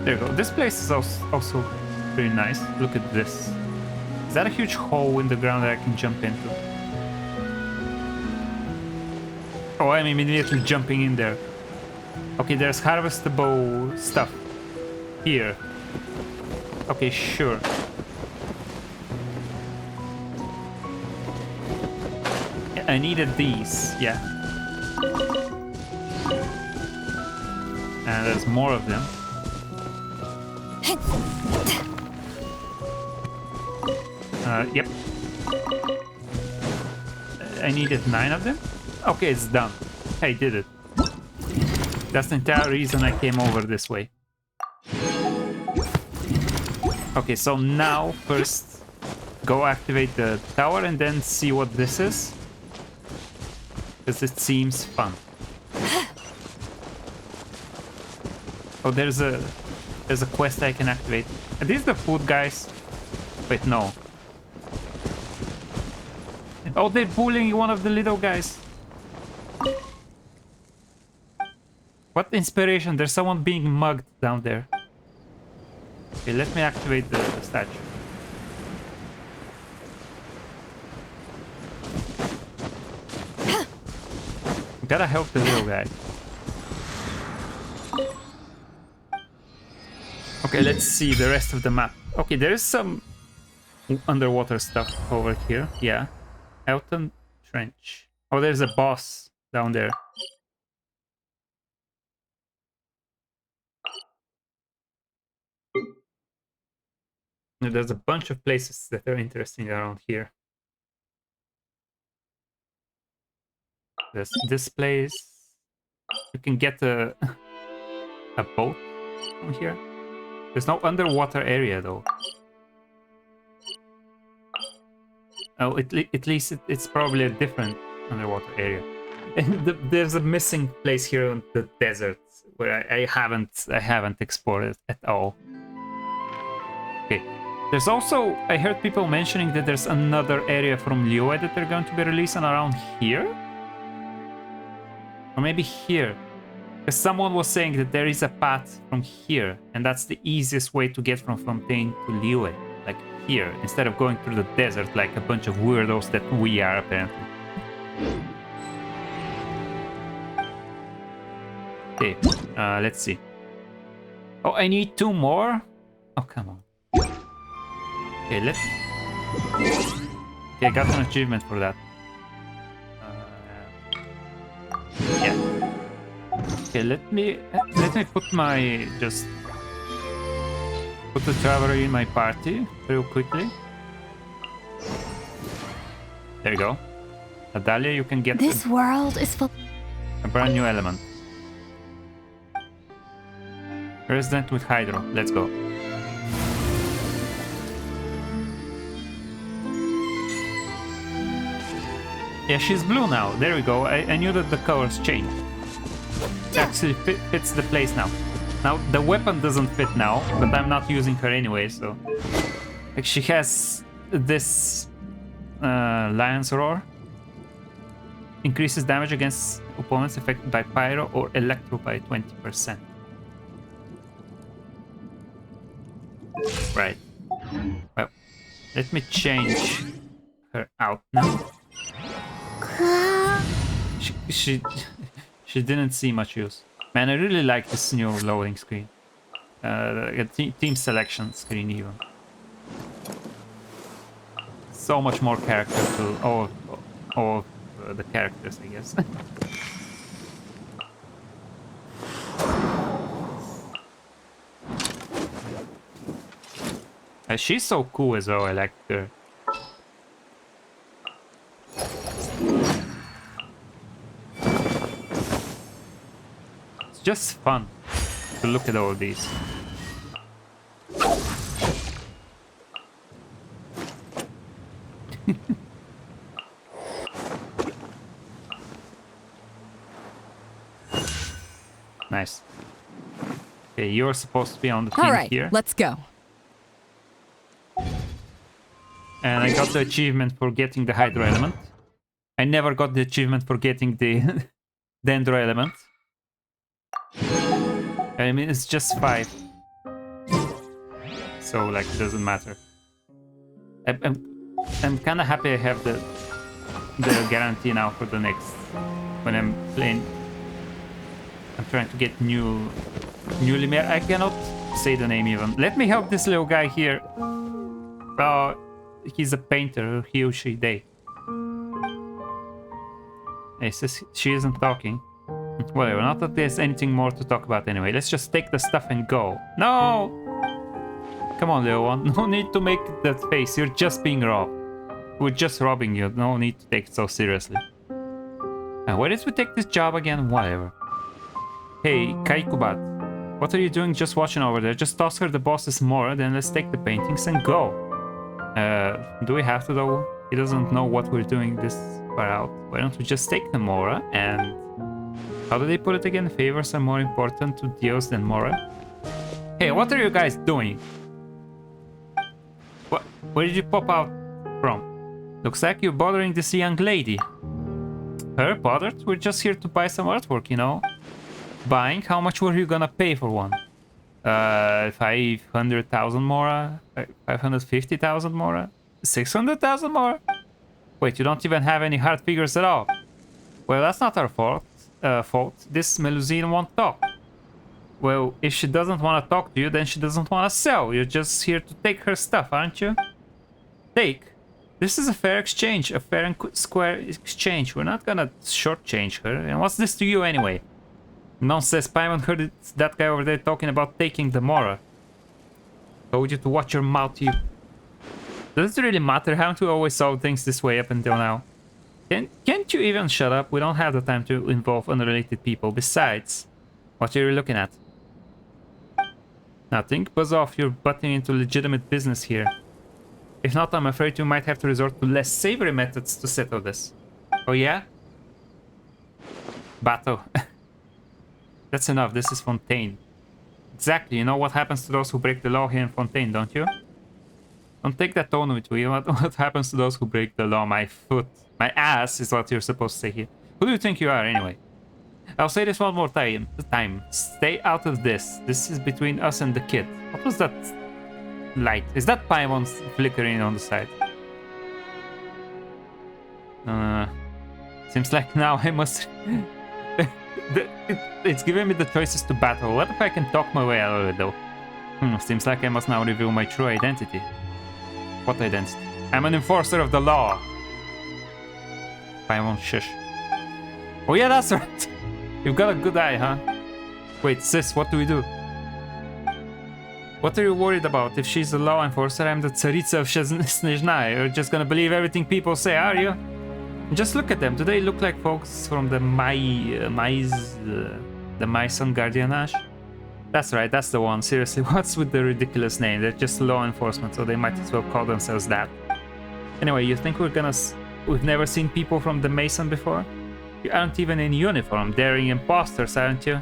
There you go. This place is also pretty nice. Look at this. Is that a huge hole in the ground that I can jump into? Oh, I'm immediately jumping in there. Okay, there's harvestable stuff here. Okay, sure. Yeah, I needed these, yeah. And there's more of them. Yep. I needed 9 of them? Okay, it's done. I did it. That's the entire reason I came over this way. Okay, so now first go activate the tower and then see what this is. Because it seems fun. Oh, there's a quest I can activate. Are these the food guys? Wait, no. Oh, they're bullying one of the little guys. What inspiration? There's someone being mugged down there. Okay, let me activate the statue. Gotta help the little guy. Okay, let's see the rest of the map. Okay, there is some underwater stuff over here. Yeah. Elton Trench. Oh, there's a boss down there. There's a bunch of places that are interesting around here. There's this place. You can get a boat from here. There's no underwater area though. Oh, at least it's probably a different underwater area. And there's a missing place here on the desert where I haven't explored it at all. Okay. There's also, I heard people mentioning that there's another area from Liyue that they're going to be releasing around here? Or maybe here. Because someone was saying that there is a path from here, and that's the easiest way to get from Fontaine to Liyue. Like here, instead of going through the desert like a bunch of weirdos that we are, apparently. Okay, let's see. Oh, I need 2 more? Oh, come on. Okay, let's... Okay, I got an achievement for that. Yeah. Okay, let me put my... just... put the traveler in my party real quickly. There you go. Adalia, you can get... This world is full... a brand new element. Resident with Hydro. Let's go. Yeah, she's blue now. There we go. I knew that the colors changed. It actually fits the place now. Now, the weapon doesn't fit now, but I'm not using her anyway, so... Like, she has this... Lion's Roar. Increases damage against opponents affected by Pyro or Electro by 20%. Right. Well, let me change her out now. She didn't see much use. Man, I really like this new loading screen. Team selection screen even. So much more character to all of the characters, I guess. She's so cool as well, I like her. It's just fun to look at all these. Nice. Okay, you're supposed to be on the team All right, here. let's go. And I got the achievement for getting the Hydro element. I never got the achievement for getting the Dendro element. I mean, it's just 5. so like it doesn't matter. I'm kind of happy I have the guarantee now for the next when I'm playing. I'm trying to get new Lumiere. I cannot say the name even. Let me help this little guy here. Oh, he's a painter. He or she, they. It says she isn't talking. Whatever, not that there's anything more to talk about anyway. Let's just take the stuff and go. No! Come on, little one. No need to make that face. You're just being robbed. We're just robbing you. No need to take it so seriously. And why did we take this job again? Whatever. Hey, Kaikubat. What are you doing just watching over there? Just toss her the boss's Mora, then let's take the paintings and go. Do we have to though? He doesn't know what we're doing this far out. Why don't we just take the Mora and... How do they put it again? Favors are more important to Dios than Mora. Hey, what are you guys doing? What? Where did you pop out from? Looks like you're bothering this young lady. Her bothered? We're just here to buy some artwork, you know. Buying? How much were you gonna pay for one? 500,000 Mora? 550,000 Mora? 600,000 Mora? Wait, you don't even have any hard figures at all. Well, that's not our fault. This Melusine won't talk. Well, if she doesn't want to talk to you, then she doesn't want to sell. You're just here to take her stuff, aren't you? Take? This is a fair exchange, a fair and square exchange. We're not gonna shortchange her. And what's this to you anyway? Nonsense, Paimon heard it's that guy over there talking about taking the Mora. Told you to watch your mouth, you... Does it really matter? Haven't we always solved things this way up until now? Can't you even shut up? We don't have the time to involve unrelated people. Besides, what are you looking at? Nothing. Buzz off, you're butting into legitimate business here. If not, I'm afraid you might have to resort to less savory methods to settle this. Oh yeah? Battle. That's enough, this is Fontaine. Exactly, you know what happens to those who break the law here in Fontaine, don't you? Don't take that tone with me. What happens to those who break the law? My foot. My ass is what you're supposed to say here. Who do you think you are, anyway? I'll say this one more time. Stay out of this. This is between us and the kid. What was that light? Is that Paimon flickering on the side? Seems like now I must... It's giving me the choices to battle. What if I can talk my way out of it, though? Seems like I must now reveal my true identity. What identity? I'm an enforcer of the law. Paimon, shush. Oh yeah, that's right. You've got a good eye, huh? Wait, sis, what do we do? What are you worried about? If she's a law enforcer, I'm the Tsaritsa of Snezhnaya. You're just gonna believe everything people say, are you? Just look at them. Do they look like folks from the Maison Guardianage? That's right, that's the one. Seriously, what's with the ridiculous name? They're just law enforcement, so they might as well call themselves that. Anyway, you think we've never seen people from the Mason before? You aren't even in uniform. Daring imposters, aren't you?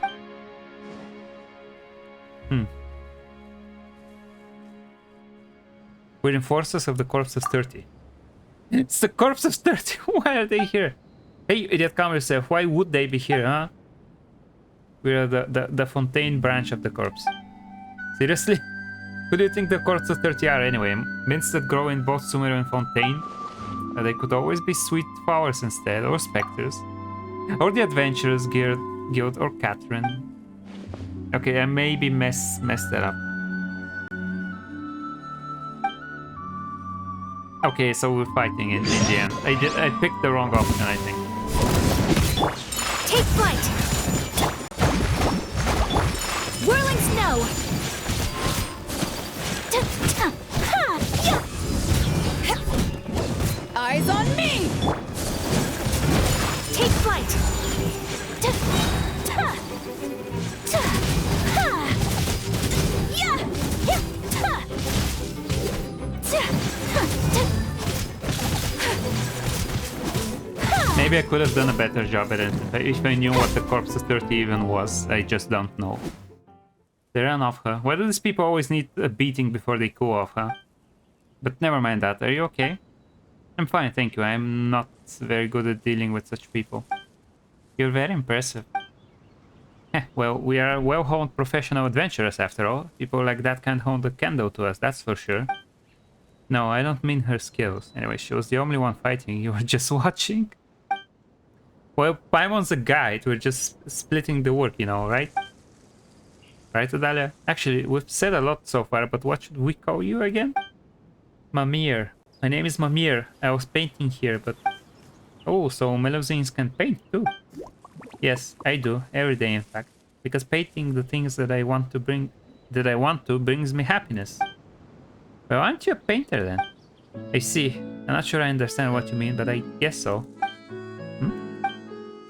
We're enforcers of the Corpse of 30. It's the Corpse of 30. Why are they here? Hey, you idiot, calm yourself. Why would they be here, huh? We're the Fontaine branch of the Corpse. Seriously? Who do you think the Corpse of 30 are anyway? Mints that grow in both Sumeru and Fontaine? They could always be sweet flowers instead, or specters. Or the Adventurers Guild, or Catherine. Okay, I maybe messed that up. Okay, so we're fighting in the end. I picked the wrong option, I think. Take flight! Whirling snow! Eyes on me! Take flight! Maybe I could have done a better job at it if I knew what the Corpse of 30 even was. I just don't know. They ran off, huh? Why do these people always need a beating before they cool off, huh? But never mind that. Are you okay? I'm fine, thank you. I'm not very good at dealing with such people. You're very impressive. Well, we are well-honed professional adventurers after all. People like that can't hold a candle to us, that's for sure. No, I don't mean her skills. Anyway, she was the only one fighting. You were just watching? Well, Paimon's a guide. We're just splitting the work, you know, right? Right, Adalia? Actually, we've said a lot so far, but what should we call you again? Mamir. My name is Mamir. I was painting here, but... Oh, so Melusines can paint too. Yes, I do. Every day, in fact. Because painting the things that I want to brings me happiness. Well, aren't you a painter then? I see. I'm not sure I understand what you mean, but I guess so.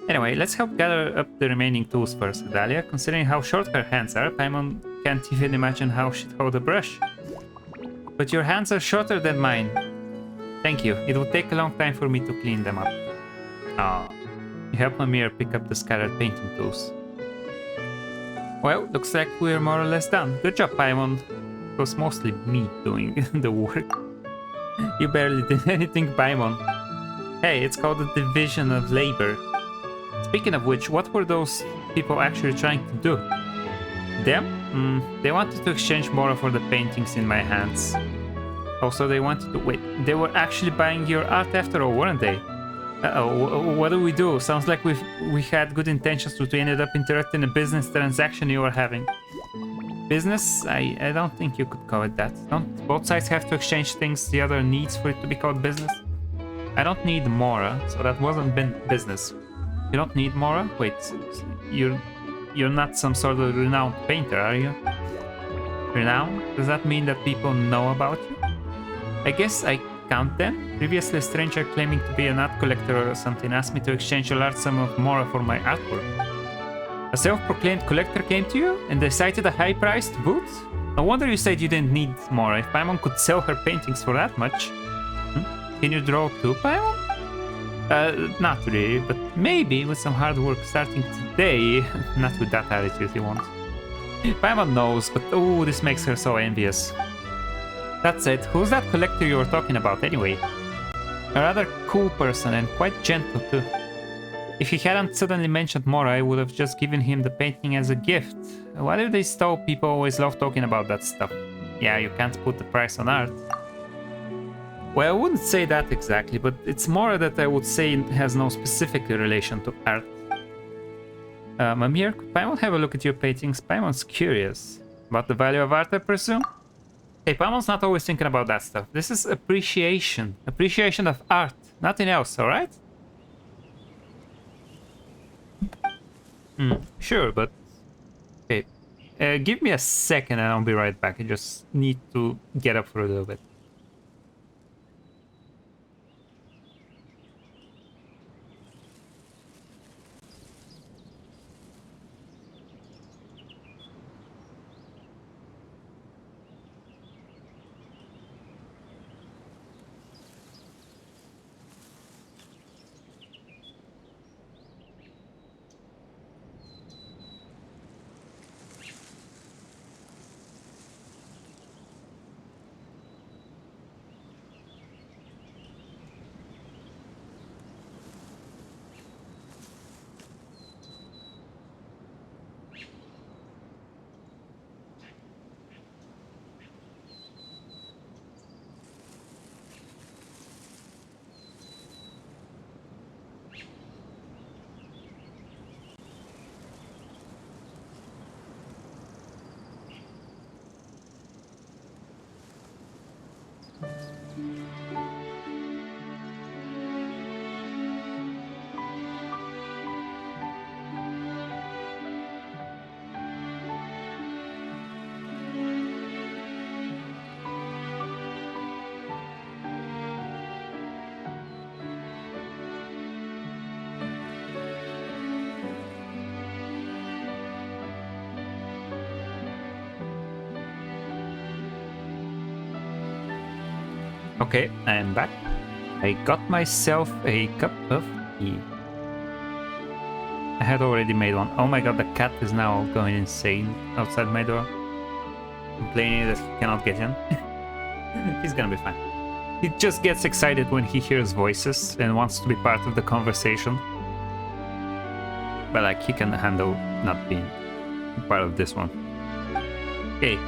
Anyway, let's help gather up the remaining tools first, Adalia. Considering how short her hands are, Paimon can't even imagine how she'd hold a brush. But your hands are shorter than mine. Thank you. It would take a long time for me to clean them up. Ah, you help Mamir pick up the scattered painting tools. Well, looks like we're more or less done. Good job, Paimon. It was mostly me doing the work. You barely did anything, Paimon. Hey, it's called the division of labor. Speaking of which, what were those people actually trying to do? Them? They wanted to exchange Mora for the paintings in my hands. Also, they wanted to... Wait, they were actually buying your art after all, weren't they? Uh-oh, what do we do? Sounds like we had good intentions, but we ended up interrupting a business transaction you were having. Business? I don't think you could call it that. Don't both sides have to exchange things the other needs for it to be called business? I don't need Mora, so that wasn't business. You don't need Mora? Wait, you're not some sort of renowned painter, are you? Renowned? Does that mean that people know about you? I guess I count then. Previously, a stranger claiming to be an art collector or something asked me to exchange a large sum of Mora for my artwork. A self-proclaimed collector came to you and they cited a high-priced booth? No wonder you said you didn't need Mora if Paimon could sell her paintings for that much. Can you draw too, Paimon? Not really, but maybe with some hard work starting today. Not with that attitude you want. Paimon knows, but oh, this makes her so envious. That said, who's that collector you were talking about anyway? A rather cool person and quite gentle too. If he hadn't suddenly mentioned Mora, I would have just given him the painting as a gift. Why do these stole people always love talking about that stuff? Yeah, you can't put the price on art. Well, I wouldn't say that exactly, but it's more that I would say it has no specific relation to art. Mamir, could Paimon have a look at your paintings? Paimon's curious. About the value of art, I presume? Hey, Paimon's not always thinking about that stuff. This is appreciation. Appreciation of art. Nothing else, alright? Sure, but... Okay. Give me a second and I'll be right back. I just need to get up for a little bit. Okay, I am back. I got myself a cup of tea. I had already made one. Oh my god, the cat is now going insane outside my door. Complaining that he cannot get in. He's gonna be fine. He just gets excited when he hears voices and wants to be part of the conversation. But like he can handle not being part of this one. Okay.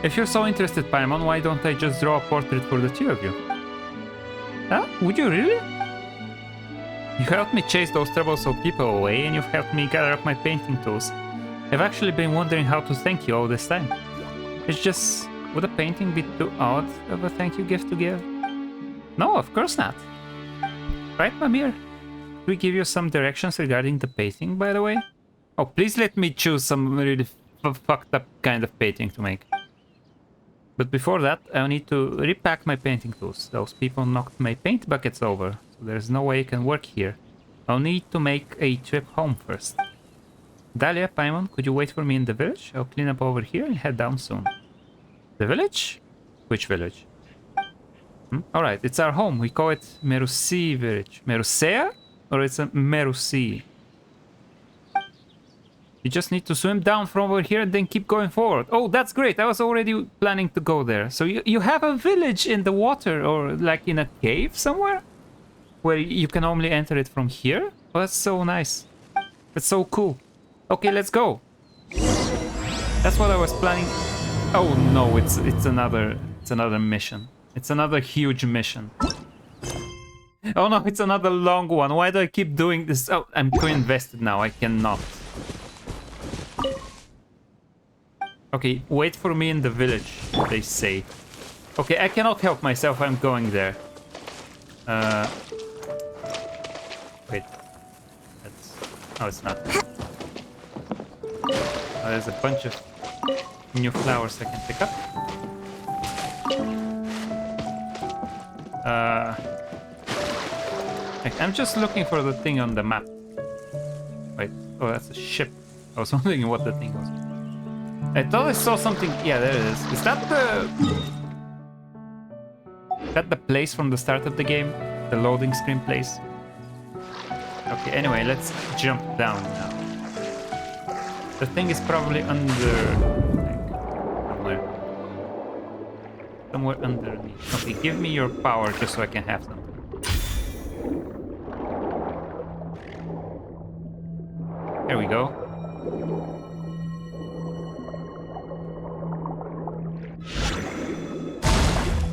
If you're so interested, Paimon, why don't I just draw a portrait for the two of you? Huh? Would you really? You helped me chase those troublesome people away, and you've helped me gather up my painting tools. I've actually been wondering how to thank you all this time. It's just, would a painting be too odd of a thank you gift to give? No, of course not. Right, Mimir? Did we give you some directions regarding the painting, by the way? Oh, please let me choose some really fucked up kind of painting to make. But before that, I'll need to repack my painting tools. Those people knocked my paint buckets over, so there's no way I can work here. I'll need to make a trip home first. Dahlia, Paimon, could you wait for me in the village? I'll clean up over here and head down soon. The village? Which village? Alright, it's our home. We call it Merusi village. Merusea? Or it's a Merusi? You just need to swim down from over here and then keep going forward. Oh, that's great. I was already planning to go there. So you have a village in the water or like in a cave somewhere? Where you can only enter it from here? Oh, that's so nice. That's so cool. Okay, let's go. That's what I was planning. Oh no, it's another mission. It's another huge mission. Oh no, it's another long one. Why do I keep doing this? Oh, I'm too invested now. I cannot. Okay, wait for me in the village, they say. Okay, I cannot help myself. I'm going there. Wait. Oh, it's not. Oh, there's a bunch of new flowers I can pick up. I'm just looking for the thing on the map. Wait, oh, that's a ship. I was wondering what the thing was. I thought I saw something. Yeah, there it is. Is that the place from the start of the game? The loading screen place? Okay, anyway, let's jump down now. The thing is probably under... Somewhere underneath. Okay, give me your power just so I can have some. There we go.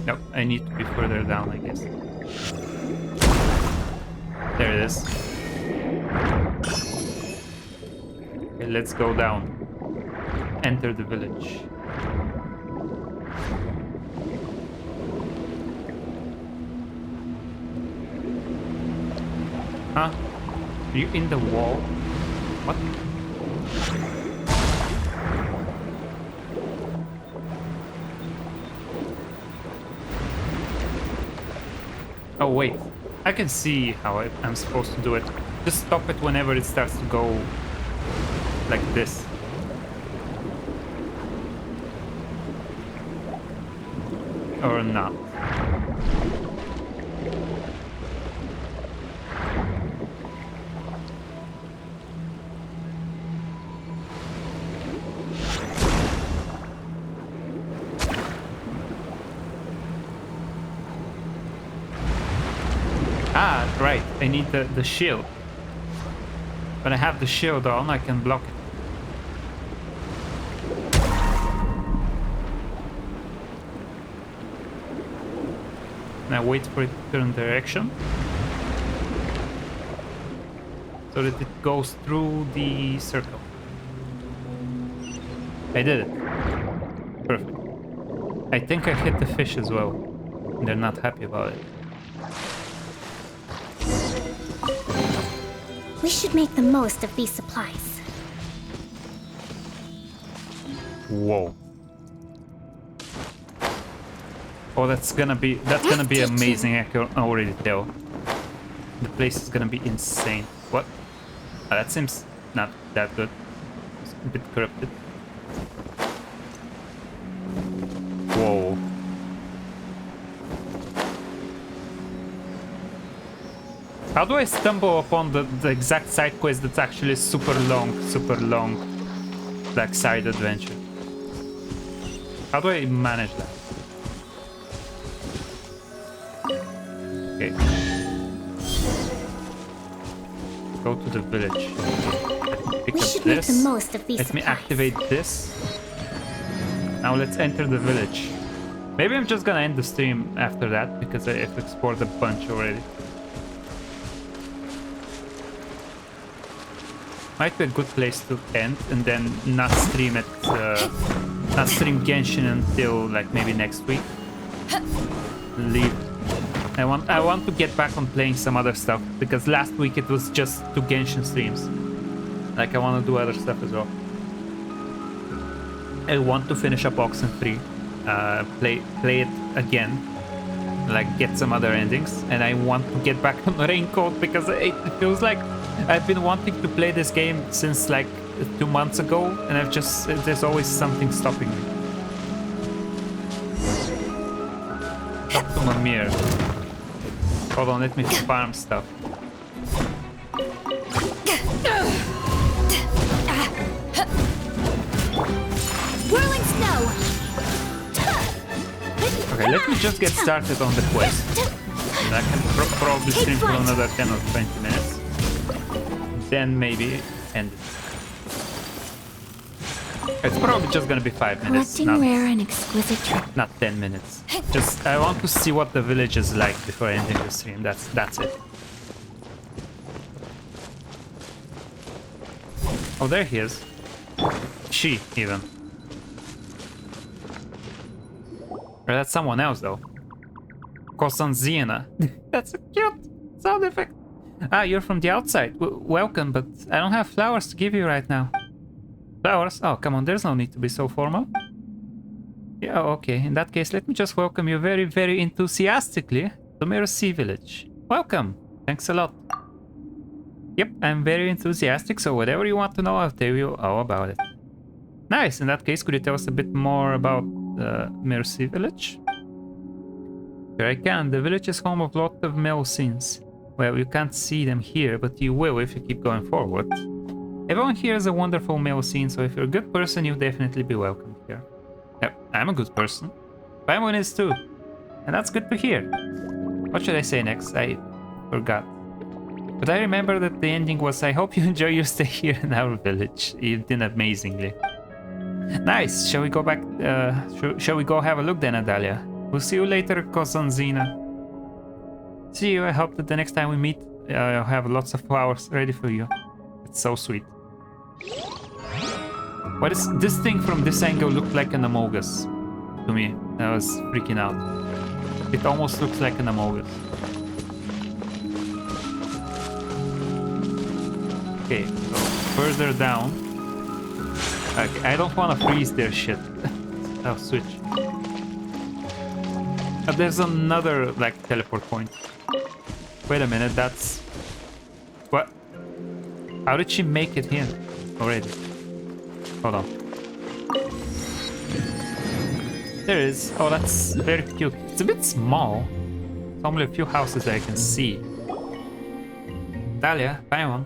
Nope, I need to be further down, I guess. There it is. Okay, let's go down. Enter the village. Huh? Are you in the wall? What? Oh wait, I can see how I'm supposed to do it. Just stop it whenever it starts to go like this. Or not. Ah, right. I need the shield. When I have the shield on, I can block it. Now wait for it to turn direction. So that it goes through the circle. I did it. Perfect. I think I hit the fish as well. They're not happy about it. We should make the most of these supplies. Whoa. Oh, that's gonna be amazing. I can already tell. The place is gonna be insane. What? Oh, that seems not that good. It's a bit corrupted. Whoa. How do I stumble upon the exact side quest that's actually super long, like side adventure? How do I manage that? Okay. Go to the village. pick We up should make this. the most of these Let me supplies. activate this. Now let's enter the village. Maybe I'm just gonna end the stream after that because I have explored a bunch already. Might be a good place to end and then not stream it, not stream Genshin until like maybe next week. Leave. I want to get back on playing some other stuff because last week it was just 2 Genshin streams. Like I want to do other stuff as well. I want to finish up Oxenfree, play it again, like get some other endings, and I want to get back on Raincoat because it feels like I've been wanting to play this game since like 2 months ago, and there's always something stopping me. Talk to Mimir. Hold on, let me farm stuff. Whirling snow. Okay, let me just get started on the quest. And I can probably stream for another 10 or 20 minutes. Then maybe end it. It's probably just gonna be 5 minutes. Collecting rare and exquisite treasures. Not 10 minutes. Just I want to see what the village is like before ending the stream. That's it. Oh, there he is. She even. Or that's someone else though. Kosanzina. That's a cute sound effect. Ah, you're from the outside. Welcome, but I don't have flowers to give you right now. Flowers? Oh, come on, there's no need to be so formal. Yeah, okay. In that case, let me just welcome you very, very enthusiastically to Mercy Village. Welcome. Thanks a lot. Yep, I'm very enthusiastic, so whatever you want to know, I'll tell you all about it. Nice. In that case, could you tell us a bit more about Mercy Village? Here I can. The village is home of a lot of Melusines. Well, you can't see them here, but you will if you keep going forward. Everyone here is a wonderful Melusine, so if you're a good person, you'll definitely be welcome here. Yep, I'm a good person. Paimon is too. And that's good to hear. What should I say next? I forgot. But I remember that the ending was, I hope you enjoy your stay here in our village. You did amazingly. Nice. Shall we go back? Shall we go have a look then, Adalia? We'll see you later, Kosanzina. See you. I hope that the next time we meet, I'll have lots of flowers ready for you. It's so sweet. What is this thing from this angle looked like an Amogus to me. I was freaking out. It almost looks like an Amogus. Okay, so further down. Okay, I don't want to freeze their shit. I'll switch. There's another like teleport point. Wait a minute, that's what? How did she make it here already? Hold on. There it is. Oh, that's very cute. It's a bit small. It's only a few houses I can see. Dahlia, Paimon.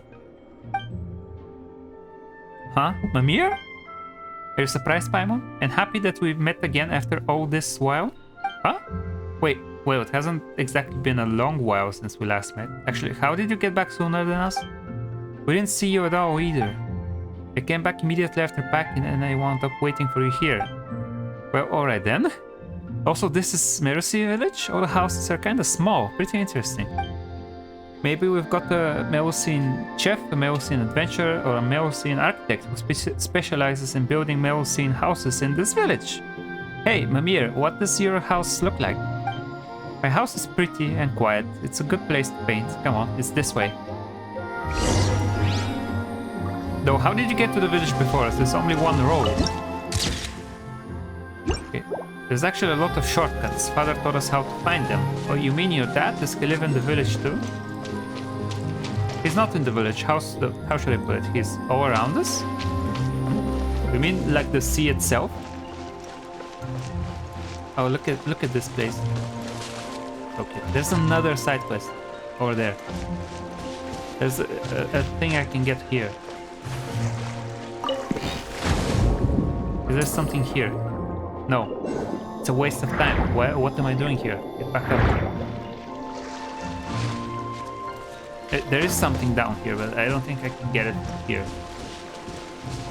Huh? Mimir? Are you surprised, Paimon? And happy that we've met again after all this while? Huh? Wait, well, it hasn't exactly been a long while since we last met. Actually, how did you get back sooner than us? We didn't see you at all either. I came back immediately after packing and I wound up waiting for you here. Well, alright then. Also, this is Mercy Village? All the houses are kinda small, pretty interesting. Maybe we've got a Melusine chef, a Melusine adventurer, or a Melusine architect who specializes in building Melusine houses in this village. Hey, Mimir, what does your house look like? My house is pretty and quiet. It's a good place to paint. Come on, it's this way. Though, how did you get to the village before us? There's only one road. Okay. There's actually a lot of shortcuts. Father taught us how to find them. Oh, you mean your dad? Does he live in the village too? He's not in the village. How should I put it? He's all around us? You mean like the sea itself? Oh, look at this place. Okay, there's another side quest over there. There's a thing I can get here. Is there something here? No. It's a waste of time. What am I doing here? Get back up here. There is something down here, but I don't think I can get it here.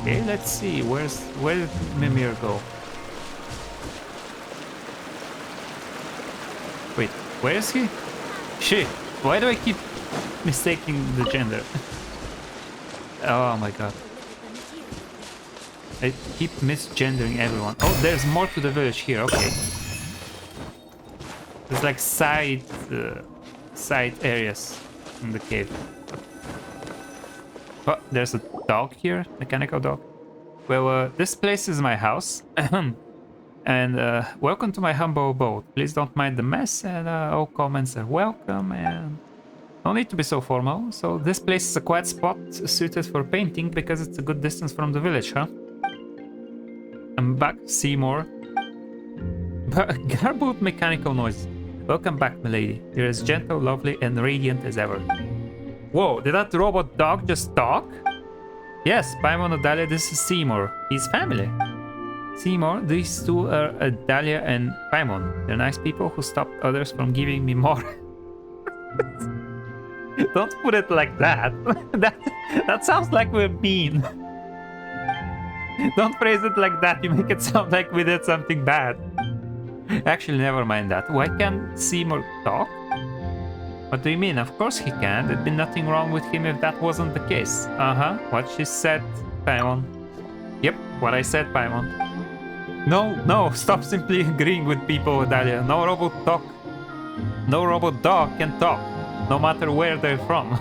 Okay, let's see. Where did Mimir go? Wait, where is he? Shit, why do I keep mistaking the gender? Oh my god. I keep misgendering everyone. Oh, there's more to the village here, okay. There's like side areas in the cave. Oh, there's a dog here, mechanical dog. Well, this place is my house. And welcome to my humble abode. Please don't mind the mess, and all comments are welcome, and no need to be so formal. So this place is a quiet spot suited for painting because it's a good distance from the village, huh? I'm back, Seymour. Garbled mechanical noise. Welcome back, milady. You're as gentle, lovely, and radiant as ever. Whoa, did that robot dog just talk? Yes, Paimon and Dahlia, this is Seymour. He's family. Seymour, these two are Dahlia and Paimon. They're nice people who stopped others from giving me more. Don't put it like that. That sounds like we're mean. Don't phrase it like that. You make it sound like we did something bad. Actually, never mind that. Why can't Seymour talk? What do you mean? Of course he can. There'd be nothing wrong with him if that wasn't the case. Uh-huh. What she said, Paimon. Yep, what I said, Paimon. No, stop simply agreeing with people, Dahlia. No robot talk. No robot dog can talk, no matter where they're from.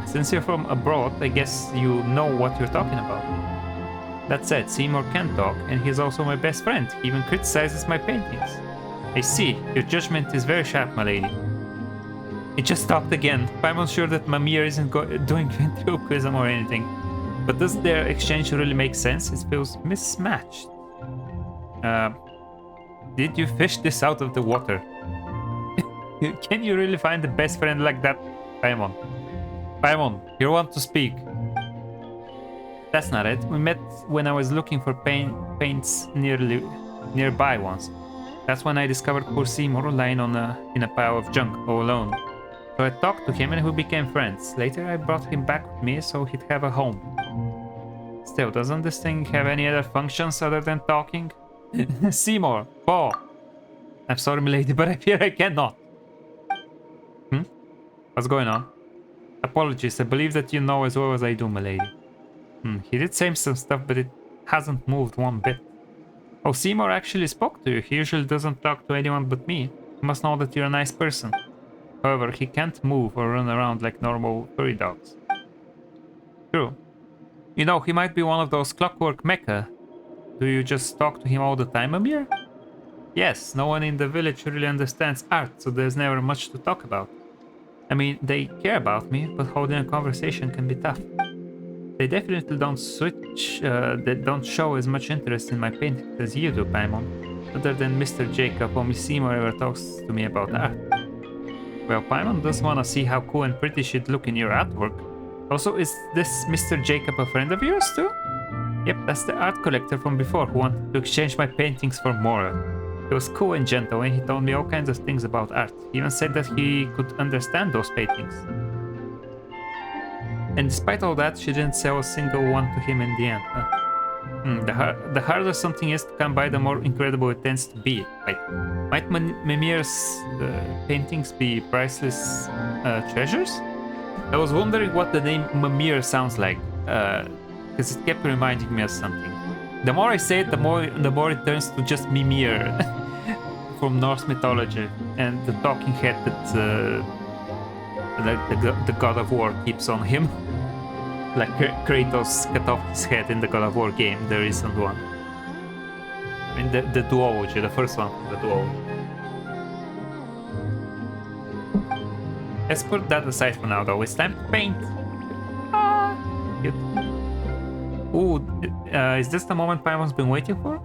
Since you're from abroad, I guess you know what you're talking about. That said, Seymour can talk, and he's also my best friend. He even criticizes my paintings. I see, your judgment is very sharp, my lady. It just stopped again. Paimon's sure that Mimir isn't doing ventriloquism or anything. But does their exchange really make sense? It feels mismatched. Did you fish this out of the water? Can you really find a best friend like that? Paimon. Paimon, you want to speak? That's not it. We met when I was looking for paints nearby once. That's when I discovered poor Seymour lying in a pile of junk all alone. So I talked to him and we became friends. Later I brought him back with me so he'd have a home. Still, doesn't this thing have any other functions other than talking? Seymour, Paul. I'm sorry, milady, but I fear I cannot. What's going on? Apologies, I believe that you know as well as I do, milady. He did say some stuff, but it hasn't moved one bit. Oh, Seymour actually spoke to you. He usually doesn't talk to anyone but me. He must know that you're a nice person. However, he can't move or run around like normal furry dogs. True. You know, he might be one of those clockwork mecha. Do you just talk to him all the time, Amir? Yes, no one in the village really understands art, so there's never much to talk about. I mean, they care about me, but holding a conversation can be tough. They definitely don't they don't show as much interest in my paintings as you do, Paimon. Other than Mr. Jacob, only Seymour ever talks to me about art. Well, Paimon does want to see how cool and pretty she'd look in your artwork. Also, is this Mr. Jacob a friend of yours too? Yep, that's the art collector from before who wanted to exchange my paintings for more. He was cool and gentle and he told me all kinds of things about art. He even said that he could understand those paintings. And despite all that, she didn't sell a single one to him in the end. The harder something is to come by, the more incredible it tends to be. Might Mimir's paintings be priceless treasures? I was wondering what the name Mimir sounds like, because it kept reminding me of something. The more I say it, the more it turns to just Mimir from Norse mythology, and the talking head that the God of War keeps on him. Like Kratos cut off his head in the God of War game, the recent one. I mean, the duology, the first one from the duology. Let's put that aside for now, though. It's time to paint. Cute. Ooh, is this the moment Paimon's been waiting for?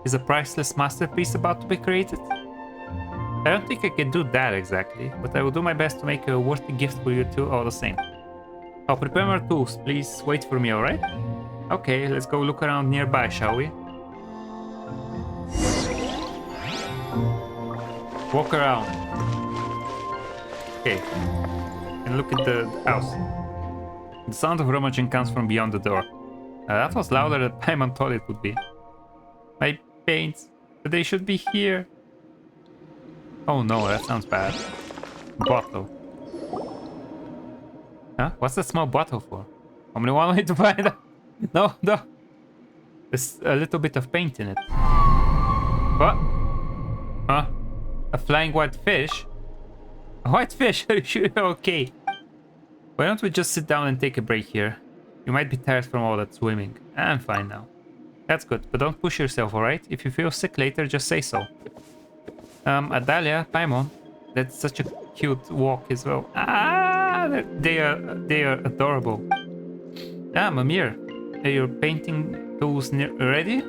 Is a priceless masterpiece about to be created? I don't think I can do that exactly, but I will do my best to make a worthy gift for you two all the same. I'll prepare more tools, please wait for me, alright? Okay, let's go look around nearby, shall we? Walk around. Okay, and look at the house. The sound of rummaging comes from beyond the door. That was louder than Paimon thought it would be. My paints. They should be here. Oh no, that sounds bad. Bottle. Huh? What's that small bottle for? Only one way to find out. No, no. There's a little bit of paint in it. What? Huh? A flying white fish? A white fish? Are you sure? Okay. Why don't we just sit down and take a break here? You might be tired from all that swimming. I'm fine now. That's good, but don't push yourself, alright? If you feel sick later, just say so. Adalia, Paimon, that's such a cute walk as well. Ah, they are adorable. Ah, Mimir, are your painting tools ready?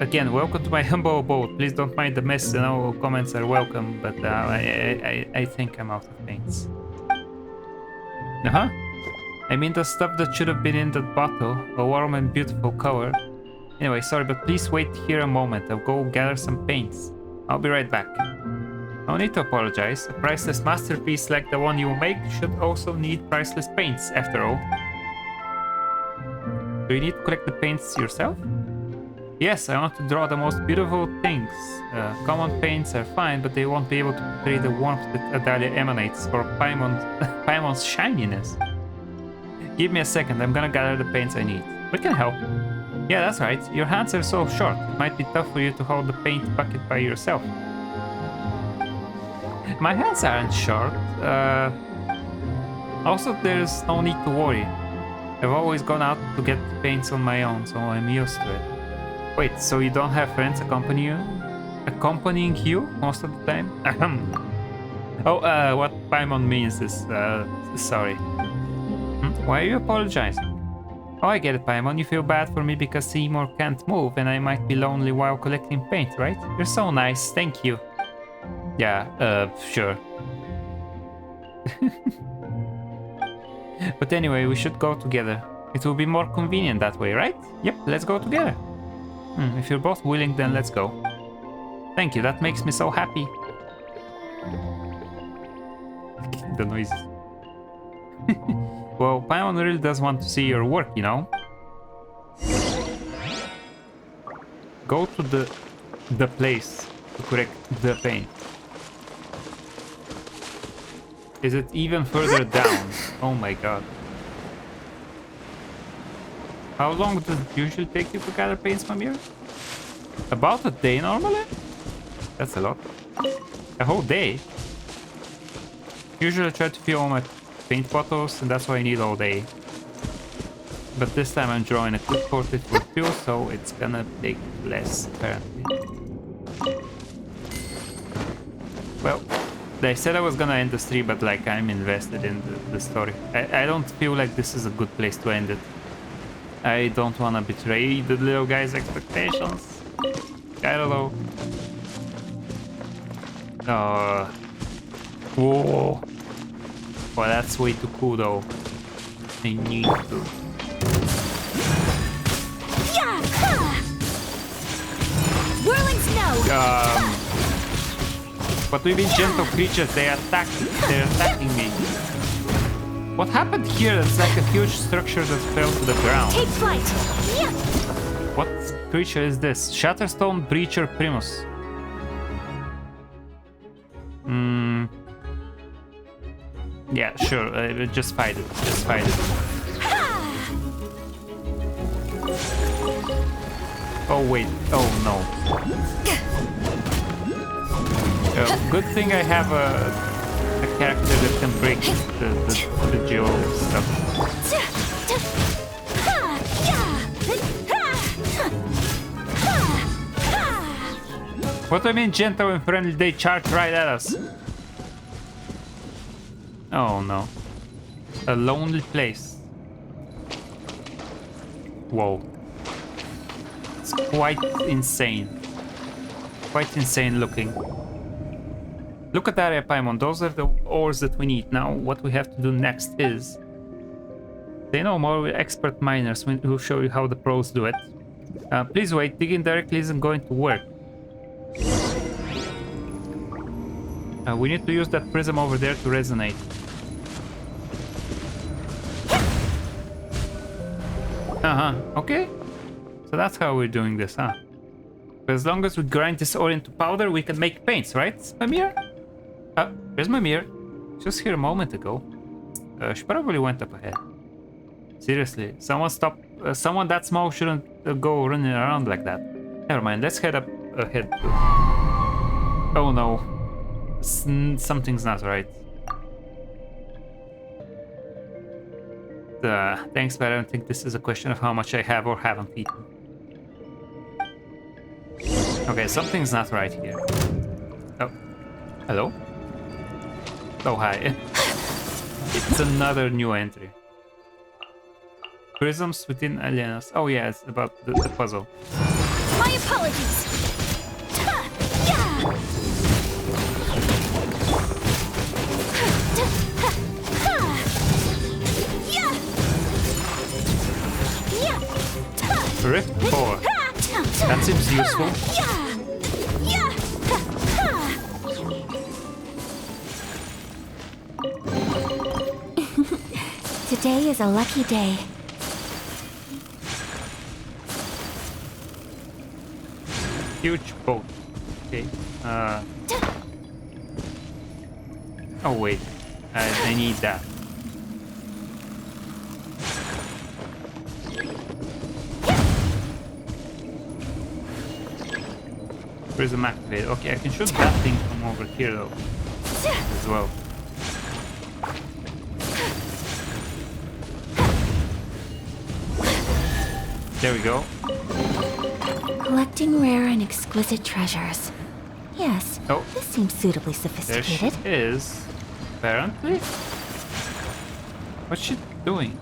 Again, welcome to my humble abode. Please don't mind the mess, and all comments are welcome, but I think I'm out of paints. Uh-huh. I mean the stuff that should have been in that bottle, a warm and beautiful color. Anyway, sorry, but please wait here a moment. I'll go gather some paints. I'll be right back. No need to apologize. A priceless masterpiece like the one you make should also need priceless paints, after all. Do you need to collect the paints yourself? Yes, I want to draw the most beautiful things. Common paints are fine, but they won't be able to portray the warmth that Adalia emanates, or Paimon's shininess. Give me a second, I'm gonna gather the paints I need. We can help. Yeah, that's right. Your hands are so short. It might be tough for you to hold the paint bucket by yourself. My hands aren't short. Also, there's no need to worry. I've always gone out to get the paints on my own, so I'm used to it. Wait, so you don't have friends accompanying you most of the time? Oh, what Paimon means is, sorry. Why are you apologizing? Oh, I get it, Paimon. You feel bad for me because Seymour can't move and I might be lonely while collecting paint, right? You're so nice, thank you. Yeah, sure. But anyway, we should go together. It will be more convenient that way, right? Yep, let's go together. If you're both willing, then let's go. Thank you, that makes me so happy. The noises. Well, Paimon really does want to see your work, you know? Go to the place to correct the paint. Is it even further down? Oh my god. How long does it usually take you to gather paints from here? About a day normally? That's a lot. A whole day? Usually I try to fill all my paint bottles, and that's why I need all day. But this time I'm drawing a quick portrait for two, so it's gonna take less, apparently. Well, they said I was gonna end the stream, but like I'm invested in the story. I don't feel like this is a good place to end it. I don't wanna betray the little guy's expectations. I don't know. Whoa. Well, that's way too cool though. I need to. Whirling snow. But we've been gentle creatures, they're attacking me. What happened here? It's like a huge structure that fell to the ground. Take flight. Yeah. What creature is this? Shatterstone Breacher Primus. Yeah, sure. Just fight it. Just fight it. Oh wait. Oh no. Good thing I have a character that can break the geo stuff. What do I mean, gentle and friendly? They charge right at us. Oh no. A lonely place. Whoa. It's quite insane. Quite insane looking. Look at that area, Paimon. Those are the ores that we need. Now, what we have to do next is... Say no more, we're expert miners. We'll show you how the pros do it. Please wait, digging directly isn't going to work. We need to use that prism over there to resonate. Okay. So that's how we're doing this, huh? As long as we grind this ore into powder, we can make paints, right, Mimir? Where's Mimir? Just here a moment ago. She probably went up ahead. Seriously, someone stop. Someone that small shouldn't go running around like that. Never mind, let's head up ahead. Oh no. Something's not right. Thanks, but I don't think this is a question of how much I have or haven't eaten. Okay, something's not right here. Oh. Hello? Oh, hi. It's another new entry. Prisms within Alienas. Oh yeah, it's about the puzzle. My apologies. Rift 4. That seems useful. Today is a lucky day. Huge boat. Okay. Oh wait, I need that. Prism activated. Okay, I can shoot that thing from over here though, as well. There we go. Collecting rare and exquisite treasures. Yes, oh, this seems suitably there sophisticated. she is, apparently. What's she doing?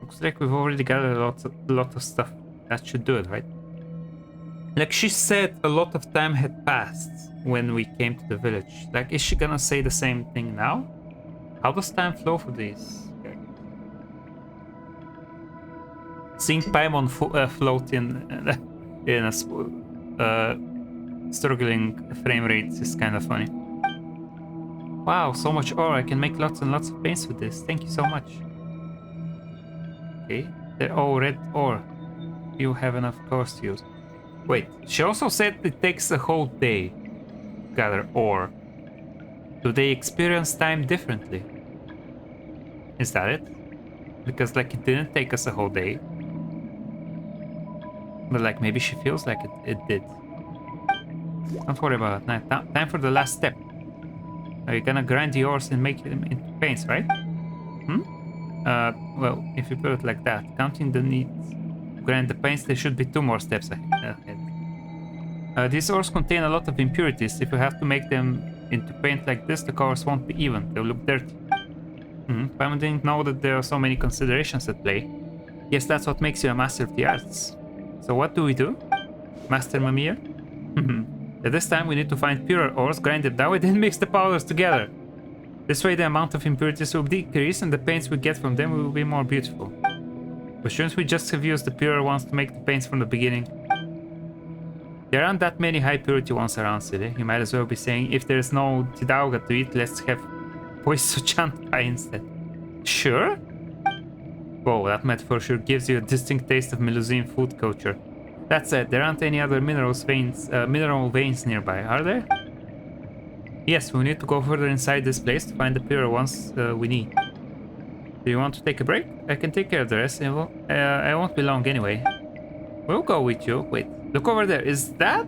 Looks like we've already gathered a lot of stuff. That should do it, right? Like she said, a lot of time had passed when we came to the village. Like, is she gonna say the same thing now? How does time flow for these? Seeing Paimon float in a struggling frame rate is kind of funny. Wow, so much ore! I can make lots and lots of paints with this. Thank you so much. Okay, they're all red ore. You have enough cores to use. Wait, she also said it takes a whole day to gather ore. Do they experience time differently? Is that it? Because like it didn't take us a whole day. But like maybe she feels like it did. Don't worry about it. Now, time for the last step. Are you gonna grind the ores and make them into paints, right? Well, if you put it like that, counting the need to grind the paints, there should be 2 more steps ahead. These ores contain a lot of impurities. If you have to make them into paint like this, the colors won't be even. They'll look dirty. Paimon didn't know that there are so many considerations at play. Yes, that's what makes you a master of the arts. So what do we do, Master Mimir? At this time we need to find purer ores, grind them down, and then mix the powders together. This way the amount of impurities will decrease and the paints we get from them will be more beautiful. But shouldn't we just have used the purer ones to make the paints from the beginning? There aren't that many high purity ones around, silly. You might as well be saying, if there's no Tidauga to eat, let's have Poiso-chan pie instead. Sure? Whoa, that metaphor sure gives you a distinct taste of Melusine food culture. That said, there aren't any other mineral veins nearby, are there? Yes, we need to go further inside this place to find the purer ones we need. Do you want to take a break? I can take care of the rest. I won't be long anyway. We'll go with you. Wait, look over there. Is that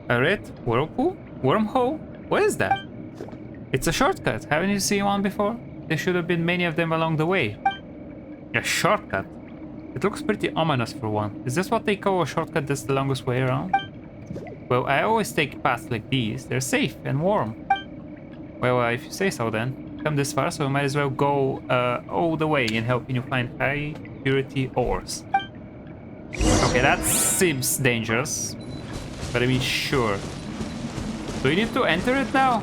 a red whirlpool? Wormhole? What is that? It's a shortcut. Haven't you seen one before? There should have been many of them along the way. A shortcut? It looks pretty ominous for one. Is this what they call a shortcut that's the longest way around? Well, I always take paths like these. They're safe and warm. Well, if you say so then. Come this far, so we might as well go all the way in helping you find high purity ores. Okay, that seems dangerous. But I mean, sure. Do we need to enter it now?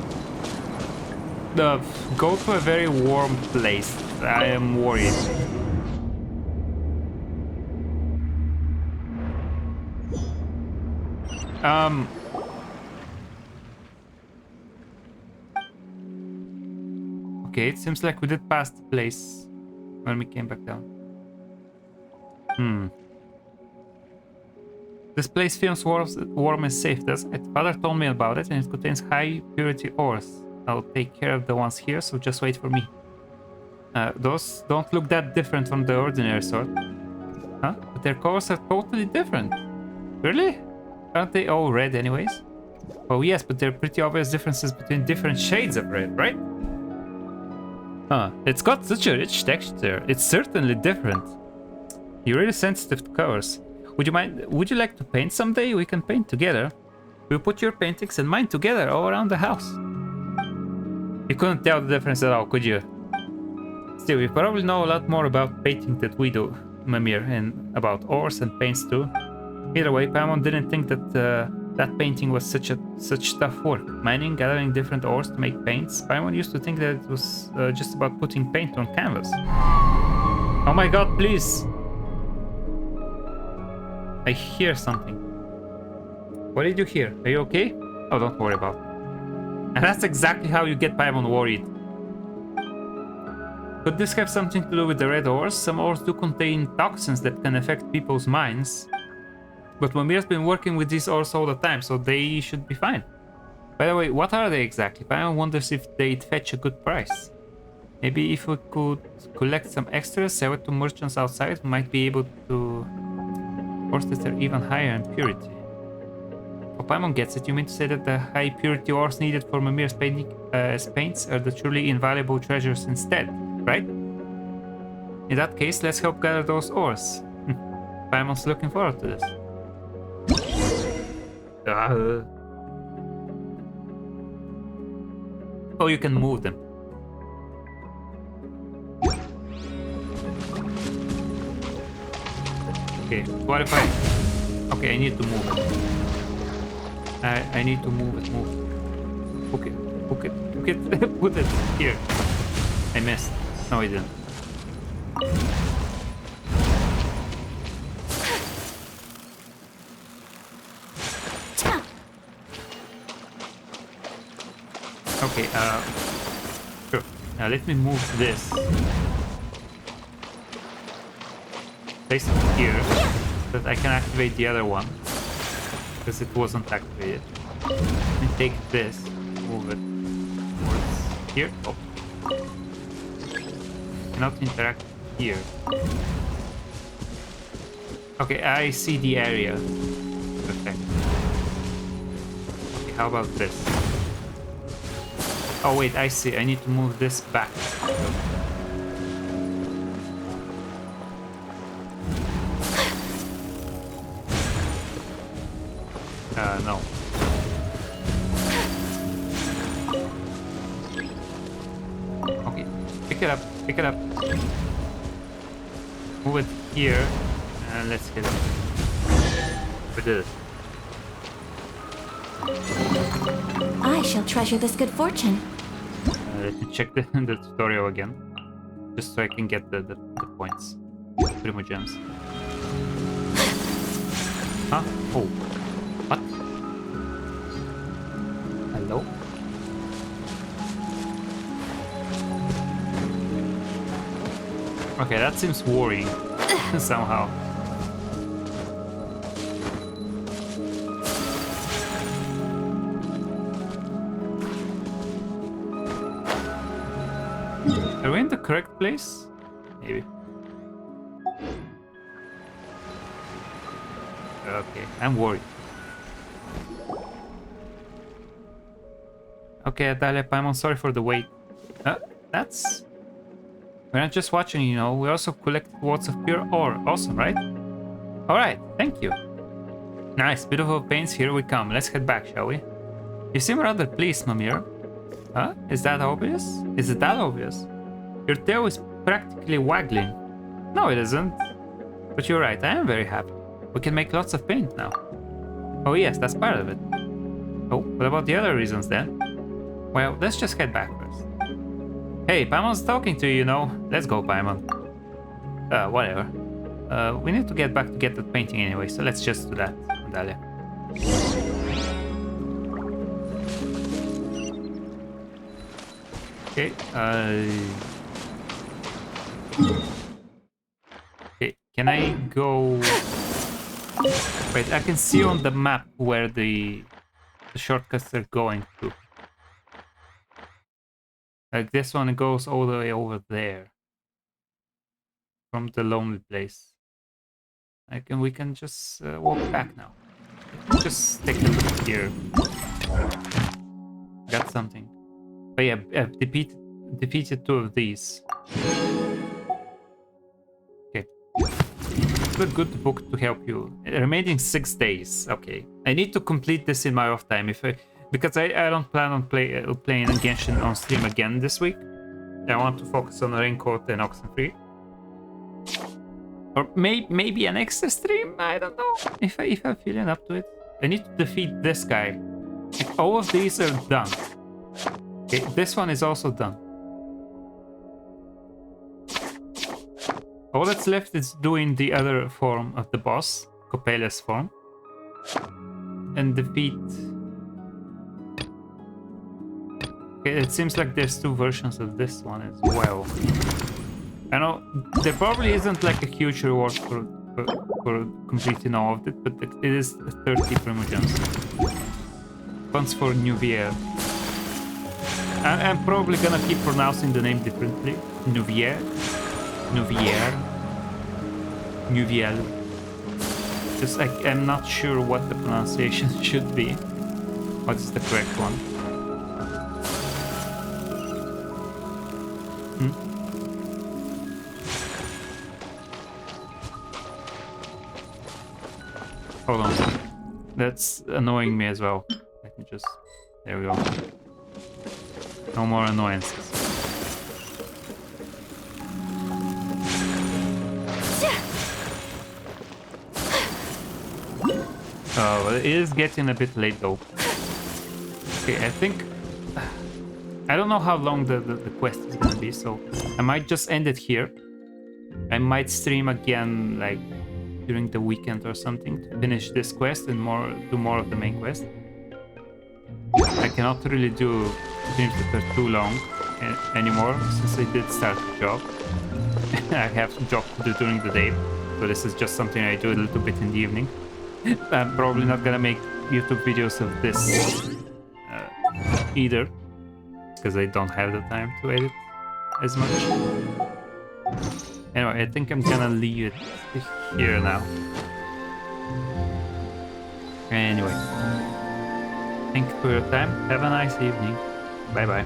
Go to a very warm place. I am worried. Okay, it seems like we did pass the place when we came back down. This place feels warm and safe, doesn't it? Father told me about it, and it contains high purity ores. I'll take care of the ones here, so just wait for me. Those don't look that different from the ordinary sort. Huh? But their colors are totally different. Really? Aren't they all red anyways? Oh yes, but there are pretty obvious differences between different shades of red, right? Huh, it's got such a rich texture. It's certainly different. You're really sensitive to colors. Would you like to paint someday? We can paint together. We'll put your paintings and mine together all around the house. You couldn't tell the difference at all, could you? Still, you probably know a lot more about painting than we do, Mimir, and about ores and paints too. Either way, Paimon didn't think that that painting was such tough work. Mining, gathering different ores to make paints. Paimon used to think that it was just about putting paint on canvas. Oh my god, please! I hear something. What did you hear? Are you okay? Oh, don't worry about it. And that's exactly how you get Paimon worried. Could this have something to do with the red ores? Some ores do contain toxins that can affect people's minds. But Mimir's been working with these ores all the time, so they should be fine. By the way, what are they exactly? Paimon wonders if they'd fetch a good price. Maybe if we could collect some extras, sell it to merchants outside, we might be able to... ores that are even higher in purity. Oh, Paimon gets it. You mean to say that the high purity ores needed for Mimir's paints are the truly invaluable treasures instead, right? In that case, let's help gather those ores. Paimon's looking forward to this. Oh, you can move them. Okay, what if I... Okay, I need to move it. I need to move it, Hook it, put it here. I missed. No, I didn't. Okay, sure. Now let me move this. Place it here, so that I can activate the other one. Because it wasn't activated. And take this, move it towards here. Oh. Cannot interact here. Okay, I see the area. Perfect. Okay, how about this? Oh wait, I see. I need to move this back. No. Okay, pick it up, pick it up. Move it here, and let's get it. We did it. I shall treasure this good fortune. Let me check the tutorial again, just so I can get the points. Primo gems. Huh? Oh. What? Hello? Okay, that seems worrying somehow. Are we in the correct place? Maybe. Okay, I'm worried. Okay, Adalia, Paimon, sorry for the wait. That's... We're not just watching, you know, we also collect watts of pure ore. Awesome, right? Alright, thank you. Nice, beautiful paints, here we come. Let's head back, shall we? You seem rather pleased, Mimir. Huh? Is that obvious? Is it that obvious? Your tail is practically waggling. No, it isn't. But you're right, I am very happy. We can make lots of paint now. Oh yes, that's part of it. Oh, what about the other reasons then? Well, let's just head back first. Hey, Paimon's talking to you, you know. Let's go, Paimon. Whatever. We need to get back to get that painting anyway, so let's just do that, Adalia. Okay. Okay. Can I go? Wait, I can see on the map where the shortcuts are going to. Like this one goes all the way over there. From the lonely place. We can just walk back now. Let's just take a look here. Got something. But yeah, I've defeated 2 of these. Okay. A good book to help you. Remaining 6 days. Okay. I need to complete this in my off time because I don't plan on playing Genshin on stream again this week. I want to focus on Raincoat and Oxenfree. Or maybe an extra stream? I don't know if I'm feeling up to it. I need to defeat this guy. Like, all of these are done. Okay, this one is also done. All that's left is doing the other form of the boss, Coppelia's form. And defeat... Okay, it seems like there's 2 versions of this one as well. I know there probably isn't like a huge reward for completing all of it, but it is 30 primogems. Once for Nuvier. I'm probably gonna keep pronouncing the name differently. Nuvier. Just like I'm not sure what the pronunciation should be. What is the correct one? Hold on. That's annoying me as well. Let me just... There we go. No more annoyances. Oh, well, it is getting a bit late though. Okay, I think... I don't know how long the quest is gonna be, so I might just end it here. I might stream again, like, during the weekend or something to finish this quest and do more of the main quest. I cannot really do streams that are too long anymore since I did start the job. I have some job to do during the day, so this is just something I do a little bit in the evening. I'm probably not gonna make YouTube videos of this either, because I don't have the time to edit as much. Anyway, I think I'm gonna leave it here now. Anyway, thank you for your time. Have a nice evening. Bye bye.